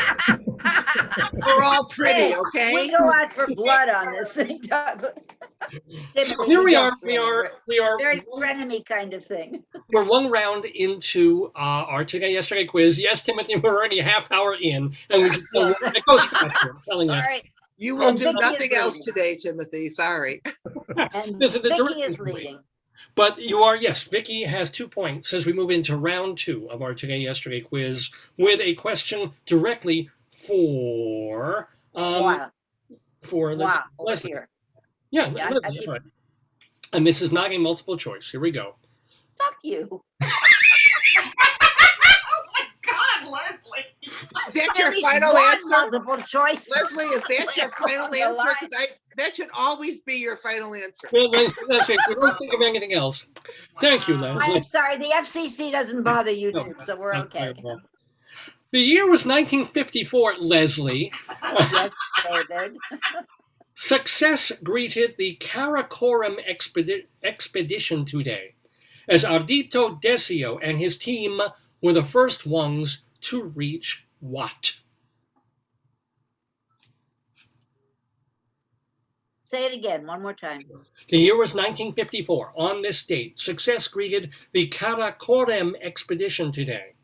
We're all pretty, Hey, okay? we go out for blood on this thing. So Timothy, here you we don't are. say it. We are. Very frenemy kind of thing. We're one round into our yesterday quiz. Yes, Timothy, we're already a half hour in, and we just Yes. it goes faster. I'm telling you. Sorry. You will And do Vicki is nothing else leading. today, Timothy. Sorry. And This is the Vicki is direction. leading. But you are, yes, Vicki has 2 points as we move into round 2 of our yesterday quiz with a question directly for Wow. for Wow. Over Leslie. here. Yeah, Yeah, Leslie, I keep- all right. And this is not a multiple choice. Here we go. Fuck you. Oh my God, Leslie. Is that At your least final one answer? multiple choice. Leslie, is that your final The answer? line. Because that should always be your final answer. Well, Leslie, we don't think of anything else. Thank you, Wow. Leslie. I'm sorry, the FCC doesn't bother No, YouTube, so we're that's okay. terrible. The year was 1954, Leslie. Yes, David. Success greeted the Karakoram expedition today, as Ardito Desio and his team were the first ones to reach what? Say it again, one more time. The year was 1954. On this date, success greeted the Karakoram expedition today,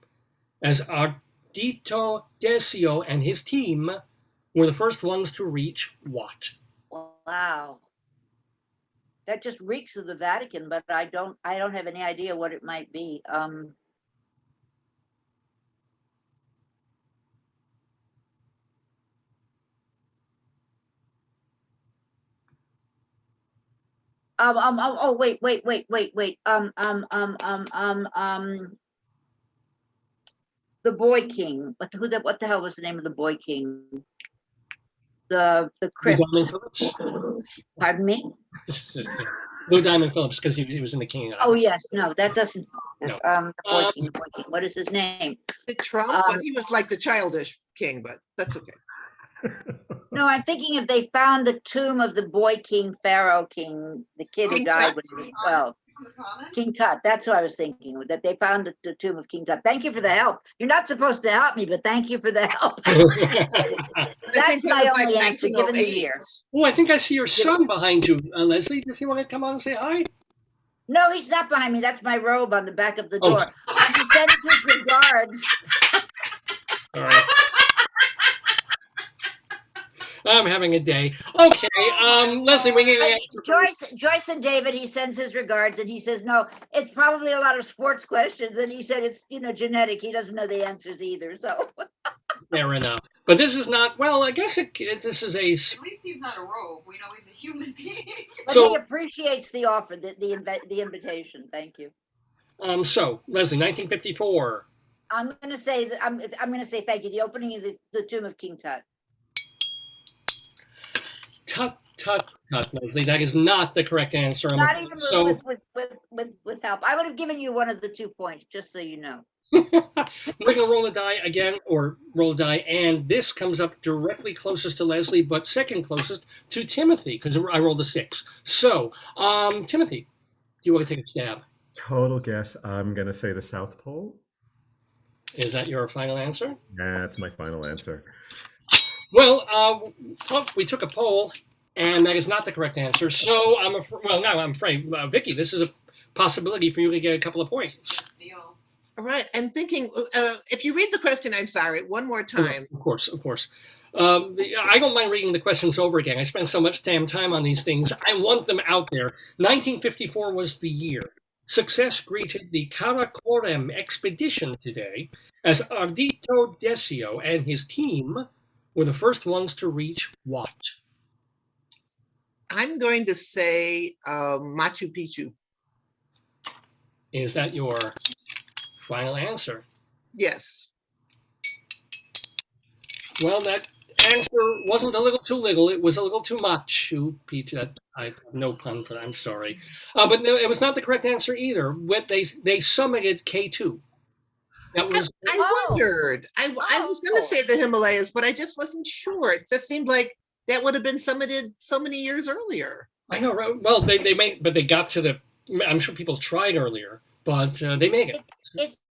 as Ardito Desio and his team were the first ones to reach what? Wow. That just reeks of the Vatican, but I don't have any idea what it might be. Oh, wait. The Boy King. What the hell was the name of the Boy King? The crypt. Lou Diamond Phillips? Pardon me? Lou Diamond Phillips, because he was in the King. Oh yes, no, that doesn't. No. The Boy King. What is his name? Trump, but he was like the childish king, but that's okay. No, I'm thinking if they found the tomb of the Boy King, Pharaoh King, the kid who King died Tut. when he was 12. From the common? King Tut. That's what I was thinking. That they found the tomb of King Tut. Thank you for the help. You're not supposed to help me, but thank you for the help. But I That's think my that was only like answer, given the year. 1908. Oh, I think I see your son behind you, Leslie. Does he want to come on and say hi? No, he's not behind me. That's my robe on the back of the Oh. door. He sends his regards. All right. I'm having a day. Okay, Leslie, we need Joyce and David, he sends his regards, and he says, no, it's probably a lot of sports questions. And he said it's, genetic. He doesn't know the answers either. So fair enough. But this is not, well, I guess this is a, At least he's not a rogue. We know he's a human being. but So- he appreciates the offer, the invitation. Thank you. so, Leslie, 1954. I'm going to say that I'm going to say thank you. The opening of the tomb of King Tut. Tut, Leslie. That is not the correct answer. Not even so, with help. I would have given you one of the 2 points, just so you know. we're going to roll a die again, or roll a die, and this comes up directly closest to Leslie, but second closest to Timothy, because I rolled a 6. So, Timothy, do you want to take a stab? Total guess. I'm going to say the South Pole. Is that your final answer? That's my final answer. Well, we took a poll, and that is not the correct answer. So I'm afraid, Vicki, this is a possibility for you to get a couple of points. Steal. All right. I'm thinking, if you read the question, I'm sorry, one more time. Of course. I don't mind reading the questions over again. I spend so much damn time on these things. I want them out there. 1954 was the year. Success greeted the Karakoram expedition today, as Ardito Desio and his team were the first ones to reach what? I'm going to say Machu Picchu. Is that your final answer? Yes. Well, that answer wasn't a little too little. It was a little too much. Peach, I have no pun for that. I'm sorry. But no, it was not the correct answer either. They summited K2. That was I wondered. I was going to say the Himalayas, but I just wasn't sure. It just seemed like that would have been summited so many years earlier. I know, right? Well, they got to the. I'm sure people tried earlier, but they made it.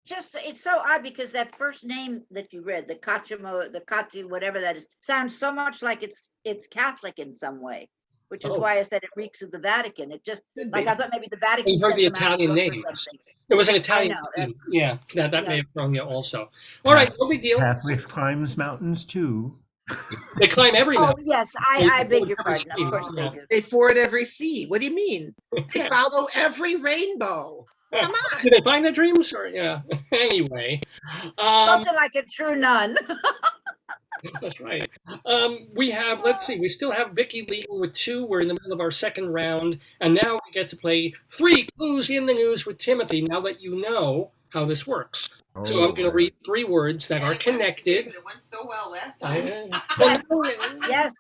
It's so odd because that first name that you read, the Kachimo, the Kati, whatever that is, sounds so much like it's Catholic in some way. which is Oh. why I said it reeks of the Vatican. It just, Could like be. I thought maybe the Vatican You heard sent the them out to Italian vote for names. something. It was an Italian know, name. that's- Yeah, that yeah. may have thrown you also. All right, no big deal. Catholics climbs mountains too. They climb every Oh, mountain. yes, They I beg go your every pardon. Of stream, course yeah. they do. They ford every sea. What do you mean? They follow every rainbow. Come on. Did they find their dreams? Or yeah. Anyway, Something like a true nun. that's right. We have. Let's see. We still have Vicki leading with 2. We're in the middle of our second round, and now we get to play 3 clues in the news with Timothy. Now that you know how this works, so I'm going to read 3 words that Yeah, are it went connected. stupid. It went so well last time. Yes,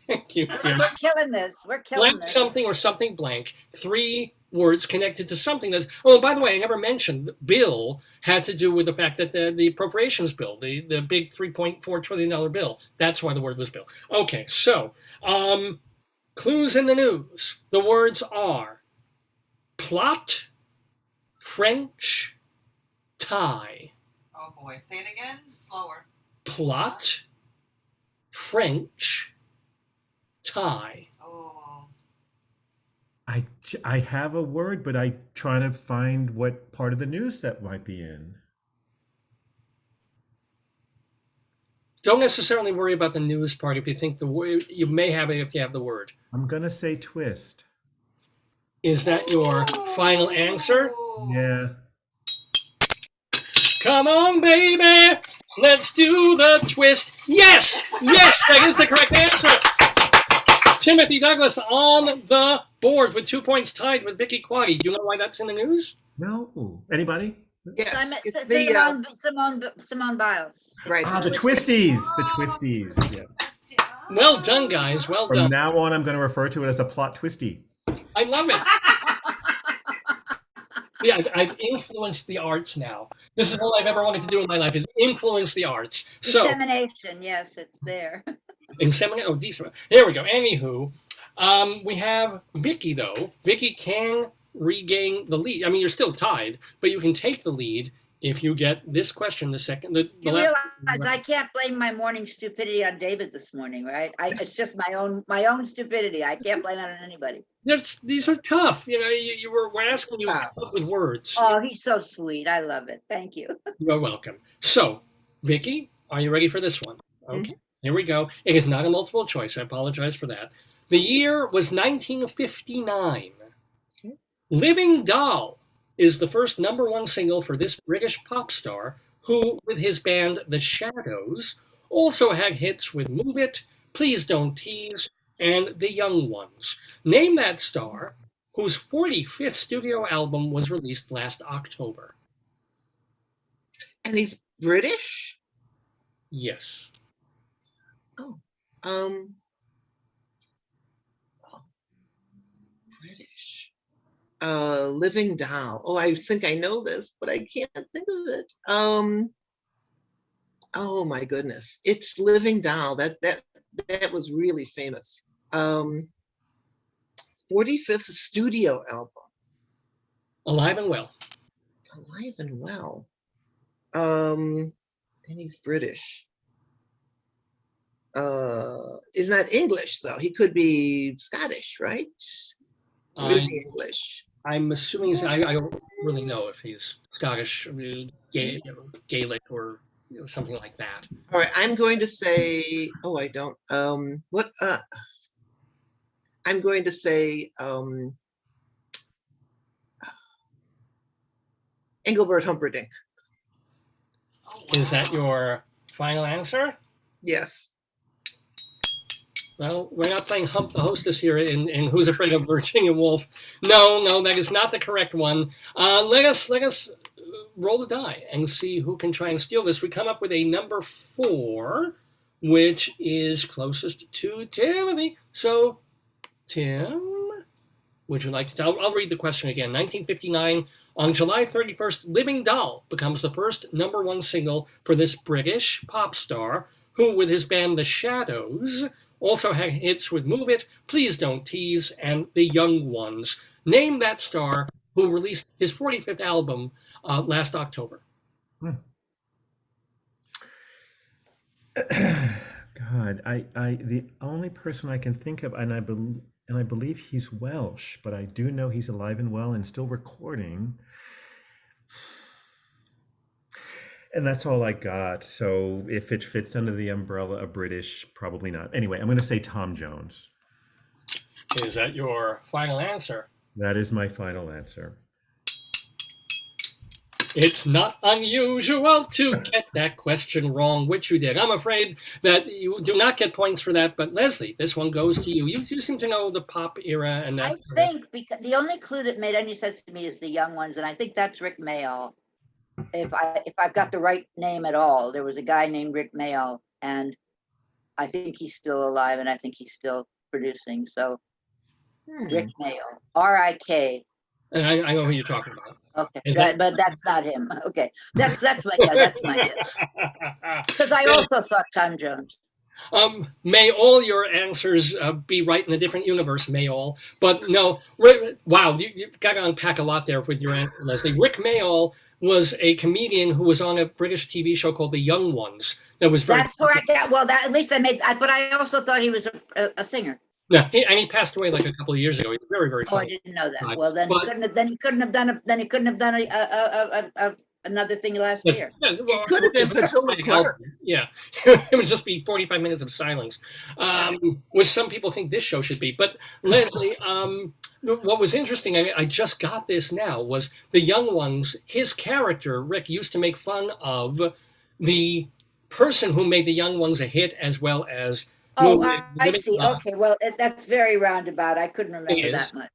Thank you, Tim. we're killing this. We're killing Blank this. something or something blank. 3 words connected to something that's. Oh, and by the way, I never mentioned that bill had to do with the fact that the appropriations bill, the big $3.4 trillion bill. That's why the word was bill. Okay, so clues in the news. The words are plot, French, tie. Oh boy, say it again, slower. Plot, French, tie. Oh, I have a word, but I trying to find what part of the news that might be in. Don't necessarily worry about the news part if you think the word, you may have it if you have the word. I'm gonna say twist. Is that your final answer? Yeah. Come on, baby. Let's do the twist. Yes! Yes, that is the correct answer. Timothy Douglas on the board with 2 points, tied with Vicki Quade. Do you know why that's in the news? No. Anybody? Yes, it's the Simone Biles. right. The twisties. The twisties. Yeah. Well done, guys. Well From done. now on, I'm going to refer to it as a plot twisty. I love it. Yeah, I've influenced the arts now. This is all I've ever wanted to do in my life is influence the arts. So, Dissemination, yes, it's there. inseminate. Oh, decent. There we go. Anywho, we have Vicki though. Vicki can regain the lead. I mean, you're still tied, but you can take the lead if you get this question. The second, the You last. realize I can't blame my morning stupidity on David this morning, right? It's just my own stupidity. I can't blame it on anybody. These are tough. You know, we're asking you to Tough. come up with words. Oh, he's so sweet. I love it. Thank you. You're welcome. So, Vicki, are you ready for this one? Okay, here we go. It is not a multiple choice. I apologize for that. The year was 1959. Living Doll is the first #1 single for this British pop star who, with his band The Shadows, also had hits with Move It, Please Don't Tease, and The Young Ones. Name that star whose 45th studio album was released last October. And he's British. Yes. British. Living Doll. Oh, I think I know this, but I can't think of it. Oh my goodness, it's Living Doll. That was really famous. 45th studio album. Alive and well. Alive and well. And he's British. Is not English though. He could be Scottish, right? Or is he English? I'm assuming I don't really know if he's Scottish, Gaelic, or something like that. All right, I'm going to say. Oh, I don't. What? I'm going to say. Engelbert Humperdinck. oh wow. Is that your final answer? Yes. Well, we're not playing Hump the Hostess here in Who's Afraid of Virginia Woolf. No, that is not the correct one. Let us roll the die and see who can try and steal this. We come up with a number 4, which is closest to Timothy. So, Tim, would you like to tell? I'll read the question again. 1959, on July 31st, Living Doll becomes the first #1 single for this British pop star who, with his band The Shadows, also had hits with Move It, Please Don't Tease, and The Young Ones. Name that star who released his 45th album last October. God, I the only person I can think of, and and I believe he's Welsh, but I do know he's alive and well and still recording. And that's all I got. So if it fits under the umbrella of British, probably not. Anyway, I'm going to say Tom Jones. Is that your final answer? That is my final answer. It's not unusual to get that question wrong, which you did. I'm afraid that you do not get points for that, but Leslie, this one goes to you. You seem to know the pop era and that. I think because the only clue that made any sense to me is the young ones, and I think that's Rick Mayall. If I've got the right name at all, there was a guy named Rick Mayall, and I think he's still alive, and I think he's still producing. So Rick Mayall, R-I-K. And I know who you're talking about. Okay, but that's not him. Okay, that's my guess. Because I also thought Tom Jones. May all your answers be right in a different universe, may all. But no, wow, you got to unpack a lot there with your answer, Leslie. Rick Mayall was a comedian who was on a British TV show called The Young Ones. That was very. That's where I got. Well, that at least I made. But I also thought he was a singer. Yeah, he passed away like a couple of years ago. He was very, very Oh, I funny. didn't know that. Right. Well, then he couldn't have done another thing last year. Yeah, It could have been Petula Clark. Yeah, it would just be 45 minutes of silence, which some people think this show should be. But Leslie, what was interesting, I just got this now, was The Young Ones. His character, Rick, used to make fun of the person who made The Young Ones a hit, as well as. Oh, I see. Okay, well, that's very roundabout. I couldn't remember that much.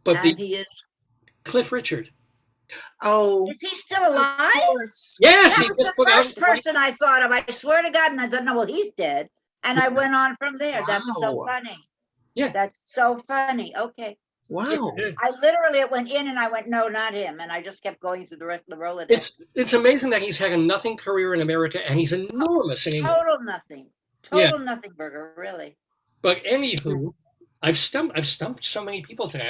But he is Cliff Richard. Oh, is he still alive? Yes, That he was just the put out. first person I thought of. I swear to God, and I thought, no, well, he's dead. And I went on from there. That's so Wow. funny. Yeah. That's so funny. Okay. wow. I literally went in and I went, no, not him. And I just kept going through the rest of the Rolodex. It's amazing that he's had a nothing career in America, and he's enormous in England. Total nothing. Total nothing burger, really. But anywho, I've stumped so many people today.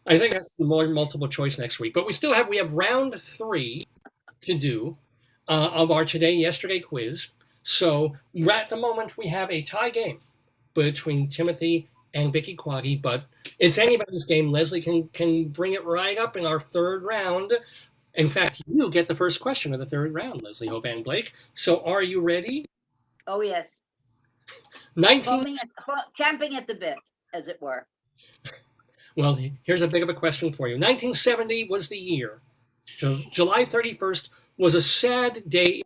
I think that's more multiple choice next week. But we have round 3 to do of our today yesterday quiz. So at the moment we have a tie game between Timothy and Vicki Quade, but it's anybody's game. Leslie can bring it right up in our third round. In fact, you get the first question of the third round, Leslie Hoban Blake. So are you ready? Oh, yes. 19. Champing at the bit, as it were. Well, here's a big of a question for you. 1970 was the year. July 31st was a sad day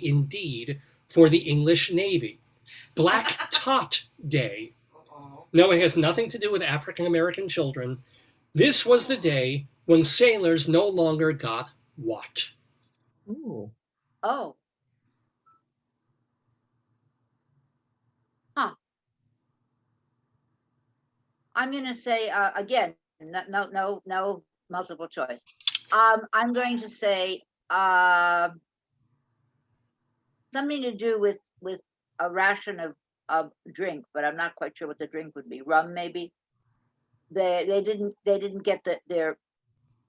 indeed for the English Navy. Black Tot Day. No, it has nothing to do with African American children. This was the day when sailors no longer got what? Ooh. Oh. Huh. I'm going to say, again, no multiple choice. I'm going to say something to do with a ration of drink, but I'm not quite sure what the drink would be. Rum, maybe. They didn't get their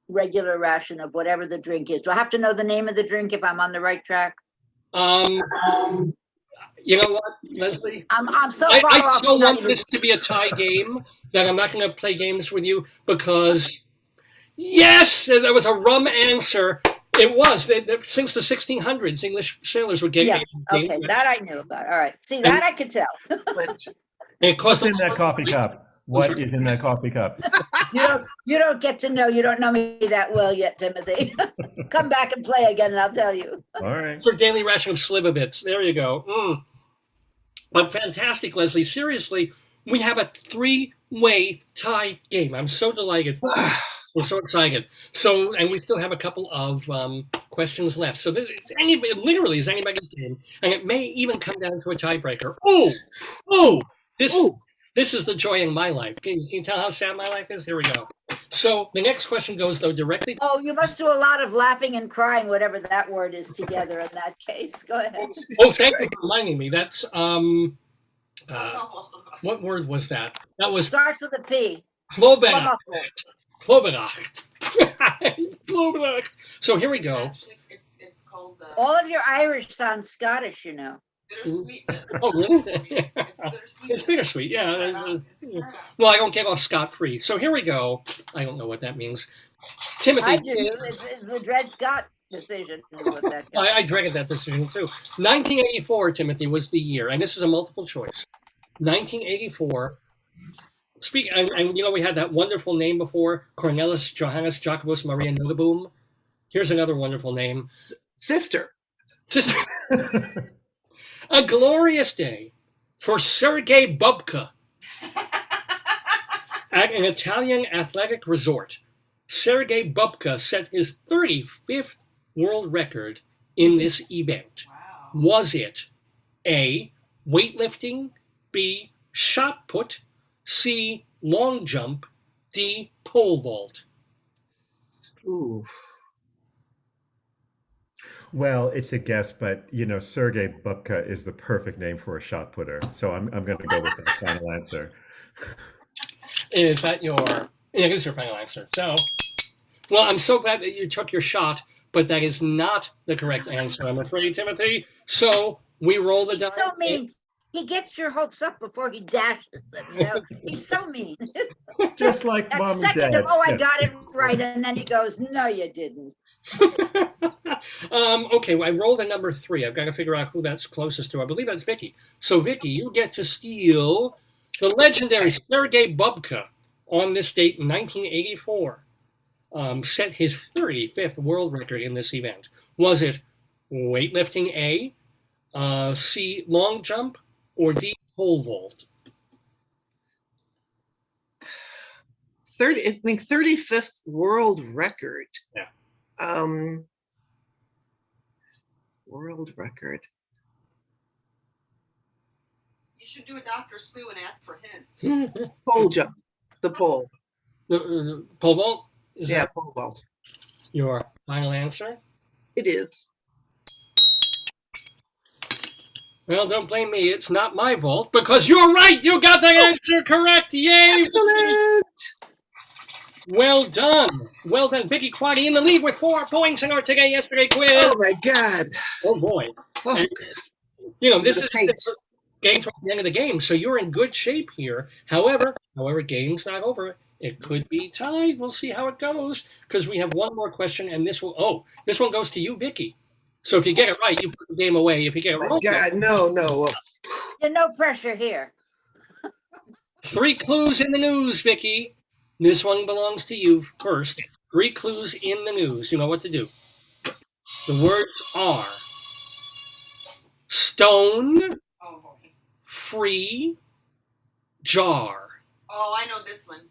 regular ration of whatever the drink is. Do I have to know the name of the drink if I'm on the right track? You know what, Leslie? I'm so far I off. still want this to be a tie game, that I'm not going to play games with you because, yes, there was a rum answer. It was. Since the 1600s, English sailors were getting. Yeah, okay, that I knew about. All right. See, that I could tell. What's in that coffee cup? What is in that coffee cup? You don't get to know. You don't know me that well yet, Timothy. Come back and play again, and I'll tell you. All right. For daily ration of Slivovitz. There you go. But fantastic, Leslie. Seriously, we have a 3-way tie game. I'm so delighted. We're so excited. So, and we still have a couple of questions left. So, literally is anybody's game, and it may even come down to a tiebreaker. This is the joy in my life. Can you tell how sad my life is? Here we go. So the next question goes, though, directly. Oh, you must do a lot of laughing and crying, whatever that word is together in that case. Go ahead. Oh, thank you for reminding me. That's, what word was that? That was Starts with a P. Klobenacht. So here we go. It's called All of your Irish sounds Scottish, you know. Bittersweet. Oh, really? It's bittersweet. It's bittersweet, yeah. Right It's, on. It's paradox. well, I don't get off scot-free. So here we go. I don't know what that means. Timothy. I do. It's the Dred Scott decision is what that I dreaded that decision too. 1984, Timothy, was the year, and this is a multiple choice. 1984. And we had that wonderful name before, Cornelis Johannes Jacobus Maria Nogaboom. Here's another wonderful name. Sister. Just a glorious day for Sergei Bubka at an Italian athletic resort. Sergei Bubka set his 35th world record in this event. Wow. Was it A, weightlifting, B, shot put, C, long jump, D, pole vault? Ooh. Well, it's a guess, but Sergei Bubka is the perfect name for a shot putter. So I'm going to go with that final answer. Is that your final answer? So, well, I'm so glad that you took your shot, but that is not the correct answer, I'm afraid, Timothy. So we roll the dice. He's so mean. He gets your hopes up before he dashes them. He's so mean. Just like That mom and second dad. of, I got it right, and then he goes, no, you didn't. Okay, well, I rolled a number 3. I've got to figure out who that's closest to. I believe that's Vicki. So, Vicki, you get to steal the legendary Sergei Bubka on this date in 1984. Set his 35th world record in this event. Was it weightlifting A, C, long jump, or D, pole vault? 35th world record. Yeah. World record. You should do a Dr. Sue and ask for hints. Pole jump. The pole. The pole vault? Is Yeah, that pole vault. your final answer? It is. Well, don't blame me. It's not my vault because you're right. You got that answer correct. Yay! Excellent. Well done. Well done. Vicki Quade in the lead with 4 points in our yesterday quiz. Oh my God. Oh boy. Oh, And, this is getting towards the end of the game, so you're in good shape here. However, game's not over. It could be tied. We'll see how it goes because we have one more question, and this one goes to you, Vicki. So if you get it right, you put the game away. If you get it wrong, God, no. There's no pressure here. 3 clues in the news, Vicki. This one belongs to you first. 3 clues in the news. You know what to do. The words are stone, Oh boy. free, jar. Oh, I know this one.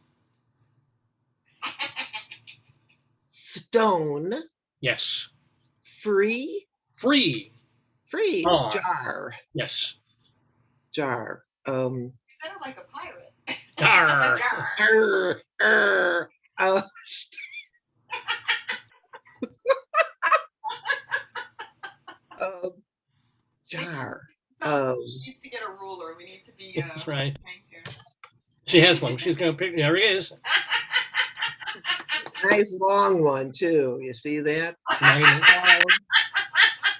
Stone. Yes. Free. Free. Jar. Jar. Yes. Jar. You sounded like a pirate. Jar. Jar. He needs to get a ruler. We need to be. That's right. spanked here. She has one. She's going to pick. There it is. Nice long one too. You see that? All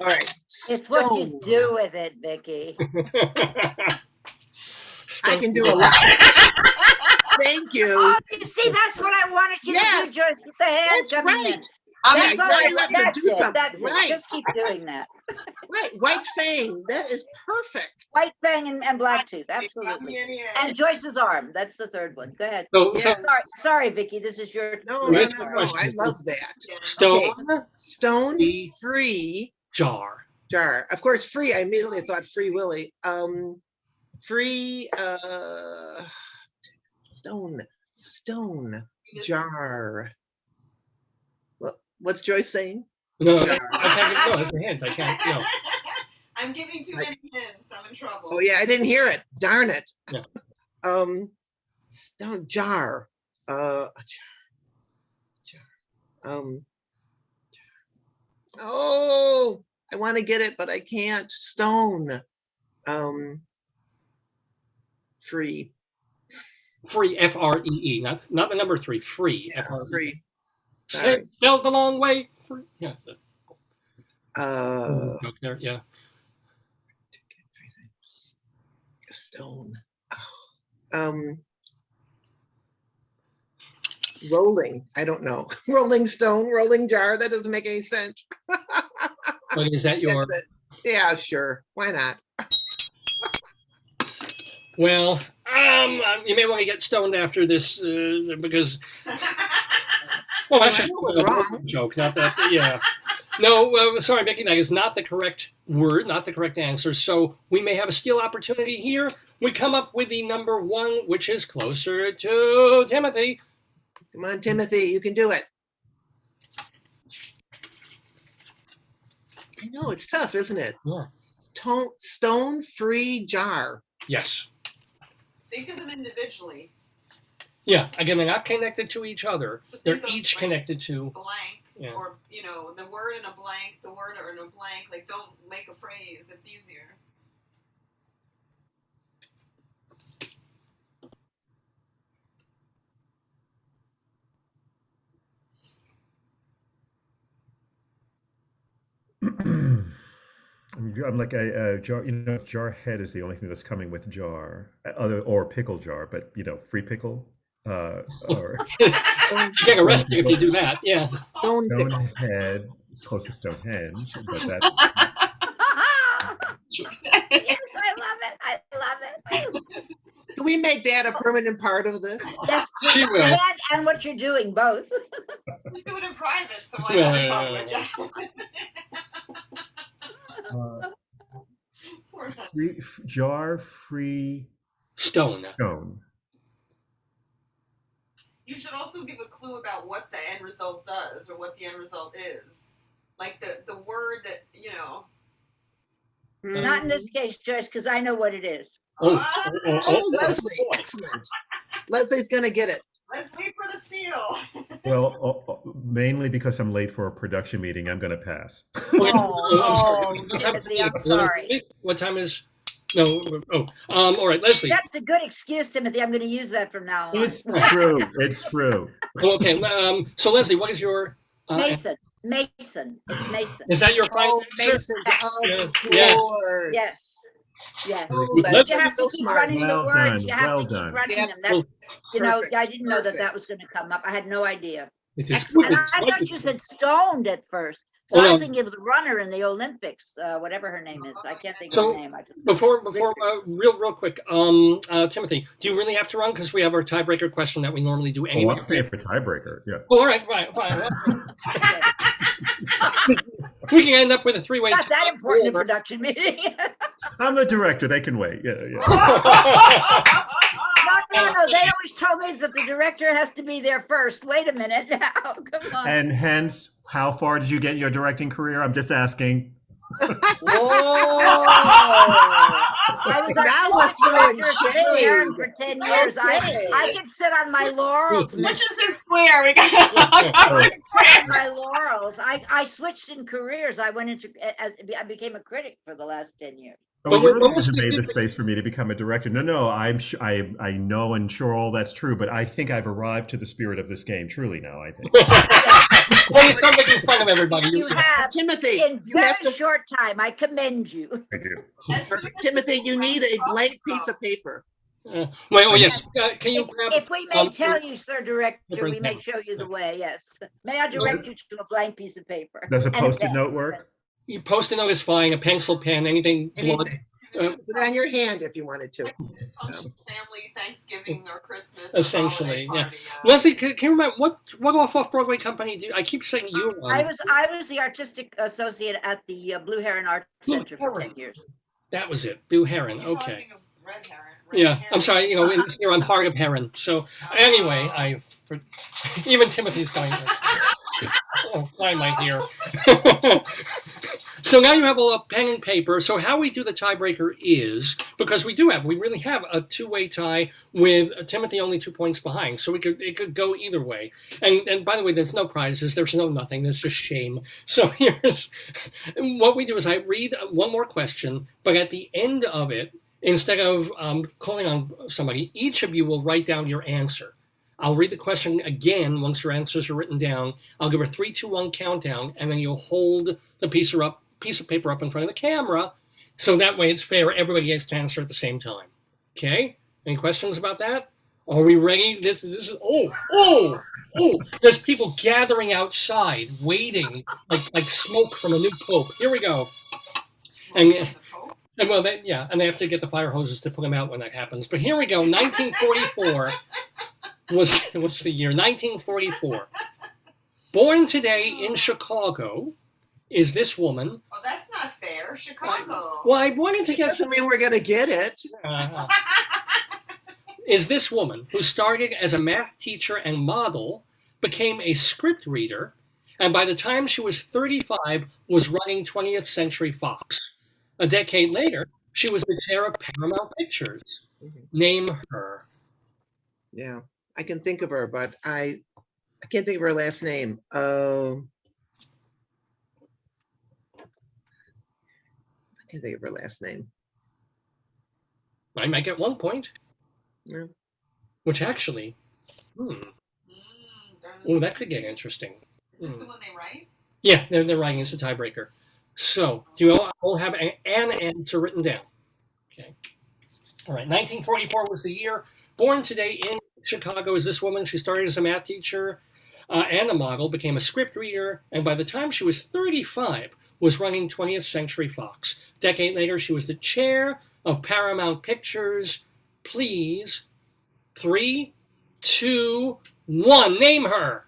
right. It's what you do with it, Vicki. I can do a lot. Thank you. Oh, you see, that's what I wanted you to Yes. do, Joyce, with the hand That's coming right. in. Okay, That's all now I I want. have to do something. That's Right. it. Just keep doing that. Right. White fang. That is perfect. White fang and black tooth, absolutely. Yeah. And Joyce's arm. That's the third one. Go ahead. So, Yes. Sorry, Vicki. This is your. No. Yes. I love that. stone, Stone. Free. Free. jar. Jar. Of course, free. I immediately thought Free Willy. Free. Stone. Jar. What's Joyce saying? No, Jar. I can't give no. That's a hint. I can't. No. I'm giving too many hints. I'm in trouble. Oh yeah, I didn't hear it. Darn it. Yeah. Stone jar. A jar. Oh, I want to get it, but I can't. Stone. Free. Free. F-R-E-E. Not the number 3. Free. Yeah, F-R-E-E. free. Say, Sorry. spelled the long way. Free. Yeah. Uh, Joke there. Yeah. Stone. Rolling. I don't know. Rolling stone, rolling jar. That doesn't make any sense. But is that your? That's it. Yeah, sure. Why not? Well, you may want to get stoned after this because. Well, I actually, knew it was wrong. joke, not that. Yeah. No, sorry, Vicki. That is not the correct word, not the correct answer. So we may have a steal opportunity here. We come up with the number one, which is closer to Timothy. Come on, Timothy, you can do it. I know it's tough, isn't it? Yeah. Stone-free jar. Yes. Think of them individually. Yeah. Again, they're not connected to each other. So They're think of, each like, connected to. Blank, Yeah. or the word in a blank, the word in a blank. Like, don't make a phrase. It's easier. I'm like a jar. Jar head is the only thing that's coming with jar, other or pickle jar. But free pickle, or Get arrested if you do that. Yeah. Stone pickle. stone head. It's close to Stonehenge, but that's Yes, I love it. I love it. Can we make that a permanent part of this? Yes, She will. and what you're doing, both. We do it in private, so why Yeah, not in yeah, public? Poor thing. free jar free Stone. stone. You should also give a clue about what the end result does, or what the end result is. Like the word that, Not in this case, Joyce, because I know what it is. Oh, Oh, Leslie, excellent. Leslie's gonna get it. Let's wait for the steal. Well, mainly because I'm late for a production meeting, I'm going to pass. Oh, Timothy, I'm sorry. What time is? No. Oh. All right, Leslie. That's a good excuse, Timothy. I'm going to use that from now on. It's true. It's true. Okay. So Leslie, what is your? Mason. Mason. It's Mason. Is that your final Oh, answer? Mason, of Yeah. course. Yes. Yes. Oh, You Leslie's have so to keep smart. running Well the words. done, You have well to keep done. running Yep. them. That's, Perfect, I didn't know that perfect. was going to come up. I had no idea. It is. Excellent. And I thought you said stoned at first. So Oh, I no. was thinking of the runner in the Olympics, whatever her name is. I can't think So, of her name. I just, Before, real quick, Timothy, do you really have to run? Because we have our tiebreaker question that we normally do Oh, anyway. I'm staying for tiebreaker. Yeah. Well, all right, fine. okay. We can end up with a three-way Not that important in or- production meeting. I'm the director. They can wait. Yeah. No. They always told me that the director has to be there first. Wait a minute now. Come on. And hence, how far did you get in your directing career? I'm just asking. Whoa! I was Now we're throwing director of Blue Heron shade. for 10 years. Okay. I can sit on my laurels, Which miss. is this square? We got I can sit on my laurels. I switched in careers. I went into I became a critic for the last 10 years. Oh, But you're we're the one almost who made the specific- space for me to become a director. No, I know and sure all that's true, but I think I've arrived to the spirit of this game. Truly, now I think. Well, you start making fun of everybody. You have Timothy, in you have very to. short time. I commend you. Thank you. Timothy, you need a blank piece of paper. Wait, oh yes. Can you grab? If we may um, tell you, sir director, different we may thing. show you the way. Yes. May I direct you to a blank piece of paper? Does a And post-it pen. note work? You post a note is fine. A pencil, pen, anything. Blood. Anything. Put it on your hand if you wanted to. Dysfunctional family Thanksgiving or Christmas. Essentially, holiday yeah. party, Leslie, can you remember what off-Broadway company do? I keep saying you were I on. was the artistic associate at the Blue Heron Art Center for 10 years. That was it. Blue Heron. You're Okay. talking of red heron. Red Yeah, heron. I'm sorry. Here on Heart of Heron. So anyway, even Timothy's going. Oh, why am I here? So now you have a pen and paper. So how we do the tiebreaker is, because we really have a two-way tie with Timothy only 2 points behind. So it could go either way. And by the way, there's no prizes. There's no nothing. There's just shame. So here's what we do is I read one more question, but at the end of it, instead of calling on somebody, each of you will write down your answer. I'll read the question again once your answers are written down. I'll give a 3, 2, 1 countdown, and then you'll hold the piece of paper up in front of the camera, so that way it's fair. Everybody gets to answer at the same time. Okay. Any questions about that? Are we ready? This is there's people gathering outside, waiting like smoke from a new pope. Here we go. And well, and they have to get the fire hoses to put them out when that happens. But here we go. 1944 was the year. 1944. Born today in Chicago is this woman. Oh, that's not fair. Chicago. Well, I wanted to get. Doesn't mean we're gonna get it. Is this woman who started as a math teacher and model, became a script reader, and by the time she was 35 was running 20th Century Fox. A decade later, she was the chair of Paramount Pictures. Name her. Yeah, I can think of her, but I can't think of her last name. I can't think of her last name. I might get 1 point. Yeah. Which actually, that could get interesting. Is this the one they write? Yeah, they're writing. It's a tiebreaker. So, do you all have an answer written down? Okay. All right. 1944 was the year. Born today in Chicago is this woman. She started as a math teacher and a model, became a script reader, and by the time she was 35, was running 20th Century Fox. A decade later, she was the chair of Paramount Pictures. Please, 3, 2, 1. Name her.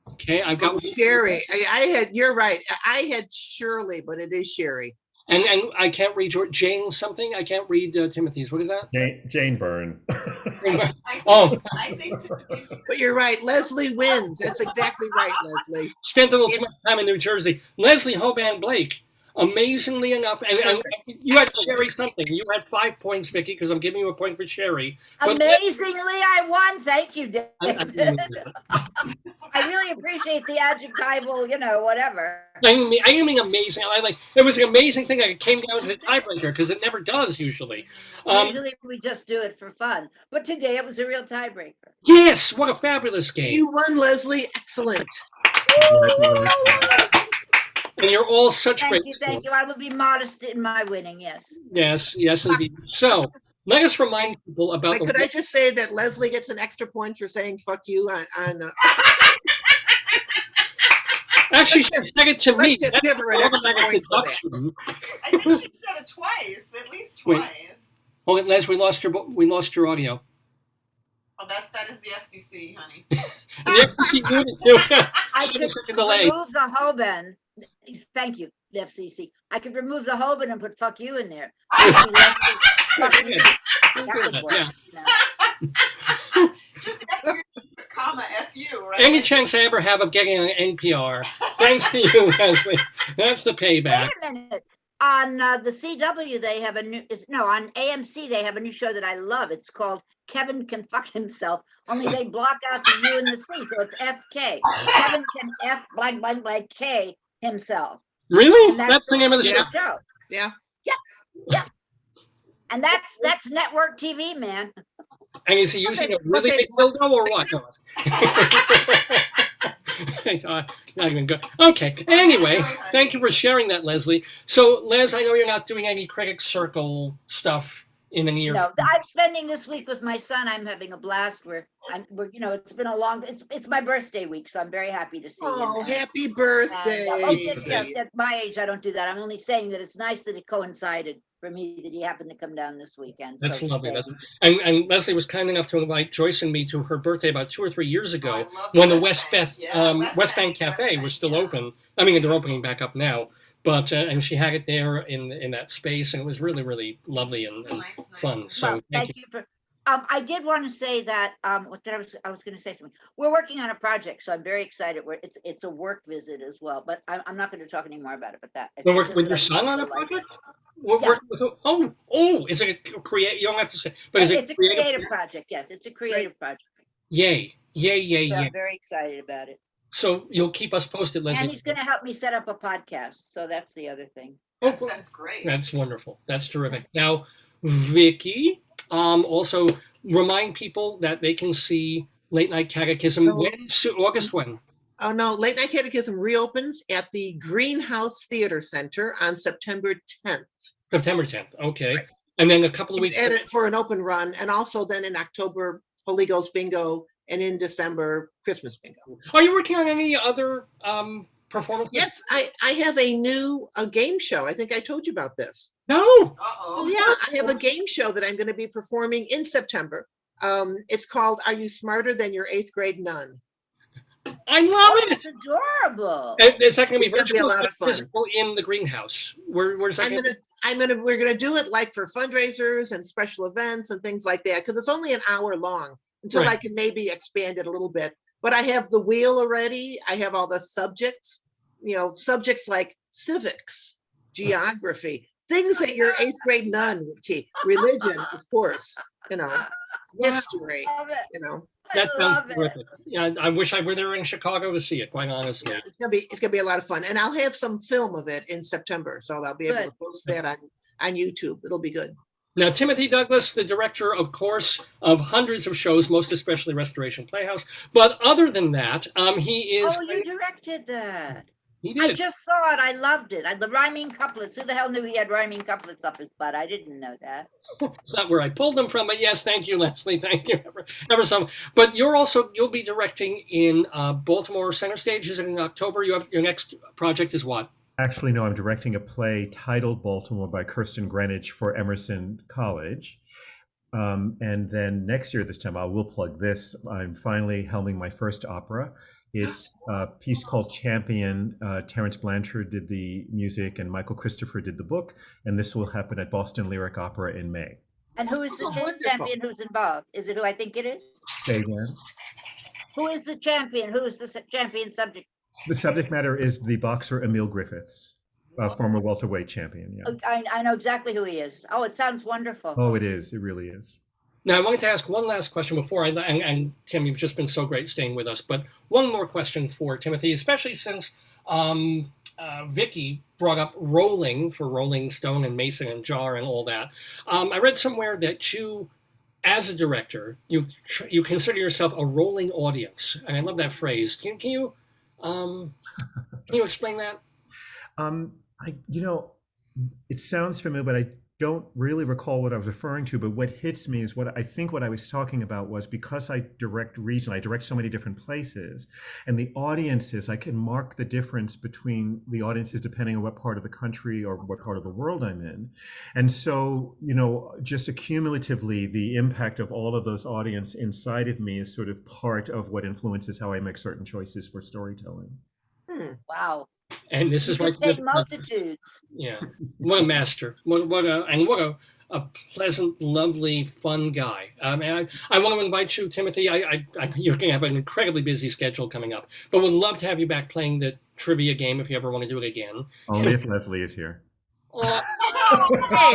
Okay, I've got Sherry. I had. You're right. I had Shirley, but it is Sherry. And I can't read Jane something. I can't read Timothy's. What is that? Jane Byrne. I think But you're right. Leslie wins. That's exactly right, Leslie. Spent a little too much time in New Jersey. Leslie Hoban Blake. Amazingly enough, and you had Sherry something. You had 5 points, Vicki, because I'm giving you a point for Sherry. But Amazingly, I won. Thank you, David. I really appreciate the adjectival, whatever. I mean amazing. It was an amazing thing that it came down to the tiebreaker because it never does usually. Usually we just do it for fun, but today it was a real tiebreaker. Yes, what a fabulous game! You won, Leslie. Excellent. And you're all such great. Thank you. I will be modest in my winning. Yes. Yes, indeed. So let us remind people about. Could I just say that Leslie gets an extra point for saying "fuck you" on Actually, she said it to me. Just give her an extra point for that. I think she said it twice, at least twice. Wait. Oh, Les, we lost your audio. Oh, that is the FCC, honey. I could remove the Hoban. Thank you, the FCC. I could remove the Hoban and put "fuck you" in there. Just comma FU, right? Any chance I ever have of getting an NPR? Thanks to you, Leslie. That's the payback. Wait a minute. On the CW, they have on AMC, they have a new show that I love. It's called Kevin Can Fuck Himself, only they block out the U and the C, so it's FK. Kevin can F blank blank blank K himself. Really? That's the name of the show? Yeah. And that's network TV, man. And is he using a really big dildo or what? Not even good. Okay. Anyway, thank you for sharing that, Leslie. So, Les, I know you're not doing any Critics Circle stuff in the near. No, I'm spending this week with my son. I'm having a blast. We're it's been a long. It's my birthday week, so I'm very happy to see him. Oh, happy birthday! At my age, I don't do that. I'm only saying that it's nice that it coincided for me that he happened to come down this weekend. That's lovely. And Leslie was kind enough to invite Joyce and me to her birthday about 2 or 3 years ago when the West Bank Cafe was still open. I mean, they're opening back up now. But and she had it there in that space, and it was really, really lovely and fun. So thank you for. I did want to say that I was going to say something. We're working on a project, so I'm very excited. It's a work visit as well, but I'm not going to talk any more about it. But that we're working with your son on a project. We're working with is it a create? You don't have to say, but it's a creative project. Yes, it's a creative project. Yay! I'm very excited about it. So you'll keep us posted, Leslie. And he's going to help me set up a podcast. So that's the other thing. That's great. That's wonderful. That's terrific. Now, Vicki, also remind people that they can see Late Night Catechism August when? Oh, no. Late Night Catechism reopens at the Greenhouse Theater Center on September 10th. September 10th. Okay. Right. And then a couple of weeks. And for an open run, and also then in October, Holy Ghost Bingo, and in December, Christmas Bingo. Are you working on any other performances? Yes, I have a game show. I think I told you about this. No. Oh yeah, I have a game show that I'm going to be performing in September. It's called "Are You Smarter Than Your 8th Grade Nun?" I love it. It's adorable. And is that going to be It's gonna be a lot of fun. physical in the greenhouse? Where's that? We're gonna do it like for fundraisers and special events and things like that, because it's only an hour long until Right. I can maybe expand it a little bit. But I have the wheel already. I have all the subjects, subjects like civics, geography, things that your 8th grade nun would teach, religion, of course, history, Love it. That I love sounds it. terrific. Yeah, I wish I were there in Chicago to see it. Quite honestly. It's gonna be a lot of fun, and I'll have some film of it in September, so I'll be able Good. to post that on YouTube. It'll be good. Now, Timothy Douglas, the director, of course, of hundreds of shows, most especially Restoration Playhouse. But other than that, he is. Oh, you directed that. He I did. just saw it. I loved it. The rhyming couplets. Who the hell knew he had rhyming couplets up his butt? I didn't know that. It's not where I pulled them from, but yes, thank you, Leslie. Thank you ever so much. But you'll be directing in Baltimore Center Stage. Is it in October? You have your next project is what? Actually, no, I'm directing a play titled Baltimore by Kirsten Greenwich for Emerson College. And then next year, this time, I will plug this. I'm finally helming my first opera. It's a piece called Champion. Terrence Blanchard did the music and Michael Christopher did the book. And this will happen at Boston Lyric Opera in May. And who is the wonderful. champion who's involved? Is it who I think it is? Say again. Who is the champion? Who is the champion subject? The subject matter is the boxer Emil Griffiths, former welterweight champion. Yeah. I know exactly who he is. Oh, it sounds wonderful. Oh, it is. It really is. Now, I wanted to ask one last question before and Tim, you've just been so great staying with us. But one more question for Timothy, especially since Vicki brought up rolling for Rolling Stone and Mason and Jar and all that. I read somewhere that you, as a director, you consider yourself a rolling audience, and I love that phrase. Can you explain that? It sounds familiar, but I don't really recall what I was referring to. But what hits me is what I was talking about was, because I direct regional, I direct so many different places, and the audiences, I can mark the difference between the audiences depending on what part of the country or what part of the world I'm in. And so, just accumulatively, the impact of all of those audience inside of me is sort of part of what influences how I make certain choices for storytelling. Wow. And this is You right. take multitudes. Yeah, what a master! What a pleasant, lovely, fun guy. I want to invite you, Timothy. You're going to have an incredibly busy schedule coming up, but would love to have you back playing the trivia game if you ever want to do it again. Only if Leslie is here. Hey,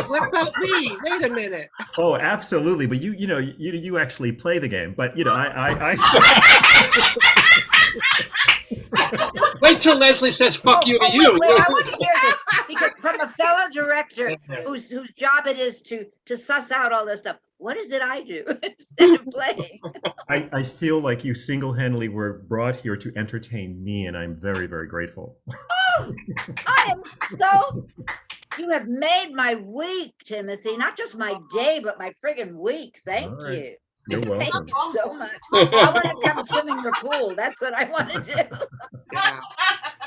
what about me? Wait a minute. Oh, absolutely. But you actually play the game. But I Wait till Leslie says "fuck you" to you. Wait, I want to hear this, because from a fellow director whose job it is to suss out all this stuff. What is it I do instead of playing? I feel like you single-handedly were brought here to entertain me, and I'm very, very grateful. Oh, I am so. You have made my week, Timothy. Not just my day, but my friggin' week. Thank All right. you. You're Thank welcome. you so much. I want to come swim in your pool. That's what I want to do. Yeah.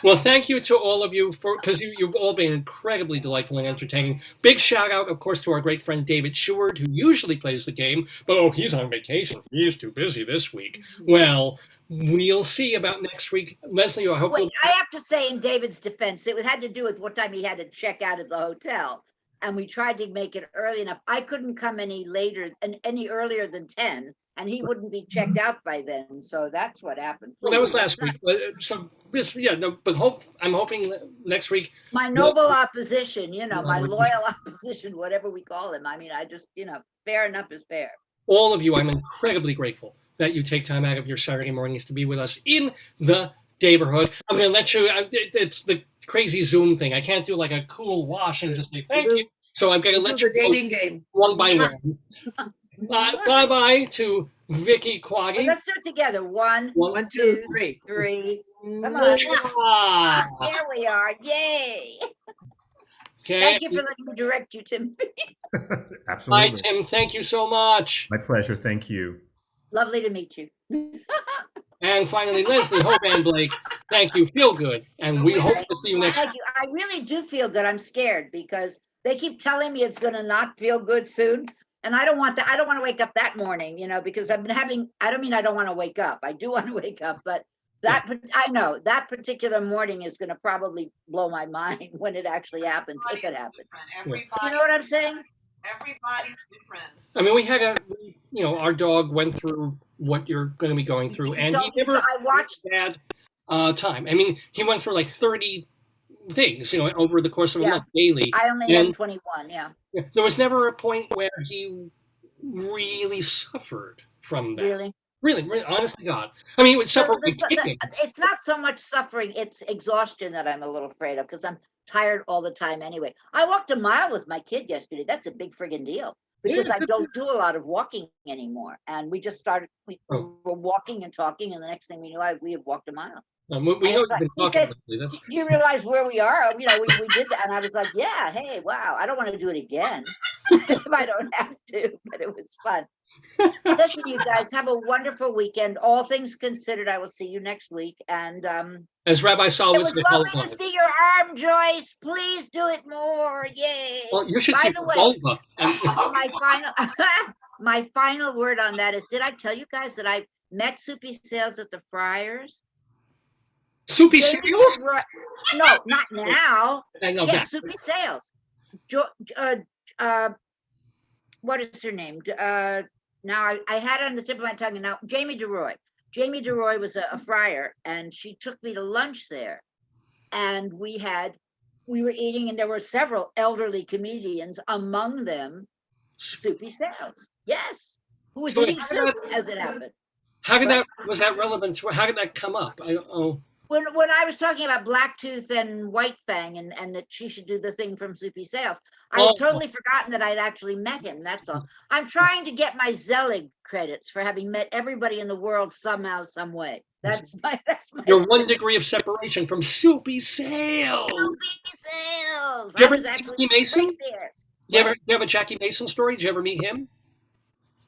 Well, thank you to all of you because you've all been incredibly delightful and entertaining. Big shout out, of course, to our great friend David Sheward, who usually plays the game, but he's on vacation. He's too busy this week. Well, we'll see about next week. Leslie, I hope. Wait, I have to say, in David's defense, it had to do with what time he had to check out at the hotel. And we tried to make it early enough. I couldn't come any earlier than 10, and he wouldn't be checked out by then. So that's what happened. Well, that was last week. But I'm hoping next week. My noble opposition, my loyal opposition, whatever we call him. I mean, I just, fair enough is fair. All of you, I'm incredibly grateful that you take time out of your Saturday mornings to be with us in the neighborhood. I'm going to let you. It's the crazy Zoom thing. I can't do like a cool wash and just say thank you. So I'm going to let you do the dating game one by one. Bye bye to Vicki Quade. Well, let's do it together. One, 1, 2, 3. 3. Come on. Ah. There we are. Yay. Okay. Okay. Thank you for letting me direct you, Tim. Bye, Absolutely. Tim. Thank you so much. My pleasure. Thank you. Lovely to meet you. And finally, Leslie Hoban Blake. Thank you. Feel good. And we hope to see you next. Thank you. I really do feel good. I'm scared because they keep telling me it's going to not feel good soon. And I don't want that. I don't want to wake up that morning, because I've been having, I don't mean I don't want to wake up. I do want to wake up, but I know that particular morning is going to probably blow my mind when it actually happens, if it happens. Everybody, You know what I'm saying? everybody's different. I mean, we had our dog went through what you're going to be going through, and he never I watched had a bad time. I mean, he went through like 30 things, over the course of a month daily. I only had 21, yeah. There was never a point where he really suffered from that. Really? Really, honest to God. I mean, he would suffer with kicking. It's not so much suffering, it's exhaustion that I'm a little afraid of because I'm tired all the time anyway. I walked a mile with my kid yesterday. That's a big friggin' deal because I don't do a lot of walking anymore. And we just started, we were walking and talking, and the next thing we knew, we had walked a mile. We know you've been talking. That's do you realize where we are? We did that. And I was like, yeah, hey, wow, I don't want to do it again if I don't have to, but it was fun. Listen, you guys, have a wonderful weekend. All things considered, I will see you next week. And as Rabbi Saul it would was say, lovely to see your arm, Joyce. Please do it more. Yay. well, you should By see the the way, vulva. my final word on that is, did I tell you guys that I met Soupy Sales at the Fryers? Soupy cereals? No, not now. I know Yes, that. Soupy Sales. What is her name? Now I had it on the tip of my tongue, and now Jamie DeRoy. Jamie DeRoy was a fryer, and she took me to lunch there, and we were eating, and there were several elderly comedians, among them Soupy Sales. Yes, who was eating soup as it happened. How did was that relevant? How did that come up? When I was talking about Blacktooth and White Fang and that she should do the thing from Soupy Sales, I had totally forgotten that I'd actually met him. That's all. I'm trying to get my Zelig credits for having met everybody in the world somehow, some way. That's my. Your 1 degree of separation from Soupy Sales. Soupy Sales. Did you I ever was meet actually Jackie Mason? right there. You have a Jackie Mason story? Did you ever meet him?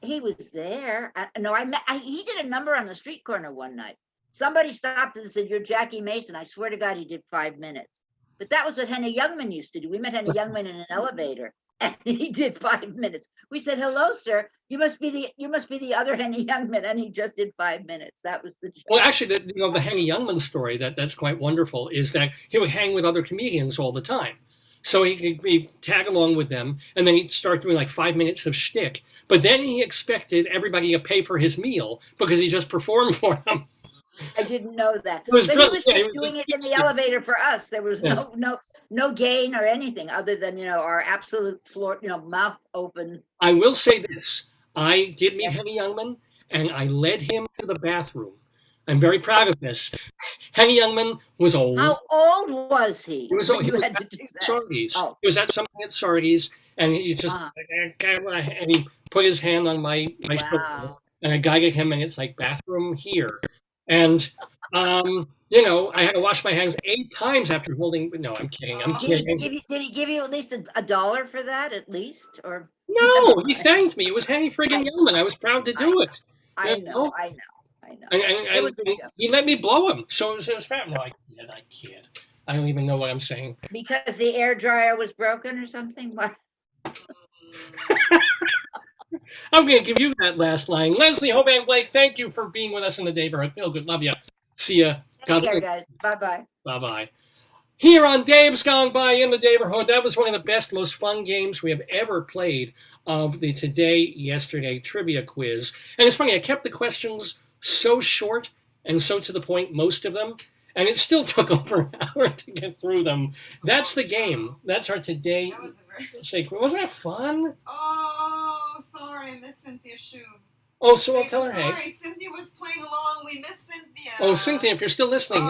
He was there. He did a number on the street corner one night. Somebody stopped and said, "You're Jackie Mason." I swear to God, he did 5 minutes. But that was what Henny Youngman used to do. We met Henny Youngman in an elevator, and he did 5 minutes. We said, "Hello, sir. You must be the other Henny Youngman," and he just did 5 minutes. That was the joke. Well, actually, the Henny Youngman story that's quite wonderful is that he would hang with other comedians all the time. So he'd tag along with them, and then he'd start doing like 5 minutes of shtick. But then he expected everybody to pay for his meal because he just performed for them. I didn't know that. Was But brilliant. he was Yeah, just doing it in the elevator for us. There was no gain or anything other than, our absolute floor, mouth open. I will say this. I did meet Henny Youngman, and I led him to the bathroom. I'm very proud of this. Henny Youngman was old. How old was he? He was when he you was had at to do that? Sardi's. Oh. He was at something at Sardi's, and he just and he put his hand on my shoulder, Wow. and I guided him, and it's like bathroom here, and I had to wash my hands 8 times after holding. No, I'm kidding. I'm kidding. Did he give you at least a $1 for that, at least? Or No, he thanked me. It was Henny friggin' Youngman. I was proud to do it. I You know. It was a joke. He let me blow him, so it was fat. No, I kid. I don't even know what I'm saying. Because the air dryer was broken or something? What? I'm going to give you that last line. Leslie Hoban Blake, thank you for being with us in the neighborhood. Feel good. Love you. See ya. Take care, guys. Bye-bye. Bye-bye. Here on Dave's Gone By in the neighborhood, that was one of the best, most fun games we have ever played of the Today, Yesterday trivia quiz. And it's funny, I kept the questions so short and so to the point, most of them, and it still took over an hour to get through them. That's the game. That's our Today. That was a Say, wasn't that fun? Oh, sorry, I missed Cynthia's shoe. Oh, so I'll tell her, Sorry, hey. Cynthia was playing along. We missed Cynthia. Oh, Cynthia, if you're still listening,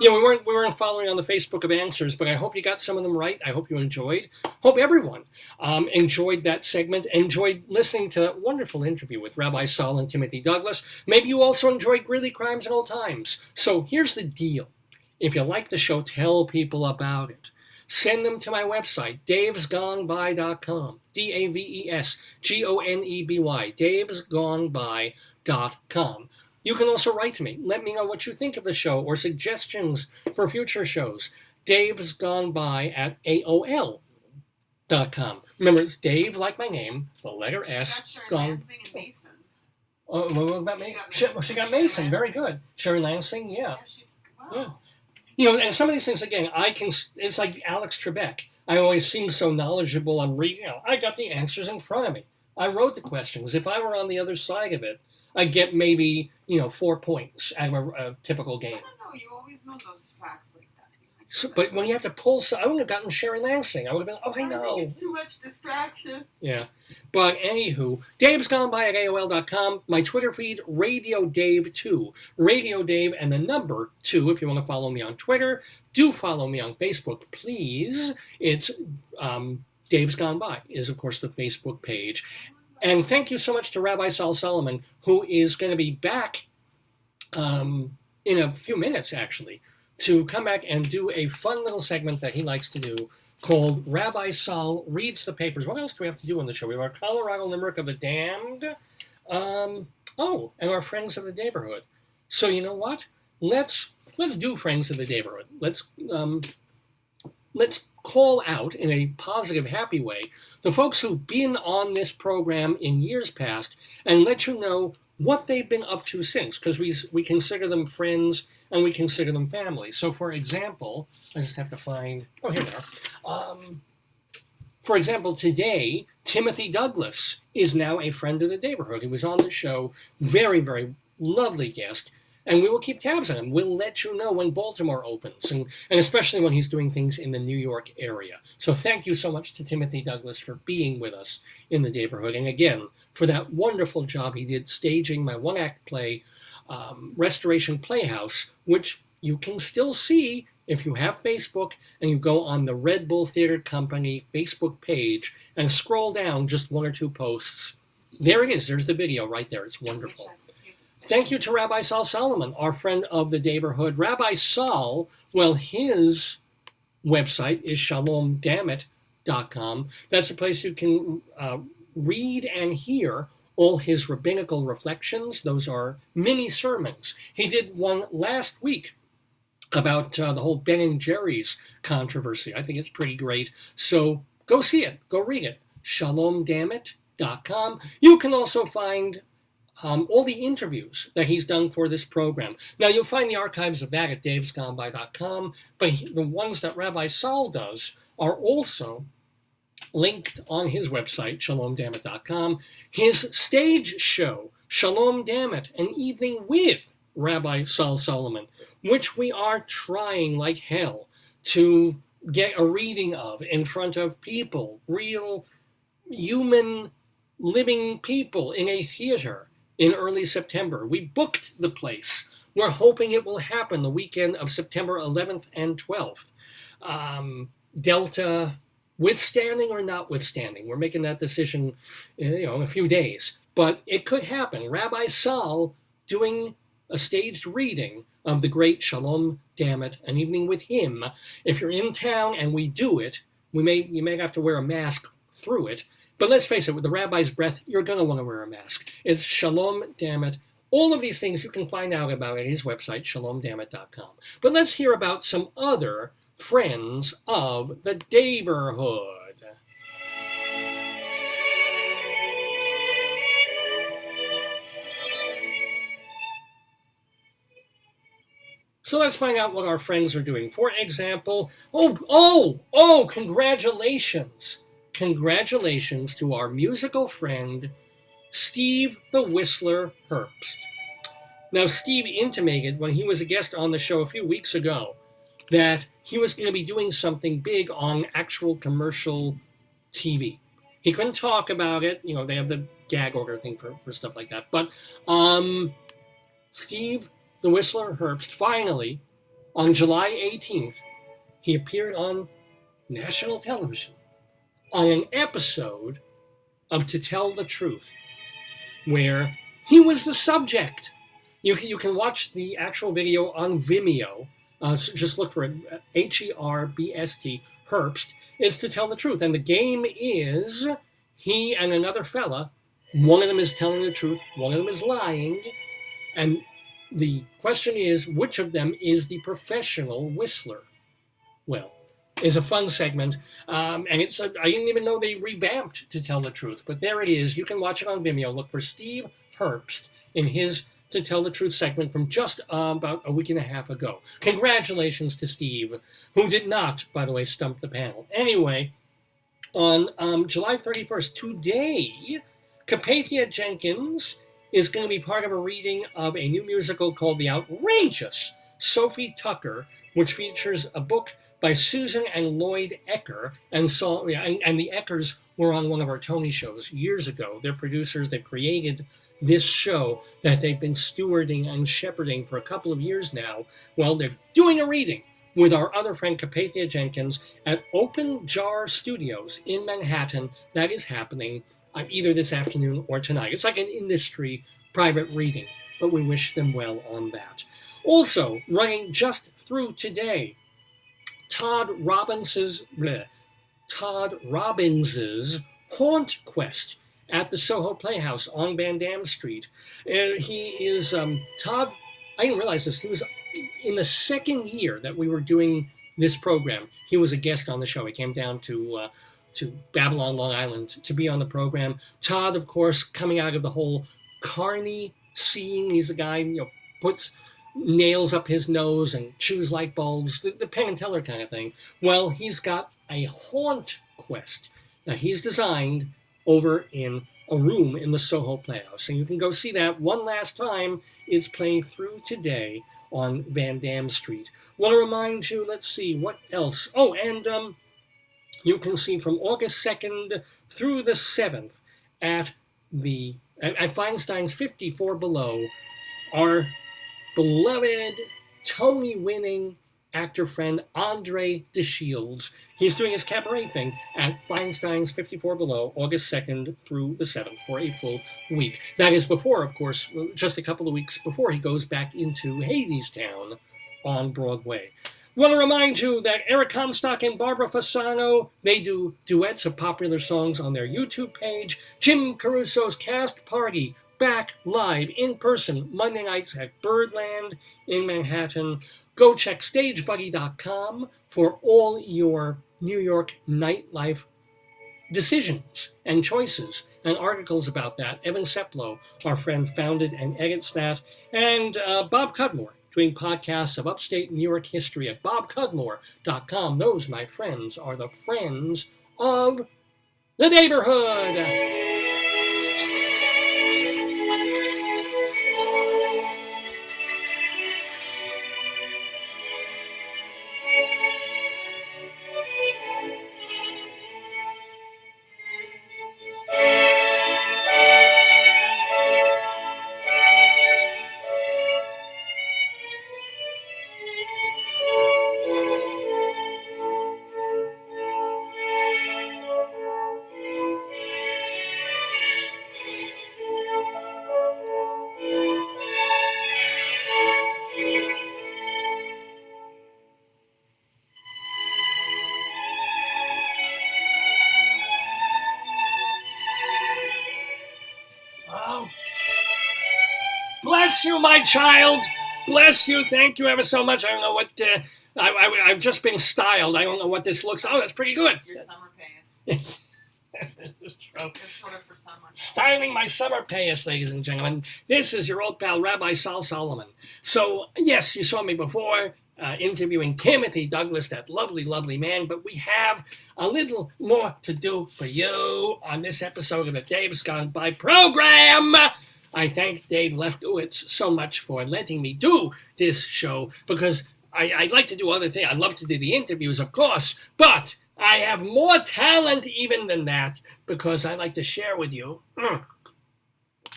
we weren't following on the Facebook of answers, but I hope you got some of them right. I hope you enjoyed. Hope everyone enjoyed that segment, enjoyed listening to that wonderful interview with Rabbi Saul and Timothy Douglas. Maybe you also enjoyed Greeley Crimes and Old Times. So here's the deal. If you like the show, tell people about it. send them to my website, davesgoneby.com, DAVESGONEBY, davesgoneby.com. You can also write to me. Let me know what you think of the show or suggestions for future shows. davesgoneby@AOL.com. Remember, it's Dave, like my name, the letter S, Got Sharon gone. Lansing and Mason. Oh, what about me? She got Mason. Very good. Sherry Lansing, yeah. Wow. Yeah. You know, and some of these things, again, it's like Alex Trebek. I always seem so knowledgeable. I got the answers in front of me. I wrote the questions. If I were on the other side of it, I'd get maybe, 4 points out of a typical game. I don't know. You always know those facts like that. So, but when you have to pull, I wouldn't have gotten Sherry Lansing. I would have been, I know. think it's too much distraction. Yeah. But anywho, davesgoneby@AOL.com. My Twitter feed, Radio Dave 2. Radio Dave and the number 2 if you want to follow me on Twitter. Do follow me on Facebook, please. It's Dave's Gone By is, of course, the Facebook page. And thank you so much to Rabbi Saul Solomon, who is going to be back in a few minutes, actually, to come back and do a fun little segment that he likes to do called Rabbi Saul Reads the Papers. What else do we have to do on the show? We have our Colorado Limerick of the Damned. And our Friends of the Neighborhood. So you know what? Let's do Friends of the Neighborhood. Let's call out in a positive, happy way the folks who've been on this program in years past and let you know what they've been up to since, because we consider them friends and we consider them family. So, for example, I just have to find... Oh, here they are. For example, today, Timothy Douglas is now a friend of the neighborhood. He was on the show. Very, very lovely guest. And we will keep tabs on him. We'll let you know when Baltimore opens, and especially when he's doing things in the New York area. So thank you so much to Timothy Douglas for being with us in the neighborhood. And again, for that wonderful job he did staging my one-act play, Restoration Playhouse, which you can still see if you have Facebook and you go on the Red Bull Theater Company Facebook page and scroll down just 1 or 2 posts. There it is. There's the video right there. It's wonderful. Thank you to Rabbi Saul Solomon, our friend of the neighborhood. Rabbi Saul, well, his website is shalomdammit.com. That's a place you can read and hear all his rabbinical reflections. Those are mini sermons. He did one last week about the whole Ben and Jerry's controversy. I think it's pretty great. So go see it. Go read it. shalomdammit.com. You can also find all the interviews that he's done for this program. Now, you'll find the archives of that at davesgoneby.com, but the ones that Rabbi Saul does are also linked on his website, shalomdammit.com. His stage show, Shalom Dammit, An Evening with Rabbi Saul Solomon, which we are trying like hell to get a reading of in front of people, real human living people in a theater in early September. We booked the place. We're hoping it will happen the weekend of September 11th and 12th. Delta withstanding or not withstanding. We're making that decision in a few days. But it could happen. Rabbi Saul doing a staged reading of the great Shalom Dammit, An Evening with him. If you're in town and we do it, you may have to wear a mask through it. But let's face it, with the rabbi's breath, you're going to want to wear a mask. It's Shalom Dammit. All of these things you can find out about at his website, shalomdammit.com. But let's hear about some other friends of the neighborhood. So let's find out what our friends are doing. For example, congratulations. Congratulations to our musical friend, Steve the Whistler Herbst. Now, Steve intimated when he was a guest on the show a few weeks ago that he was going to be doing something big on actual commercial TV. He couldn't talk about it. They have the gag order thing for stuff like that. But Steve the Whistler Herbst, finally, on July 18th, he appeared on national television on an episode of To Tell the Truth, where he was the subject. You can watch the actual video on Vimeo. So just look for it, Herbst, Herbst, is to tell the truth. And the game is he and another fella, one of them is telling the truth, one of them is lying, and the question is, which of them is the professional whistler? Well, it's a fun segment, and I didn't even know they revamped To Tell the Truth, but there it is. You can watch it on Vimeo. Look for Steve Herbst in his To Tell the Truth segment from just about a week and a half ago. Congratulations to Steve, who did not, by the way, stump the panel. Anyway, on July 31st, today, Capathia Jenkins is going to be part of a reading of a new musical called The Outrageous Sophie Tucker, which features a book by Susan and Lloyd Ecker. And the Eckers were on one of our Tony shows years ago. They're producers that created this show that they've been stewarding and shepherding for a couple of years now. Well, they're doing a reading with our other friend Capathia Jenkins at Open Jar Studios in Manhattan. That is happening either this afternoon or tonight. It's like an industry private reading, but we wish them well on that. Also, running just through today, Todd Robbins's Haunt Quest at the Soho Playhouse on Van Dam Street. He is, Todd, I didn't realize this, he was in the second year that we were doing this program. He was a guest on the show. He came down to Babylon, Long Island to be on the program. Todd, of course, coming out of the whole Carney scene. He's a guy, puts nails up his nose and chews light bulbs, the Penn and Teller kind of thing. Well, he's got a haunt quest that he's designed over in a room in the Soho Playhouse. And you can go see that one last time. It's playing through today on Van Dam Street. Want to remind you, let's see, what else? Oh, and you can see from August 2nd through the 7th at Feinstein's 54 Below, our beloved Tony-winning actor friend Andre DeShields. He's doing his cabaret thing at Feinstein's 54 Below, August 2nd through the 7th for a full week. That is before, of course, just a couple of weeks before he goes back into Hadestown on Broadway. Want to remind you that Eric Comstock and Barbara Fasano, they do duets of popular songs on their YouTube page. Jim Caruso's Cast Party, back live in person Monday nights at Birdland in Manhattan. Go check StageBuddy.com for all your New York nightlife decisions and choices and articles about that. Evan Seplow, our friend, founded and edits that. And Bob Cudmore, doing podcasts of upstate New York history at bobcudmore.com. Those, my friends, are the friends of the neighborhood. Bless you, my child. Bless you. Thank you ever so much. I don't know what I've just been styled. I don't know what this looks. Oh, that's pretty good. Your summer payas. You're shorter for summer. Styling my summer payas, ladies and gentlemen. This is your old pal, Rabbi Sal Solomon. So, yes, you saw me before interviewing Timothy Douglas, that lovely, lovely man, but we have a little more to do for you on this episode of the Dave's Gone By program. I thank Dave Lefkowitz so much for letting me do this show, because I'd like to do other things. I'd love to do the interviews, of course, but I have more talent even than that, because I like to share with you,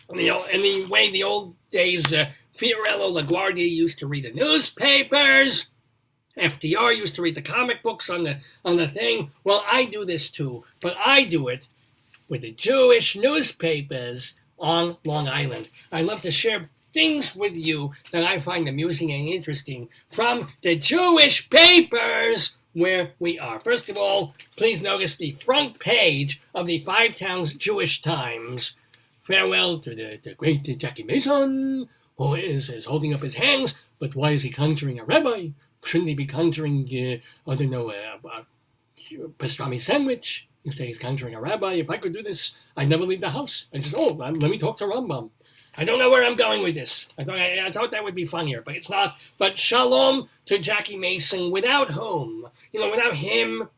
in the way the old days, Fiorello LaGuardia used to read the newspapers, FDR used to read the comic books on the thing. Well, I do this too, but I do it with the Jewish newspapers on Long Island. I love to share things with you that I find amusing and interesting from the Jewish papers where we are. First of all, please notice the front page of the Five Towns Jewish Times. Farewell to the great Jackie Mason, who is holding up his hands, but why is he conjuring a rabbi? Shouldn't he be conjuring, I don't know, a pastrami sandwich? Instead, he's conjuring a rabbi. If I could do this, I'd never leave the house. I just, let me talk to Rambam. I don't know where I'm going with this. I thought that would be funnier, but it's not. But shalom to Jackie Mason, without whom, without him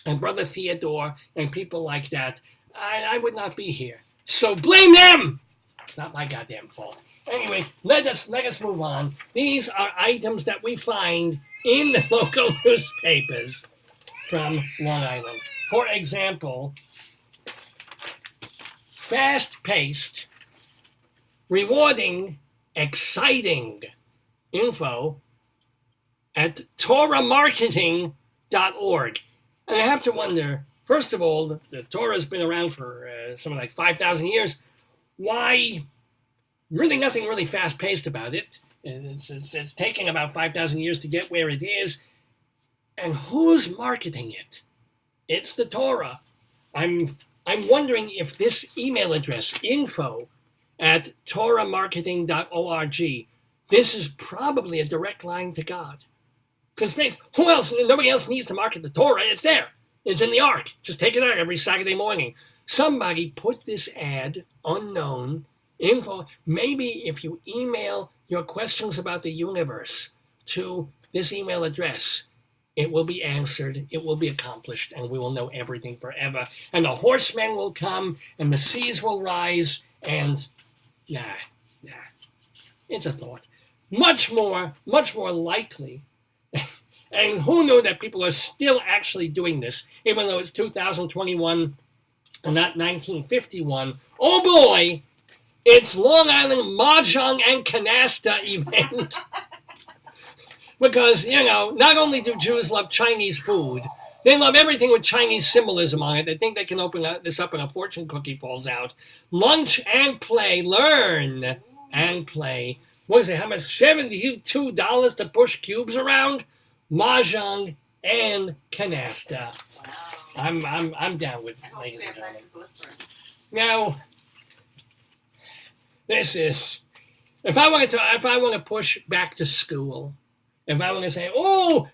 and Brother Theodore and people like that, I would not be here. So blame them! It's not my goddamn fault. Anyway, let us move on. These are items that we find in the local newspapers from Long Island. For example, fast-paced, rewarding, exciting info at TorahMarketing.org. And I have to wonder, first of all, the Torah's been around for something like 5,000 years. Why? Really nothing really fast-paced about it. It's taking about 5,000 years to get where it is. And who's marketing it? It's the Torah. I'm wondering if this email address, info@torahmarketing.org, this is probably a direct line to God. Because who else? Nobody else needs to market the Torah. It's there. It's in the Ark. Just take it out every Saturday morning. Somebody put this ad, unknown, info. Maybe if you email your questions about the universe to this email address, it will be answered, it will be accomplished, and we will know everything forever. And the horsemen will come, and the seas will rise, and nah. It's a thought. Much more likely. And who knew that people are still actually doing this, even though it's 2021 and not 1951. Oh boy, it's Long Island Mahjong and Canasta event. Because, not only do Jews love Chinese food, they love everything with Chinese symbolism on it. They think they can open this up and a fortune cookie falls out. Lunch and play, learn and play. What is it, how much? $72 to push cubes around? Mahjong and Canasta. Wow. I'm down with it, I ladies and hope they have gentlemen. nitroglycerin. Now, this is, if I want to push back to school, if I want to say,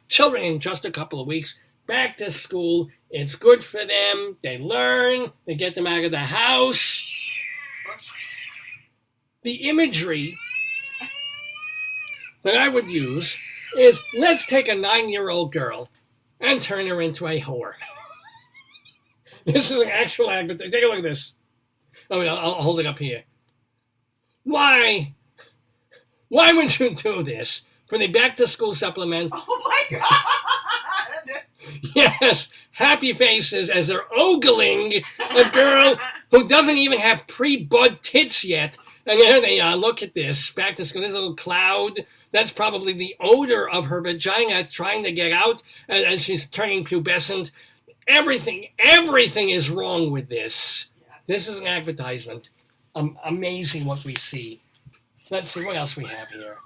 children in just a couple of weeks, back to school, it's good for them, they learn, they get them out of the house. Oops. The imagery that I would use is, let's take a 9-year-old girl and turn her into a whore. This is an actual advertisement. Take a look at this. I'll hold it up here. Why would you do this? For the back-to-school supplement. Oh my God! Yes, happy faces as they're ogling a girl who doesn't even have pre-bud tits yet. And there they are. Look at this. Back to school. This little cloud. That's probably the odor of her vagina trying to get out as she's turning pubescent. Everything is wrong with this. Yes. This is an advertisement. Amazing what we see. Let's see what else we have here.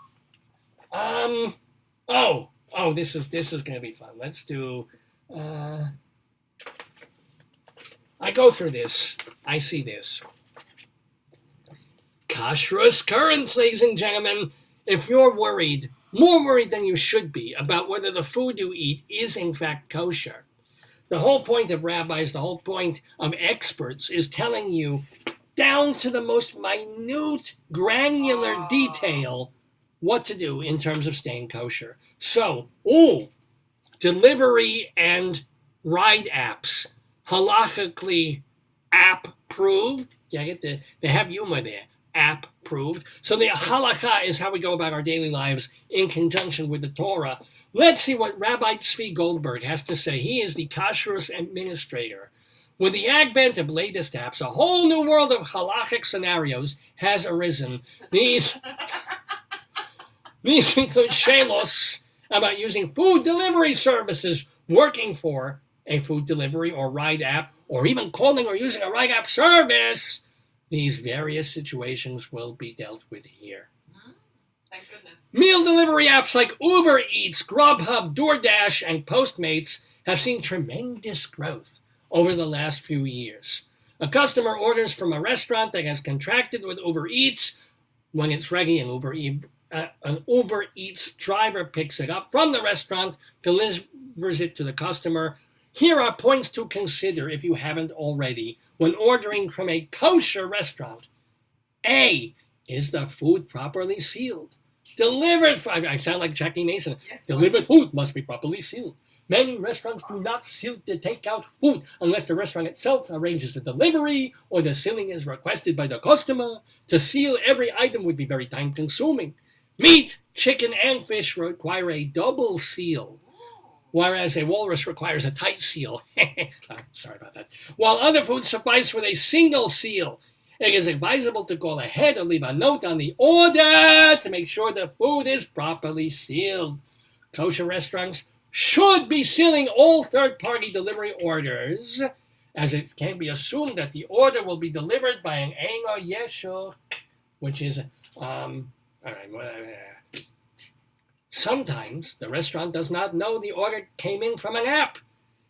This is gonna be fun. Let's do. I go through this. I see this. Kashrus currents, ladies and gentlemen. If you're worried, more worried than you should be, about whether the food you eat is in fact kosher, the whole point of rabbis, the whole point of experts is telling you, down to the most minute, granular detail, what to do in terms of staying kosher. So, delivery and ride apps, halakhically app-proved. Get it? They have humor there. App-proved. So the halakha is how we go about our daily lives in conjunction with the Torah. Let's see what Rabbi Tzvi Goldberg has to say. He is the kashrus administrator. With the advent of latest apps, a whole new world of halachic scenarios has arisen. These include shelos about using food delivery services, working for a food delivery or ride app, or even calling or using a ride app service. These various situations will be dealt with here. Thank goodness. Meal delivery apps like Uber Eats, Grubhub, DoorDash, and Postmates have seen tremendous growth over the last few years. A customer orders from a restaurant that has contracted with Uber Eats. When it's ready, an Uber Eats driver picks it up from the restaurant, delivers it to the customer. Here are points to consider if you haven't already when ordering from a kosher restaurant. A. Is the food properly sealed? I sound like Jackie Mason. Yes, Delivered food must be properly sealed. Many restaurants do not seal the takeout food unless the restaurant itself arranges the delivery or the sealing is requested by the customer. To seal every item would be very time-consuming. Meat, chicken, and fish require a double seal, whereas a walrus requires a tight seal. Sorry about that. While other foods suffice with a single seal. It is advisable to call ahead or leave a note on the order to make sure the food is properly sealed. Kosher restaurants should be sealing all third-party delivery orders, as it can be assumed that the order will be delivered by an Ein or Yeshuk, which is, sometimes the restaurant does not know the order came in from an app,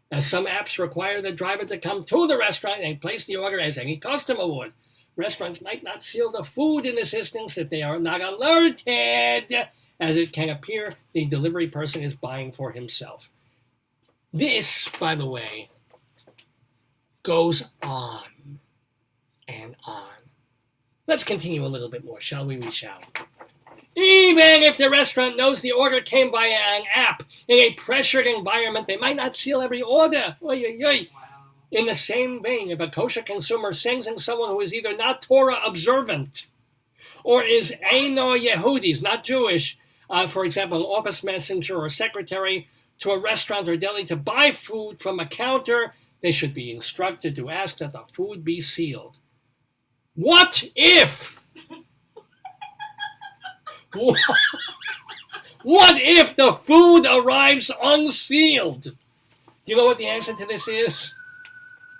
as some apps require the driver to come to the restaurant and place the order as any customer would. Restaurants might not seal the food in this instance if they are not alerted, as it can appear the delivery person is buying for himself. This, by the way, goes on and on. Let's continue a little bit more, shall we? We shall. Even if the restaurant knows the order came via an app in a pressured environment, they might not seal every order. Oy, oy, oy. Wow. In the same vein, if a kosher consumer sends in someone who is either not Torah observant or is Eino Yehudis, not Jewish, for example, an office messenger or secretary, to a restaurant or deli to buy food from a counter, they should be instructed to ask that the food be sealed. What if? What if the food arrives unsealed? Do you know what the answer to this is?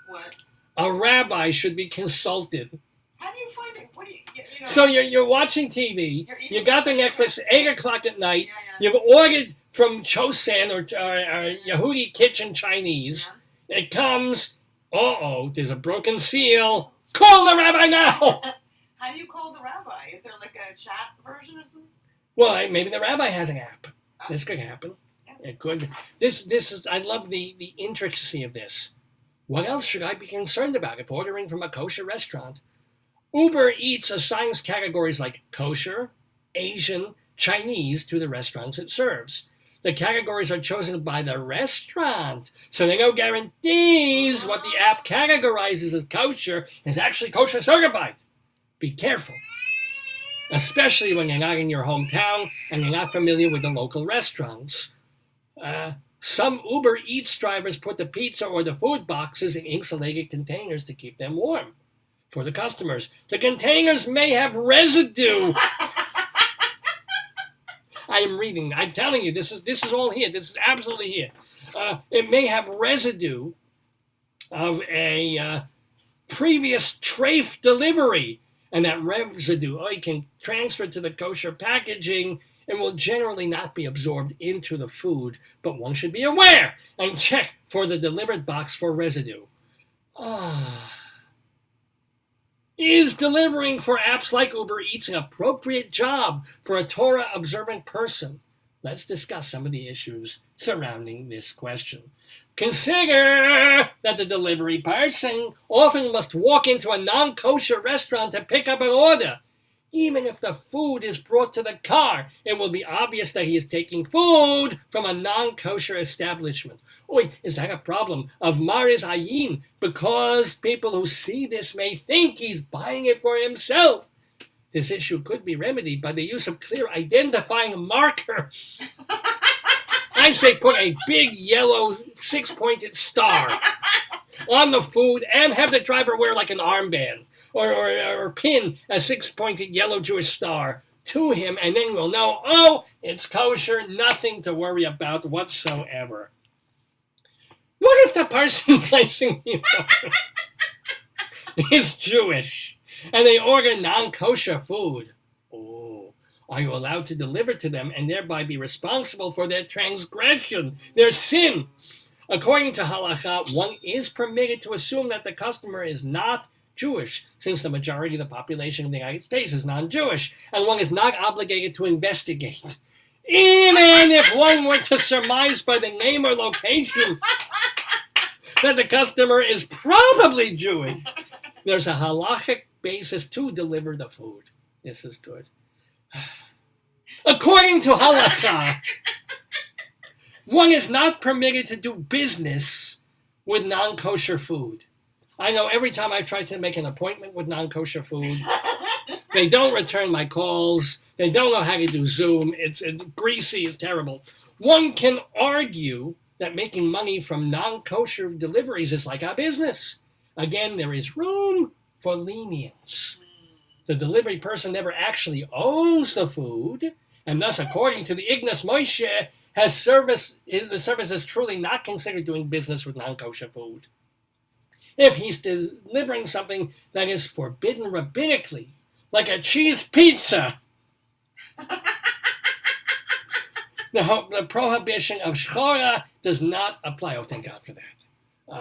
What? A rabbi should be consulted. How do you find it? What do you know? So you're watching TV, You're eating you got the breakfast. Netflix, 8 o'clock at night, Yeah. you've ordered from Chosen or Yehudi Kitchen Chinese, it comes, there's a broken seal, call the rabbi now! How do you call the rabbi? Is there like a chat version or something? Well, maybe the rabbi has an app. This could happen. Yeah. It could. This is, I love the intricacy of this. What else should I be concerned about if ordering from a kosher restaurant? Uber Eats assigns categories like kosher, Asian, Chinese to the restaurants it serves. The categories are chosen by the restaurant, so there are no guarantees what the app categorizes as kosher is actually kosher certified. Be careful, especially when you're not in your hometown and you're not familiar with the local restaurants. Some Uber Eats drivers put the pizza or the food boxes in insulated containers to keep them warm for the customers. The containers may have residue. I am reading. I'm telling you, this is all here. This is absolutely here. It may have residue of a previous trafe delivery, and that residue can transfer to the kosher packaging and will generally not be absorbed into the food, but one should be aware and check for the delivered box for residue. Is delivering for apps like Uber Eats an appropriate job for a Torah-observant person? Let's discuss some of the issues surrounding this question. Consider that the delivery person often must walk into a non-kosher restaurant to pick up an order. Even if the food is brought to the car, it will be obvious that he is taking food from a non-kosher establishment. Is that a problem of Maris Ayin? Because people who see this may think he's buying it for himself. This issue could be remedied by the use of clear identifying markers. I say put a big yellow 6-pointed star on the food and have the driver wear like an armband. Or pin a 6-pointed yellow Jewish star to him, and then we'll know, it's kosher, nothing to worry about whatsoever. What if the person placing the order is Jewish, and they order non-kosher food? Are you allowed to deliver to them and thereby be responsible for their transgression, their sin? According to halacha, one is permitted to assume that the customer is not Jewish, since the majority of the population of the United States is non-Jewish, and one is not obligated to investigate. Even if one were to surmise by the name or location that the customer is probably Jewish, there's a halachic basis to deliver the food. This is good. According to halacha, one is not permitted to do business with non-kosher food. I know every time I try to make an appointment with non-kosher food, they don't return my calls. They don't know how to do Zoom. It's greasy. It's terrible. One can argue that making money from non-kosher deliveries is like our business. Again, there is room for lenience. The delivery person never actually owns the food, and thus, according to the Ignas Moshe, the service is truly not considered doing business with non-kosher food. If he's delivering something that is forbidden rabbinically, like a cheese pizza, the prohibition of shchora does not apply. Oh, thank God for that.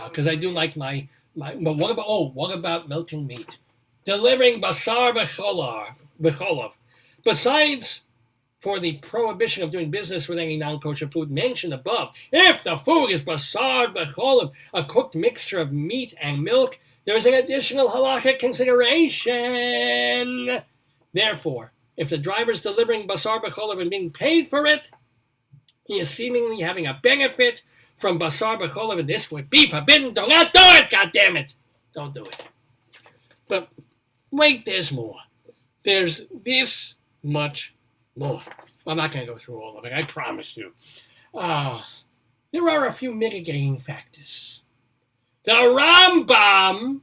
Because I do like my. But what about milk and meat? Delivering basar b'cholov. Besides for the prohibition of doing business with any non-kosher food mentioned above, if the food is basar b'cholov, a cooked mixture of meat and milk, there is an additional halachic consideration. Therefore, if the driver is delivering basar b'cholov and being paid for it, he is seemingly having a benefit from basar b'cholov, and this would be forbidden. Do not do it, goddammit! Don't do it. But wait, there's more. There's this much more. I'm not going to go through all of it, I promise you. There are a few mitigating factors. The Rambam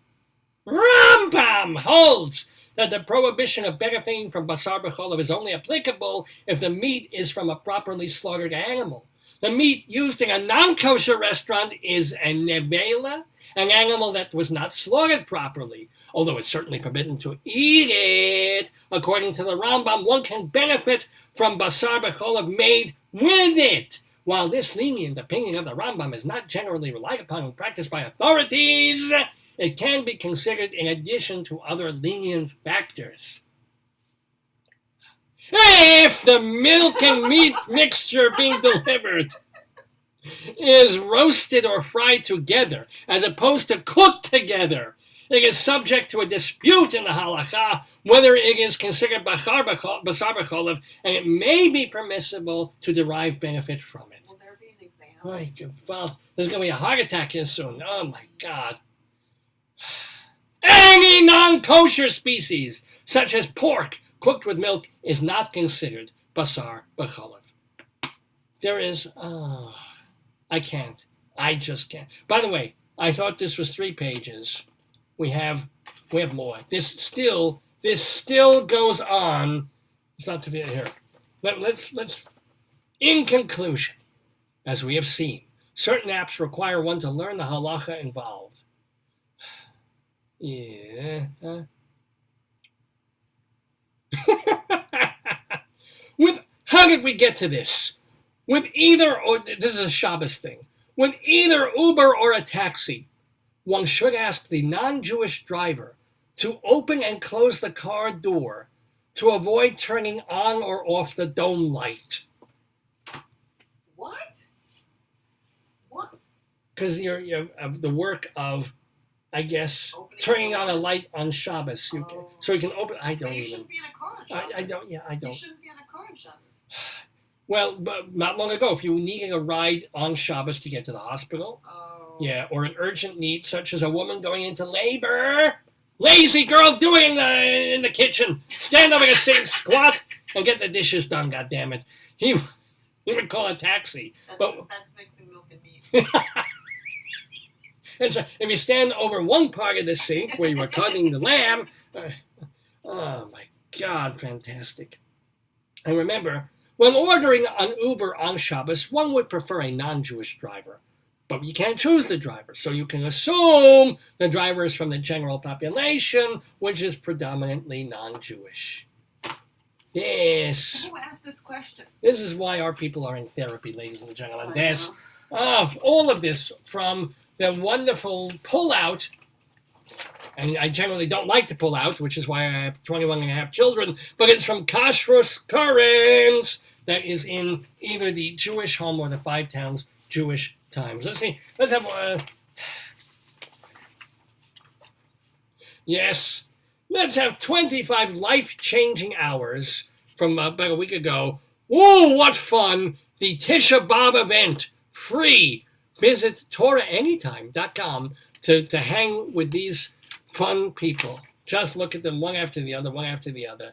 holds that the prohibition of benefiting from basar b'cholov is only applicable if the meat is from a properly slaughtered animal. The meat used in a non-kosher restaurant is a nevela, an animal that was not slaughtered properly. Although it's certainly forbidden to eat it, according to the Rambam, one can benefit from basar b'cholov made with it. While this lenient opinion of the Rambam is not generally relied upon and practiced by authorities, it can be considered in addition to other lenient factors. If the milk and meat mixture being delivered is roasted or fried together, as opposed to cooked together, it is subject to a dispute in the halacha whether it is considered basar b'cholov, and it may be permissible to derive benefit from it. Will there be an exam? Well, there's going to be a heart attack here soon. Oh my God. Any non-kosher species, such as pork, cooked with milk, is not considered basar b'cholov. There is, I can't. I just can't. By the way, I thought this was 3 pages. We have more. This still goes on. It's not to be here. Let's. In conclusion, as we have seen, certain apps require one to learn the halacha involved. Yeah. How did we get to this? With either, or this is a Shabbos thing. With either Uber or a taxi, one should ask the non-Jewish driver to open and close the car door to avoid turning on or off the dome light. What? What? Because you're the work of, I guess, Opening turning the on a light. light on Shabbos. So you can open. I don't But you even. shouldn't be in a car on Shabbos. I don't. Yeah, I don't. You shouldn't be in a car on Shabbos. Well, but not long ago, if you were needing a ride on Shabbos to get to the hospital, Oh. or an urgent need, such as a woman going into labor, lazy girl, do it in the kitchen. Stand over the sink, squat, and get the dishes done. God damn it! He would call a taxi. That's mixing milk and meat. And so if you stand over one part of the sink where you were cutting the lamb, oh my God, fantastic! And remember, when ordering an Uber on Shabbos, one would prefer a non-Jewish driver. But you can't choose the driver, so you can assume the driver is from the general population, which is predominantly non-Jewish. Yes. Who asked this question? This is why our people are in therapy, ladies and gentlemen. I This, know. all of this from the wonderful pull-out, and I generally don't like to pull out, which is why I have 21 and a half children, but it's from Kashrus Currents that is in either the Jewish Home or the Five Towns Jewish Times. Let's see. Let's have yes. Let's have 25 life-changing hours from about a week ago. Whoa, what fun! The Tisha B'Av event, free. Visit TorahAnytime.com to hang with these fun people. Just look at them one after the other, one after the other.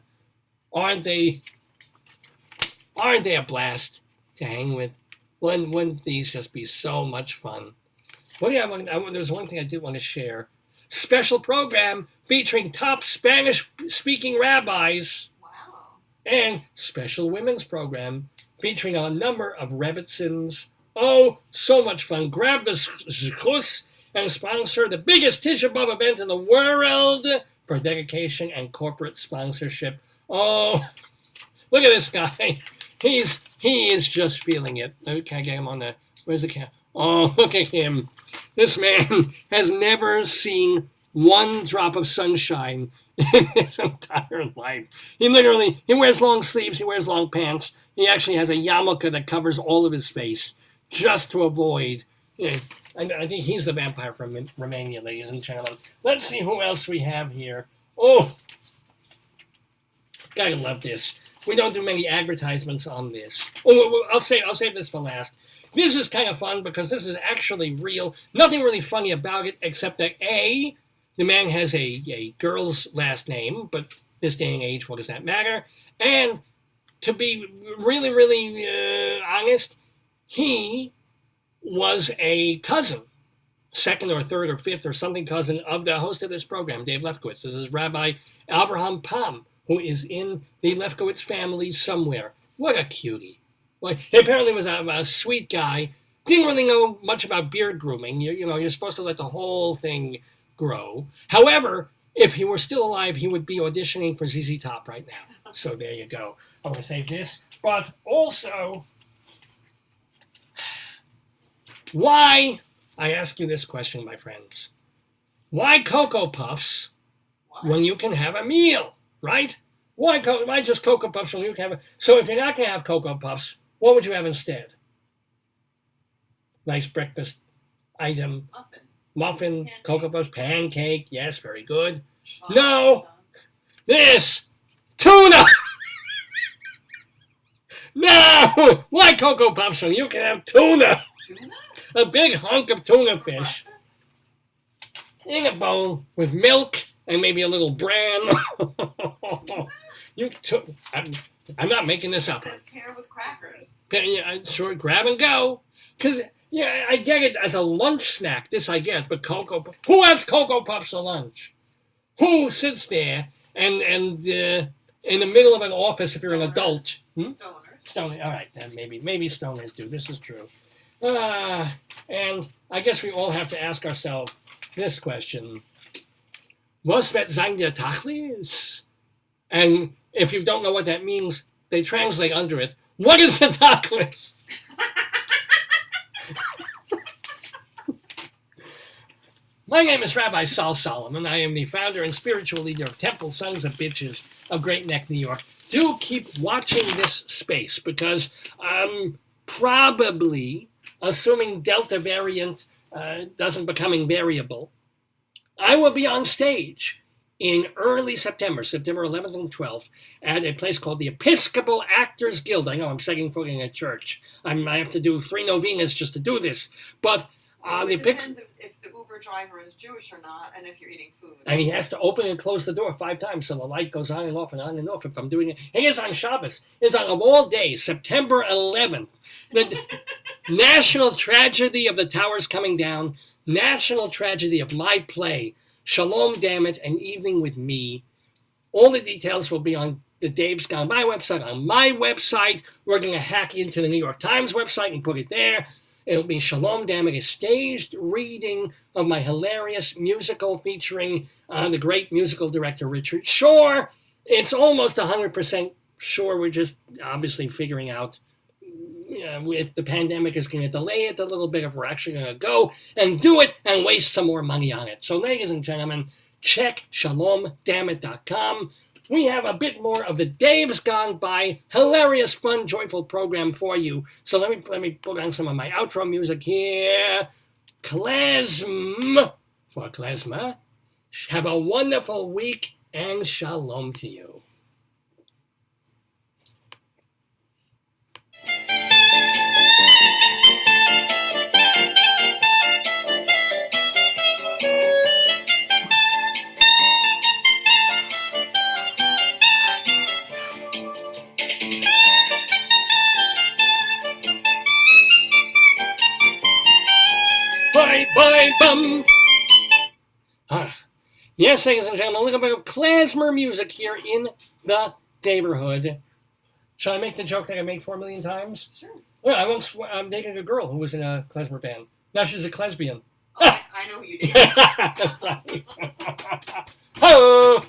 Aren't they a blast to hang with? Wouldn't these just be so much fun? Well, yeah, there's one thing I did want to share. Special program featuring top Spanish-speaking rabbis. Wow. And special women's program featuring a number of Rebbitzins. Oh, so much fun. Grab the zchus and sponsor the biggest Tisha B'Av event in the world for dedication and corporate sponsorship. Oh, look at this guy. He is just feeling it. Can I get him on the, where's the camera? Oh, look at him. This man has never seen one drop of sunshine in his entire life. He wears long sleeves, he wears long pants. He actually has a yarmulke that covers all of his face just to avoid. I think he's the vampire from Romania, ladies and gentlemen. Let's see who else we have here. Oh, gotta love this. We don't do many advertisements on this. Oh, I'll save this for last. This is kind of fun because this is actually real. Nothing really funny about it except that the man has a girl's last name, but this day and age, what does that matter? And to be really, really honest, he was a cousin, second or third or fifth or something cousin of the host of this program, Dave Lefkowitz. This is Rabbi Avraham Pam, who is in the Lefkowitz family somewhere. What a cutie. Well, he apparently was a sweet guy. Didn't really know much about beard grooming. You're supposed to let the whole thing grow. However, if he were still alive, he would be auditioning for ZZ Top right now. So there you go. I'm going to save this. But also, why, I ask you this question, my friends. Why Cocoa Puffs when you can have a meal, right? Why just Cocoa Puffs when you can have a... So if you're not going to have Cocoa Puffs, what would you have instead? Nice breakfast item. Muffin, Pancake. Cocoa Puffs, pancake. Yes, very good. Sean, No. Sean. This, tuna. No, why Cocoa Puffs when you can have tuna? Tuna? A big hunk of tuna fish Breakfast? in a bowl with milk and maybe a little bran. I'm not making this It up. says pair with crackers. Yeah, sure, grab and go. Because, yeah, I get it as a lunch snack. This I get, but who has Cocoa Puffs for lunch? Who sits there and in the middle of an office if you're an adult? Stoners. Stoner. All right, then maybe stoners do. This is true. And I guess we all have to ask ourselves this question. Was wird sein der Tachlis? And if you don't know what that means, they translate under it. What is the Tachlis? My name is Rabbi Sal Solomon. I am the founder and spiritual leader of Temple Sons of Bitches of Great Neck, New York. Do keep watching this space because probably, assuming Delta variant doesn't become invariable, I will be on stage in early September 11th and 12th, at a place called the Episcopal Actors Guild. I know I'm setting foot in a church. I have to do 3 novenas just to do this. But It depends if the Uber driver is Jewish or not, and if you're eating food. And he has to open and close the door 5 times so the light goes on and off and on and off if I'm doing it. It is on Shabbos. It's on of all days, September 11th. The national tragedy of the towers coming down, national tragedy of my play, Shalom Dammit, An Evening with Me. All the details will be on the Dave's Gone By website. On my website, we're going to hack into the New York Times website and put it there. It'll be Shalom Dammit, a staged reading of my hilarious musical featuring the great musical director Richard Shore. It's almost 100% sure we're just obviously figuring out if the pandemic is going to delay it a little bit, if we're actually going to go and do it and waste some more money on it. So, ladies and gentlemen, check shalomdammit.com. We have a bit more of the Dave's Gone By hilarious, fun, joyful program for you. So let me put on some of my outro music here. Klezm for klezma. Have a wonderful week and shalom to you. Bye bye bum. Yes, ladies and gentlemen, a little bit of klezmer music here in the neighborhood. Shall I make the joke that I made 4 million times? Sure. Well, I'm dating a girl who was in a klezmer band. Now she's a lesbian. Oh, I know who you did. Hello.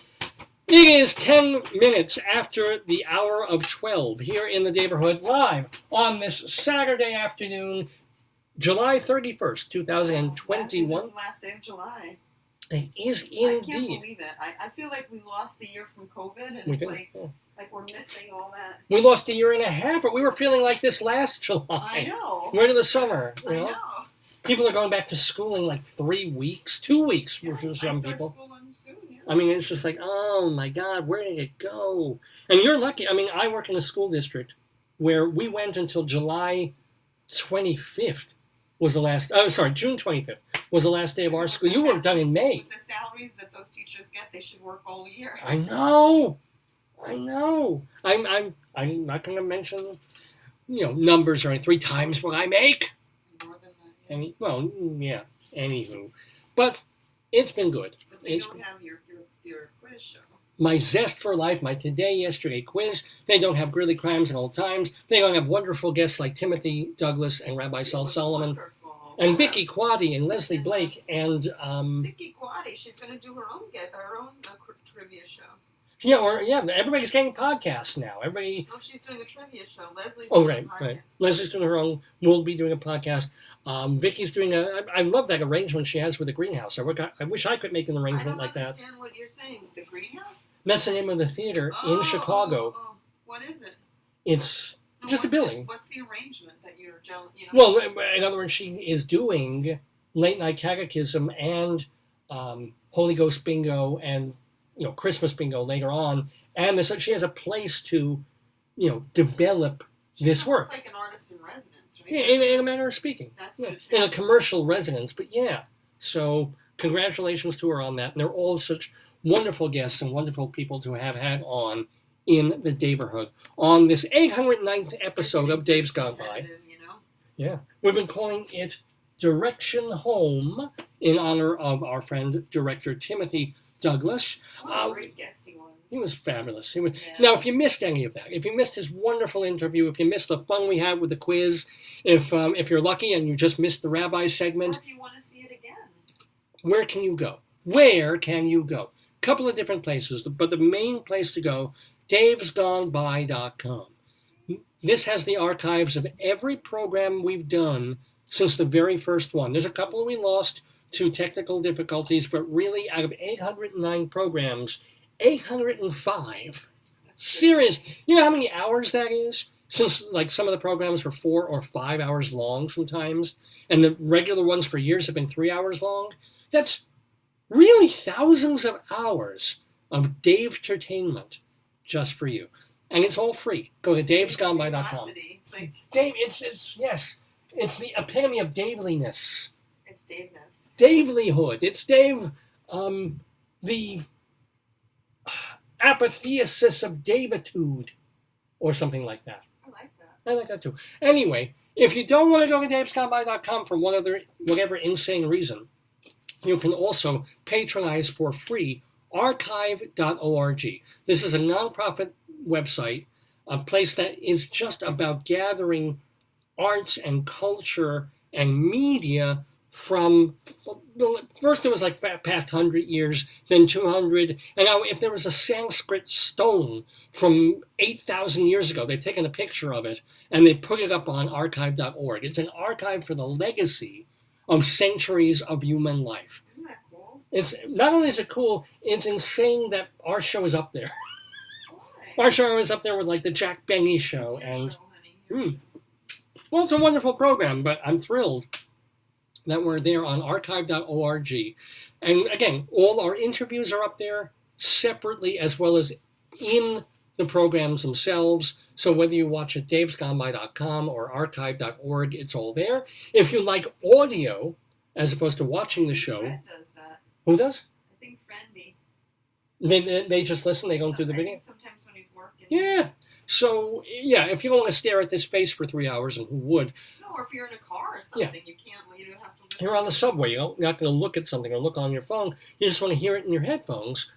It is 10 minutes after the hour of 12 here in the neighborhood, live on this Saturday afternoon, July 31st, 2021. That is the last day of July. It is I can't indeed. believe it. I feel like we lost the year from COVID, and We it's did, like yeah. we're missing all that. We lost a year and a half, but we were feeling like this last July. I know. We're into the summer. You I know? know. People are going back to school in like 3 weeks, 2 weeks for I some start people. school soon, yeah. I mean, it's just like, oh my God, where did it go? And you're lucky. I mean, I work in a school district where we went until July 25th was the last, June 25th was the last day of our school. You weren't done in May. With the salaries that those teachers get, they should work all year. I know. I'm not going to mention, numbers or anything. 3 times what I make. More than that. Yeah. Anywho. But it's been good. But they don't have your quiz show. My Zest for Life, my Today, Yesterday quiz. They don't have Greeley Crimes and Old Times. They don't have wonderful guests like Timothy Douglas and Rabbi Saul Solomon. Wonderful. And Vicki, Quade, and Leslie Blake, and Vicki Quade, she's going to do her own trivia show. everybody's getting podcasts now. Everybody. Oh, she's doing a trivia show. Leslie's Oh, doing right, a right. podcast. Leslie's doing her own. We'll be doing a podcast. Vicki's doing I love that arrangement she has with the greenhouse. I wish I could make an arrangement like I don't that. understand what you're saying. The greenhouse? That's the name of the theater in Chicago. What is it? It's just a building. What's the arrangement that you're jealous? Well, in other words, she is doing late night catechism and Holy Ghost bingo and Christmas bingo later on, and she has a place to develop this work. It's like an artist in residence, right? Yeah, in a manner of speaking. That's what it's in a commercial residence, but yeah. So congratulations to her on that, and they're all such wonderful guests and wonderful people to have had on in the neighborhood on this 809th episode of Dave's Gone By. Yeah, we've been calling it Direction Home in honor of our friend director Timothy Douglas. What a great guest he was. He was fabulous. Now, if you missed any of that, if you missed his wonderful interview, if you missed the fun we had with the quiz, if you're lucky and you just missed the Rabbi segment, or if you want to see it again, where can you go? Where can you go? A couple of different places, but the main place to go, davesgoneby.com. This has the archives of every program we've done since the very first one. There's a couple we lost to technical difficulties, but really out of 809 programs, 805. Serious. You know how many hours that is? Since some of the programs were 4 or 5 hours long sometimes, and the regular ones for years have been 3 hours long. That's really thousands of hours of Dave entertainment just for you. And it's all free. Go to davesgoneby.com. it's like Dave, it's the epitome of Daveliness. it's Daveness. Davelyhood. It's Dave, the apathesis of Davitude, or something like that. I like that. I like that too. Anyway, if you don't want to go to davesgoneby.com for whatever insane reason, you can also patronize for free archive.org. This is a nonprofit website, a place that is just about gathering arts and culture and media from, first it was like past 100 years, then 200, and now if there was a Sanskrit stone from 8,000 years ago, they've taken a picture of it and they put it up on archive.org. It's an archive for the legacy of centuries of human life. Isn't that cool? It's not only is it cool, it's insane that our show is up there. Why? Our show is up there with like the Jack Benny show, It's your and show, honey. well, it's a wonderful program, but I'm thrilled that we're there on archive.org. And again, all our interviews are up there separately as well as in the programs themselves. So whether you watch at davesgoneby.com or archive.org, it's all there. If you like audio as opposed to watching the show, Fred does that. who does? I think Friendy. They just listen, they go through the I video? think sometimes when he's working. Yeah. So, yeah, if you don't want to stare at this face for 3 hours, and who would, No, or if you're in a car or something, you can't. You don't have to listen. you're on the subway, you're not going to look at something or look on your phone, you just want to hear it in your headphones,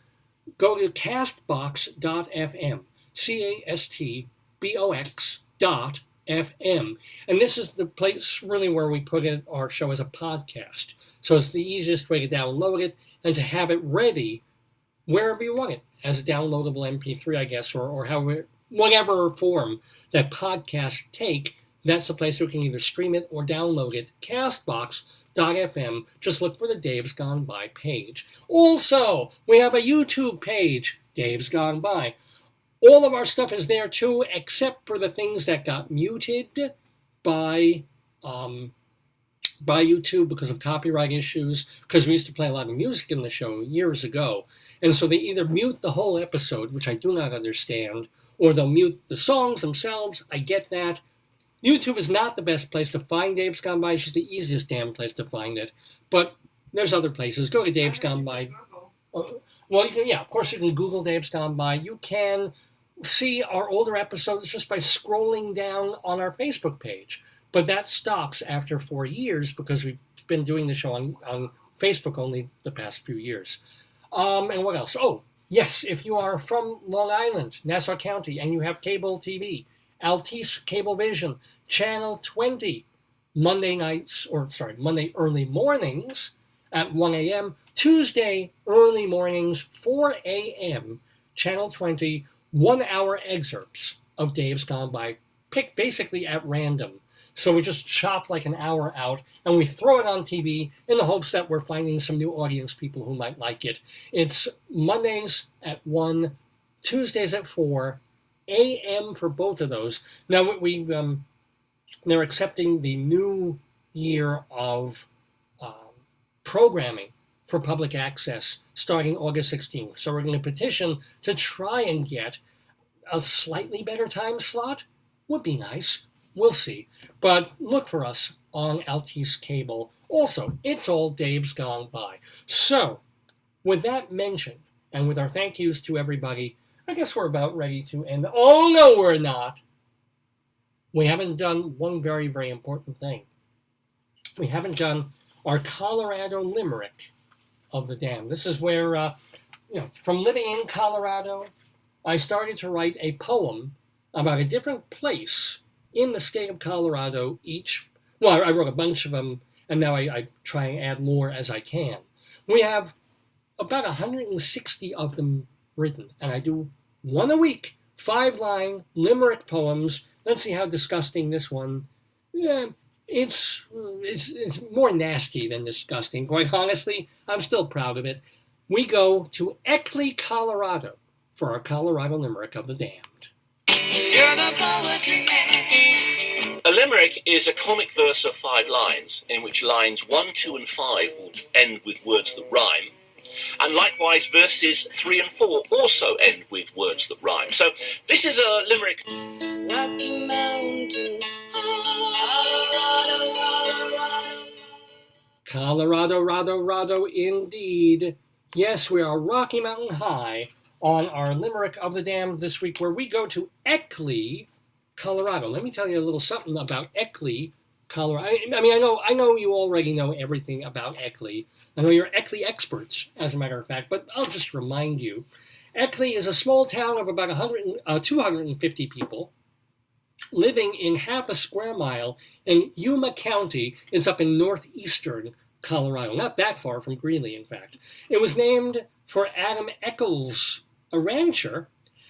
go to castbox.fm, castbox.fm, and this is the place really where we put it, our show as a podcast. So it's the easiest way to download it and to have it ready wherever you want it, as a downloadable MP3, I guess, or however, whatever form that podcasts take. That's the place where you can either stream it or download it. Castbox.fm. Just look for the Dave's Gone By page. Also, we have a YouTube page, Dave's Gone By. All of our stuff is there too, except for the things that got muted by YouTube because of copyright issues, because we used to play a lot of music in the show years ago. And so they either mute the whole episode, which I do not understand, or they'll mute the songs themselves. I get that. YouTube is not the best place to find Dave's Gone By. It's just the easiest damn place to find it. But there's other places. Go to Dave's Gone By. Well, you can, yeah, of course you can Google Dave's Gone By. You can see our older episodes just by scrolling down on our Facebook page. But that stops after 4 years because we've been doing the show on Facebook only the past few years. And what else? Oh, yes, if you are from Long Island, Nassau County, and you have cable TV, Altice Cablevision, Channel 20, Monday early mornings at 1 a.m., Tuesday early mornings, 4 a.m., Channel 20, 1 hour excerpts of Dave's Gone By, picked basically at random. So we just chop like an hour out and we throw it on TV in the hopes that we're finding some new audience people who might like it. It's Mondays at 1, Tuesdays at 4 a.m. for both of those. Now they're accepting the new year of programming for public access starting August 16th. So we're going to petition to try and get a slightly better time slot. Would be nice. We'll see. But look for us on Altice Cable. Also, it's all Dave's Gone By. So, with that mentioned, and with our thank yous to everybody, I guess we're about ready to end. Oh, no, we're not. We haven't done one very, very important thing. We haven't done our Colorado Limerick of the Dam. This is where, from living in Colorado, I started to write a poem about a different place in the state of Colorado I wrote a bunch of them, and now I try and add more as I can. We have about 160 of them written, and I do one a week, 5-line limerick poems. Let's see how disgusting this one. Yeah, it's more nasty than disgusting. Quite honestly, I'm still proud of it. We go to Eckley, Colorado for our Colorado Limerick of the Damned. You're the poetry man. A limerick is a comic verse of 5 lines, in which lines 1, 2, and 5 will end with words that rhyme. And likewise, verses 3 and 4 also end with words that rhyme. So this is a limerick. Rocky Mountain, Colorado, indeed. Yes, we are Rocky Mountain High on our Limerick of the Damned this week, where we go to Eckley, Colorado. Let me tell you a little something about Eckley, Colorado. I know you already know everything about Eckley. I know you're Eckley experts, as a matter of fact, but I'll just remind you. Eckley is a small town of about 250 people, living in half a square mile in Yuma County. It's up in northeastern Colorado. Not that far from Greeley, in fact. It was named for Adam Eccles, a rancher.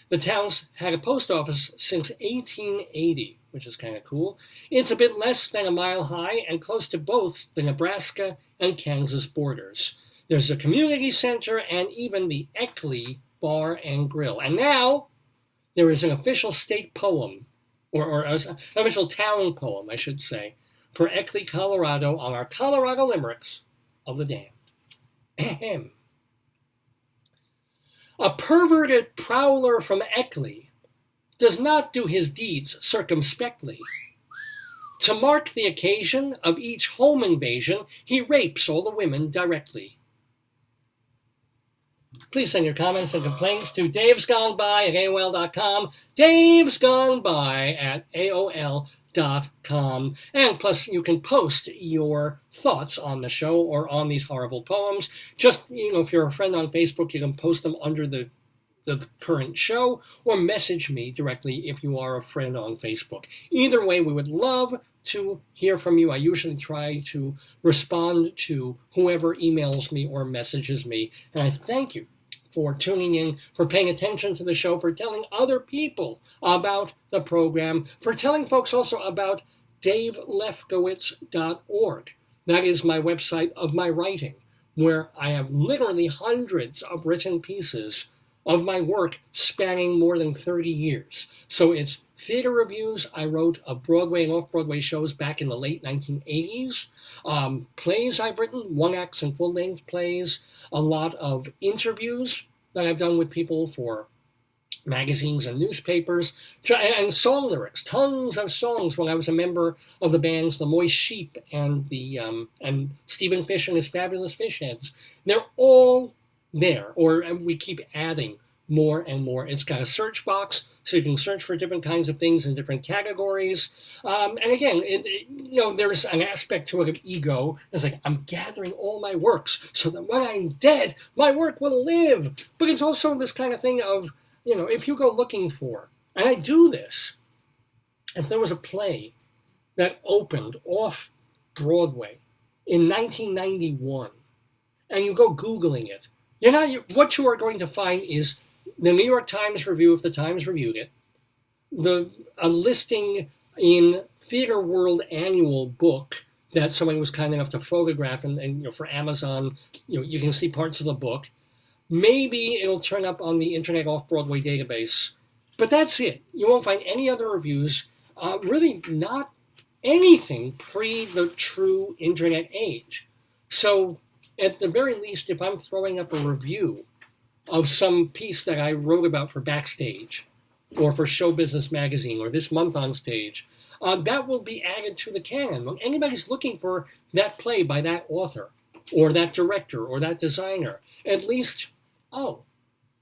The town's had a post office since 1880, which is kind of cool. It's a bit less than a mile high and close to both the Nebraska and Kansas borders. There's a community center and even the Eckley Bar and Grill. And now there is an official state poem, or an official town poem, I should say, for Eckley, Colorado, on our Colorado Limericks of the Damned. Ahem. A perverted prowler from Eckley does not do his deeds circumspectly. To mark the occasion of each home invasion, he rapes all the women directly. Please send your comments and complaints to davesgoneby@aol.com, davesgoneby@aol.com, and plus you can post your thoughts on the show or on these horrible poems. Just, if you're a friend on Facebook, you can post them under the current show, or message me directly if you are a friend on Facebook. Either way, we would love to hear from you. I usually try to respond to whoever emails me or messages me, and I thank you for tuning in, for paying attention to the show, for telling other people about the program, for telling folks also about davelefkowitz.org. That is my website of my writing, where I have literally hundreds of written pieces of my work spanning more than 30 years. So it's theater reviews I wrote of Broadway and off-Broadway shows back in the late 1980s, plays I've written, one-acts and full-length plays, a lot of interviews that I've done with people for magazines and newspapers, and song lyrics, tons of songs when I was a member of the bands The Moist Sheep and and Stephen Fish and his Fabulous Fish Heads. They're all there, or we keep adding more and more. It's got a search box, so you can search for different kinds of things in different categories. And again, there's an aspect to it of ego. It's like, I'm gathering all my works so that when I'm dead, my work will live. But it's also this kind of thing of, if you go looking for, and I do this, if there was a play that opened off Broadway in 1991, and you go Googling it, what you are going to find is the New York Times review, if the Times reviewed it, a listing in Theater World Annual Book that somebody was kind enough to photograph, and for Amazon, you can see parts of the book. Maybe it'll turn up on the Internet Off-Broadway database, but that's it. You won't find any other reviews, really not anything pre the true Internet age. So at the very least, if I'm throwing up a review of some piece that I wrote about for Backstage, or for Show Business Magazine, or This Month on Stage, that will be added to the canon. When anybody's looking for that play by that author, or that director, or that designer, at least,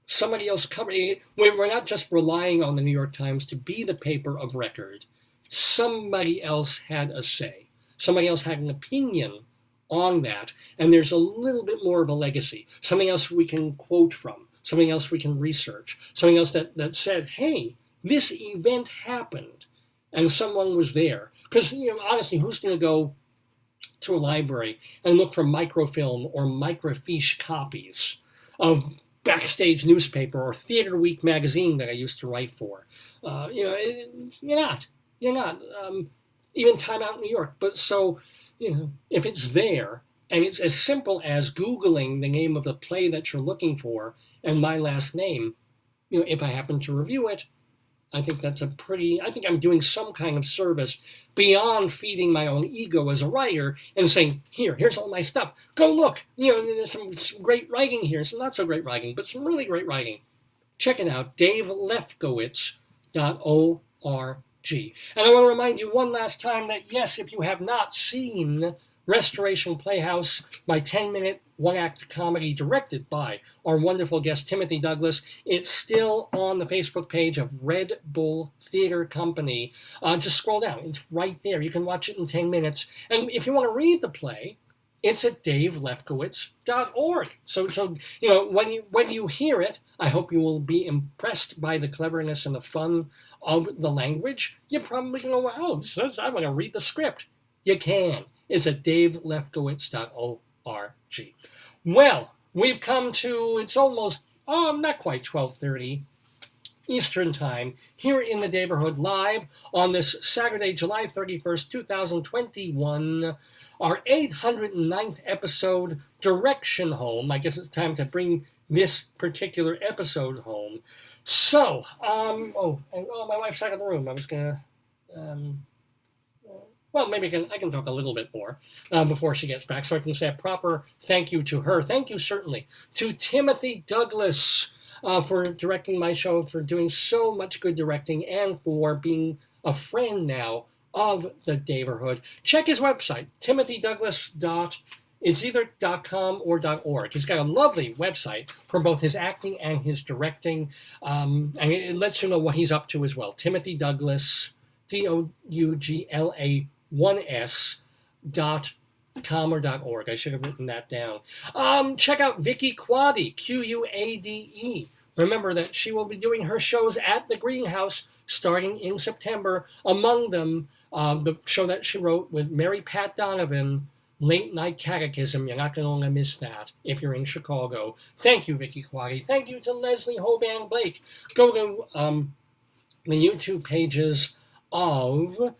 somebody else covered it. We're not just relying on the New York Times to be the paper of record. Somebody else had a say. Somebody else had an opinion on that, and there's a little bit more of a legacy. Something else we can quote from, something else we can research, something else that said, hey, this event happened, and someone was there. Because, honestly, who's going to go to a library and look for microfilm or microfiche copies of Backstage newspaper or Theater Week magazine that I used to write for? You're not. Even Time Out New York. But so, if it's there, and it's as simple as Googling the name of the play that you're looking for and my last name, if I happen to review it, I think I think I'm doing some kind of service beyond feeding my own ego as a writer and saying, here's all my stuff. Go look. There's some great writing here, some not so great writing, but some really great writing. Check it out, davelefkowitz.org. And I want to remind you one last time that, yes, if you have not seen Restoration Playhouse, my 10-minute one-act comedy directed by our wonderful guest Timothy Douglas, it's still on the Facebook page of Red Bull Theater Company. Just scroll down. It's right there. You can watch it in 10 minutes. And if you want to read the play, it's at davelefkowitz.org. So when you hear it, I hope you will be impressed by the cleverness and the fun of the language. You're probably going to go, I want to read the script. You can. is at davelefkowitz.org. Well, we've come to, it's almost, not quite 12:30 Eastern Time, here in the neighborhood live on this Saturday, July 31st, 2021, our 809th episode, Direction Home. I guess it's time to bring this particular episode home. So, my wife's out of the room. I was gonna, maybe I can talk a little bit more before she gets back, so I can say a proper thank you to her. Thank you, certainly, to Timothy Douglas for directing my show, for doing so much good directing, and for being a friend now of the neighborhood. Check his website, timothydouglas.it's either .com or .org. He's got a lovely website for both his acting and his directing, and it lets you know what he's up to as well. Timothy Douglas, DOUGLA1S.com or .org. I should have written that down. Check out Vicki Quade, Quade. Remember that she will be doing her shows at the Greenhouse starting in September. Among them, the show that she wrote with Mary Pat Donovan, Late Night Catechism. You're not going to want to miss that if you're in Chicago. Thank you, Vicki Quade. Thank you to Leslie Hoban Blake. Go to the YouTube pages of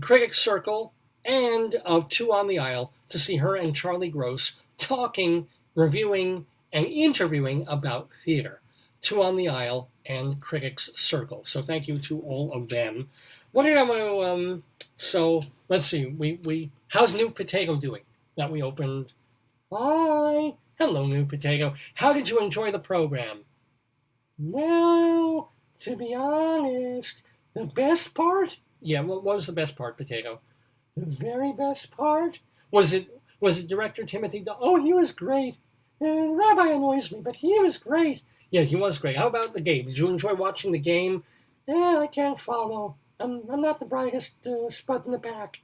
Critics Circle and of Two on the Aisle to see her and Charlie Gross talking, reviewing, and interviewing about theater. Two on the Aisle and Critics Circle. So thank you to all of them. What did I want to, so let's see, how's New Potato doing that we opened? Hi, hello, New Potato. How did you enjoy the program? Well, to be honest, the best part? Yeah, what was the best part, Potato? The very best part? Was it Director Timothy? Oh, he was great. Rabbi annoys me, but he was great. Yeah, he was great. How about the game? Did you enjoy watching the game? Yeah, I can't follow. I'm not the brightest spud in the back.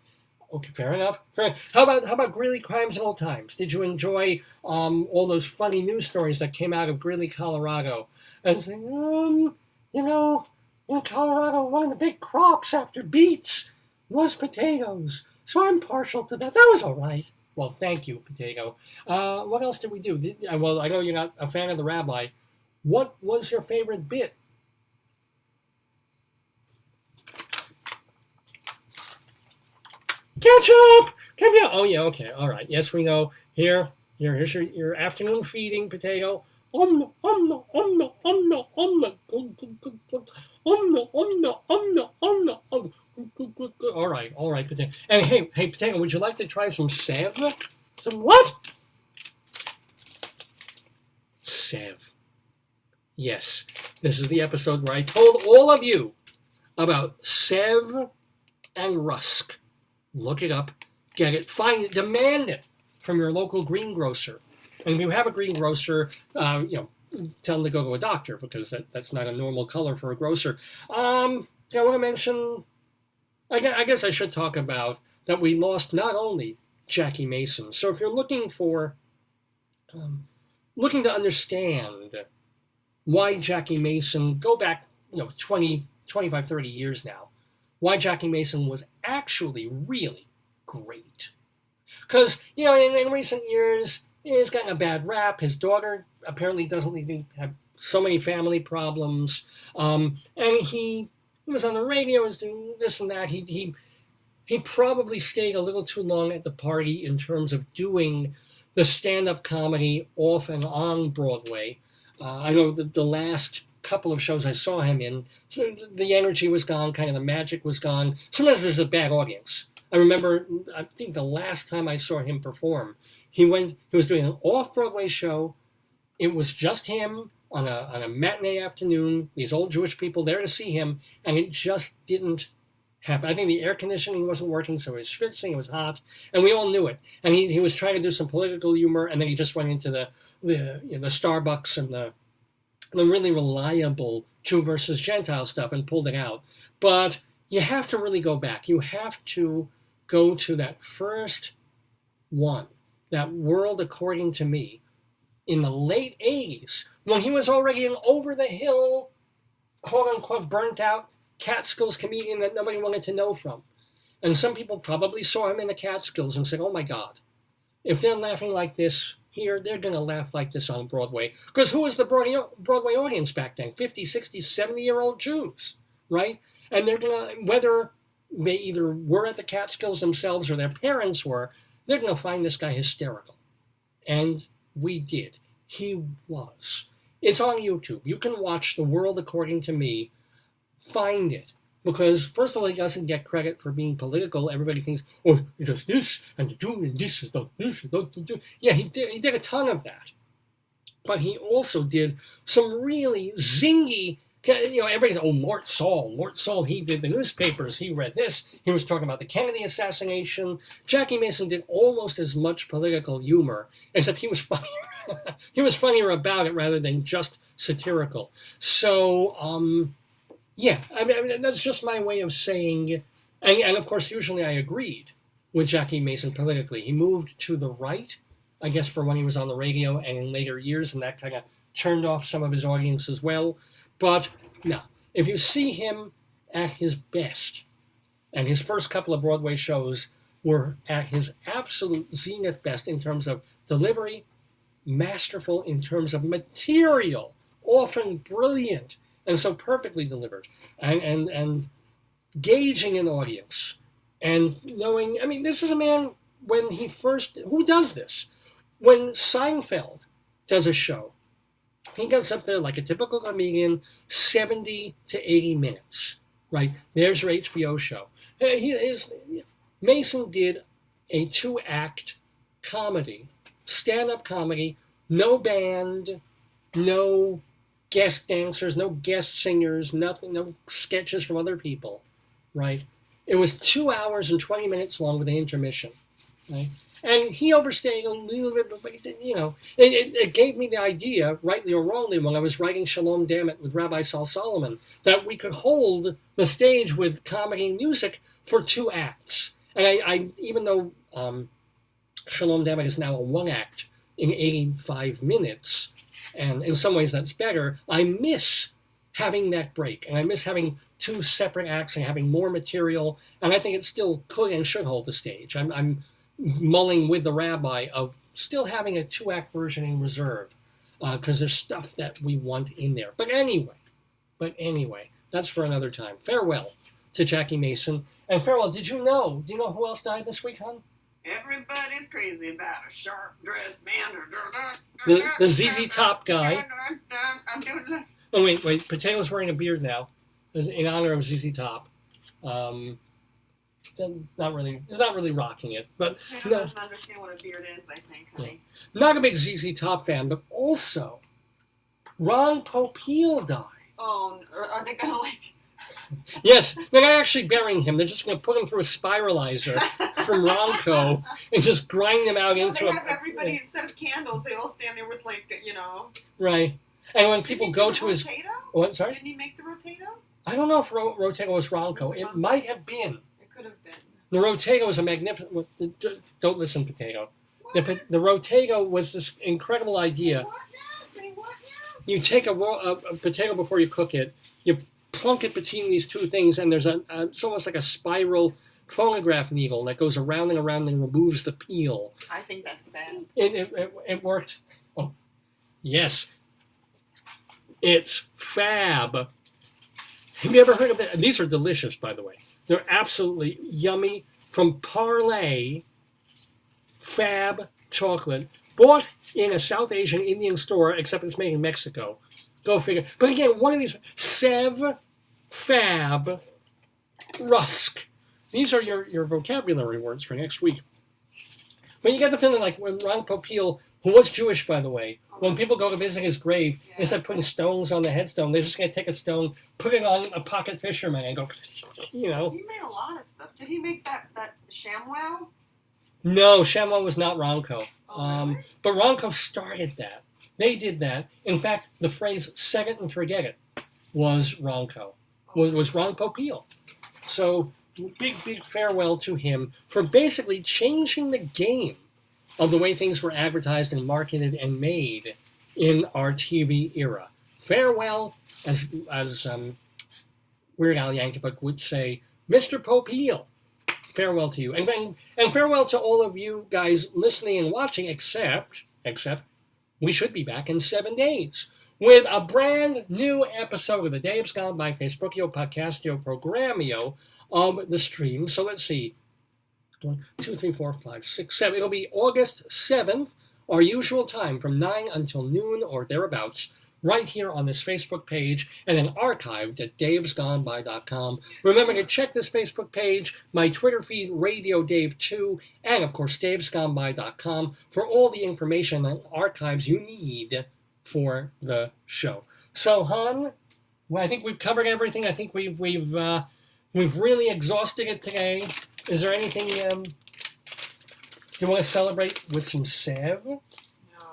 Okay, fair enough. How about Greeley Crimes and Old Times? Did you enjoy all those funny news stories that came out of Greeley, Colorado? And saying, in Colorado, one of the big crops after beets was potatoes. So I'm partial to that. That was all right. Well, thank you, Potato. What else did we do? Well, I know you're not a fan of the Rabbi. What was your favorite bit? Ketchup! Oh, yeah, okay, all right. Yes, we know. Here's your afternoon feeding, Potato. All right, Potato. And hey, Potato, would you like to try some Sèvres? Some what? Sèvres. Yes, this is the episode where I told all of you about Sèvres and Rusk. Look it up, get it, find it, demand it from your local greengrocer. And if you have a greengrocer, tell them to go to a doctor because that's not a normal color for a grocer. I want to mention, I guess I should talk about that we lost not only Jackie Mason. So if you're looking to understand why Jackie Mason, go back, 20, 25, 30 years now, why Jackie Mason was actually really great. Because, in recent years, he's gotten a bad rap. His daughter apparently doesn't even have so many family problems. And he was on the radio, was doing this and that. He probably stayed a little too long at the party in terms of doing the stand-up comedy off and on Broadway. I know the last couple of shows I saw him in, so the energy was gone, kind of the magic was gone. Sometimes there's a bad audience. I remember, I think the last time I saw him perform, he was doing an off-Broadway show. It was just him on a matinee afternoon, these old Jewish people there to see him, and it just didn't happen. I think the air conditioning wasn't working, so he was schwitzing, it was hot, and we all knew it. And he was trying to do some political humor, and then he just went into the Starbucks and the really reliable Jew versus Gentile stuff and pulled it out. But you have to really go back. You have to go to that first one, that World According to Me, in the late 80s, when he was already an over-the-hill, quote-unquote, burnt-out Catskills comedian that nobody wanted to know from. And some people probably saw him in the Catskills and said, oh my God, if they're laughing like this here, they're going to laugh like this on Broadway. Because who was the Broadway audience back then? 50, 60, 70-year-old Jews, right? And they're going to, whether they either were at the Catskills themselves or their parents were, they're going to find this guy hysterical. And we did. He was. It's on YouTube. You can watch The World According to Me. Find it. Because, first of all, he doesn't get credit for being political. Everybody thinks, oh, he does this, and this is not this, do. Yeah, he did a ton of that. But he also did some really zingy, everybody's, oh, Mort Saul, he did the newspapers, he read this, he was talking about the Kennedy assassination. Jackie Mason did almost as much political humor, except he was funnier. He was funnier about it rather than just satirical. So, yeah, I mean, that's just my way of saying, and of course, usually I agreed with Jackie Mason politically. He moved to the right, I guess, for when he was on the radio and in later years, and that kind of turned off some of his audience as well. But no, if you see him at his best, and his first couple of Broadway shows were at his absolute zenith best in terms of delivery, masterful in terms of material, often brilliant, and so perfectly delivered, and gauging an audience, and knowing, I mean, this is a man, when he first, who does this? When Seinfeld does a show, he gets up there like a typical comedian, 70 to 80 minutes, right? There's your HBO show. Mason did a 2-act comedy, stand-up comedy, no band, no guest dancers, no guest singers, nothing, no sketches from other people, right? It was 2 hours and 20 minutes long with an intermission, right? And he overstayed a little bit, but it gave me the idea, rightly or wrongly, when I was writing Shalom Dammit with Rabbi Saul Solomon, that we could hold the stage with comedy and music for 2 acts. And I even though Shalom Dammit is now a 1-act in 85 minutes, and in some ways that's better, I miss having that break. And I miss having 2 separate acts and having more material. And I think it still could and should hold the stage. I'm mulling with the Rabbi of still having a 2-act version in reserve, because there's stuff that we want in there. But anyway, that's for another time. Farewell to Jackie Mason. And farewell, do you know who else died this week, hon? Everybody's crazy about a sharp-dressed man. The ZZ Top guy. I'm Oh, doing wait. Potato's wearing a beard now in honor of ZZ Top. He's not really rocking it. But Potato doesn't understand what a beard is, I think, honey. Not a big ZZ Top fan, but also Ron Popeil died. Oh, are they going to, Yes, they're not actually burying him. They're just going to put him through a spiralizer from Ronco and just grind him out into they have everybody, instead of candles, they all stand there with, Right. And when people go to his... Rotato? What, sorry? Didn't he make the Rotato? I don't know if Rotato was Ronco. It might have been. It could have been. The Rotato is a magnificent... Don't listen, Potato. The Rotato was this incredible idea. Say what now? You take a potato before you cook it, you plunk it between these 2 things, and there's it's almost like a spiral phonograph needle that goes around and around and removes the peel. I think that's bad. It worked. Oh, yes. It's fab. Have you ever heard of it? These are delicious, by the way. They're absolutely yummy. From Parlay, fab chocolate, bought in a South Asian Indian store, except it's made in Mexico. Go figure. But again, one of these, Sev, Fab, Rusk. These are your vocabulary words for next week. But you get the feeling like when Ron Popeil, who was Jewish, by the way, when people go to visit his grave, instead of putting stones on the headstone, they're just going to take a stone, put it on a pocket fisherman, and go, He made a lot of stuff. Did he make that ShamWow? No, ShamWow was not Ronco. Oh, really? But Ronco started that. They did that. In fact, the phrase "set it and forget it" was Ronco, was Ron Popeil. So big farewell to him for basically changing the game of the way things were advertised and marketed and made in our TV era. Farewell, as Weird Al Yankovic would say, Mr. Popeil. farewell to you. And farewell to all of you guys listening and watching, except we should be back in 7 days with a brand new episode of the Dave's Gone By Facebookio, Podcastio, Programmio of the stream. So let's see. 1, 2, 3, 4, 5, 6, 7. It'll be August 7th, our usual time from 9 until noon or thereabouts, right here on this Facebook page, and then archived at davesgoneby.com. Remember to check this Facebook page, my Twitter feed, Radio Dave 2, and of course davesgoneby.com for all the information and archives you need for the show. So, hon, well, I think we've covered everything. I think we've really exhausted it today. Is there anything do you want to celebrate with some Sev? No,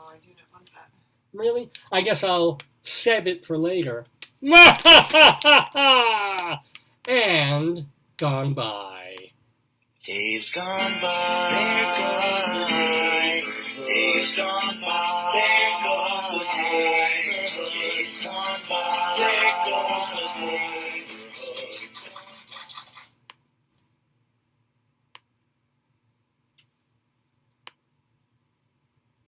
I do not want that. Really? I guess I'll save it for later. And gone by. Days gone by.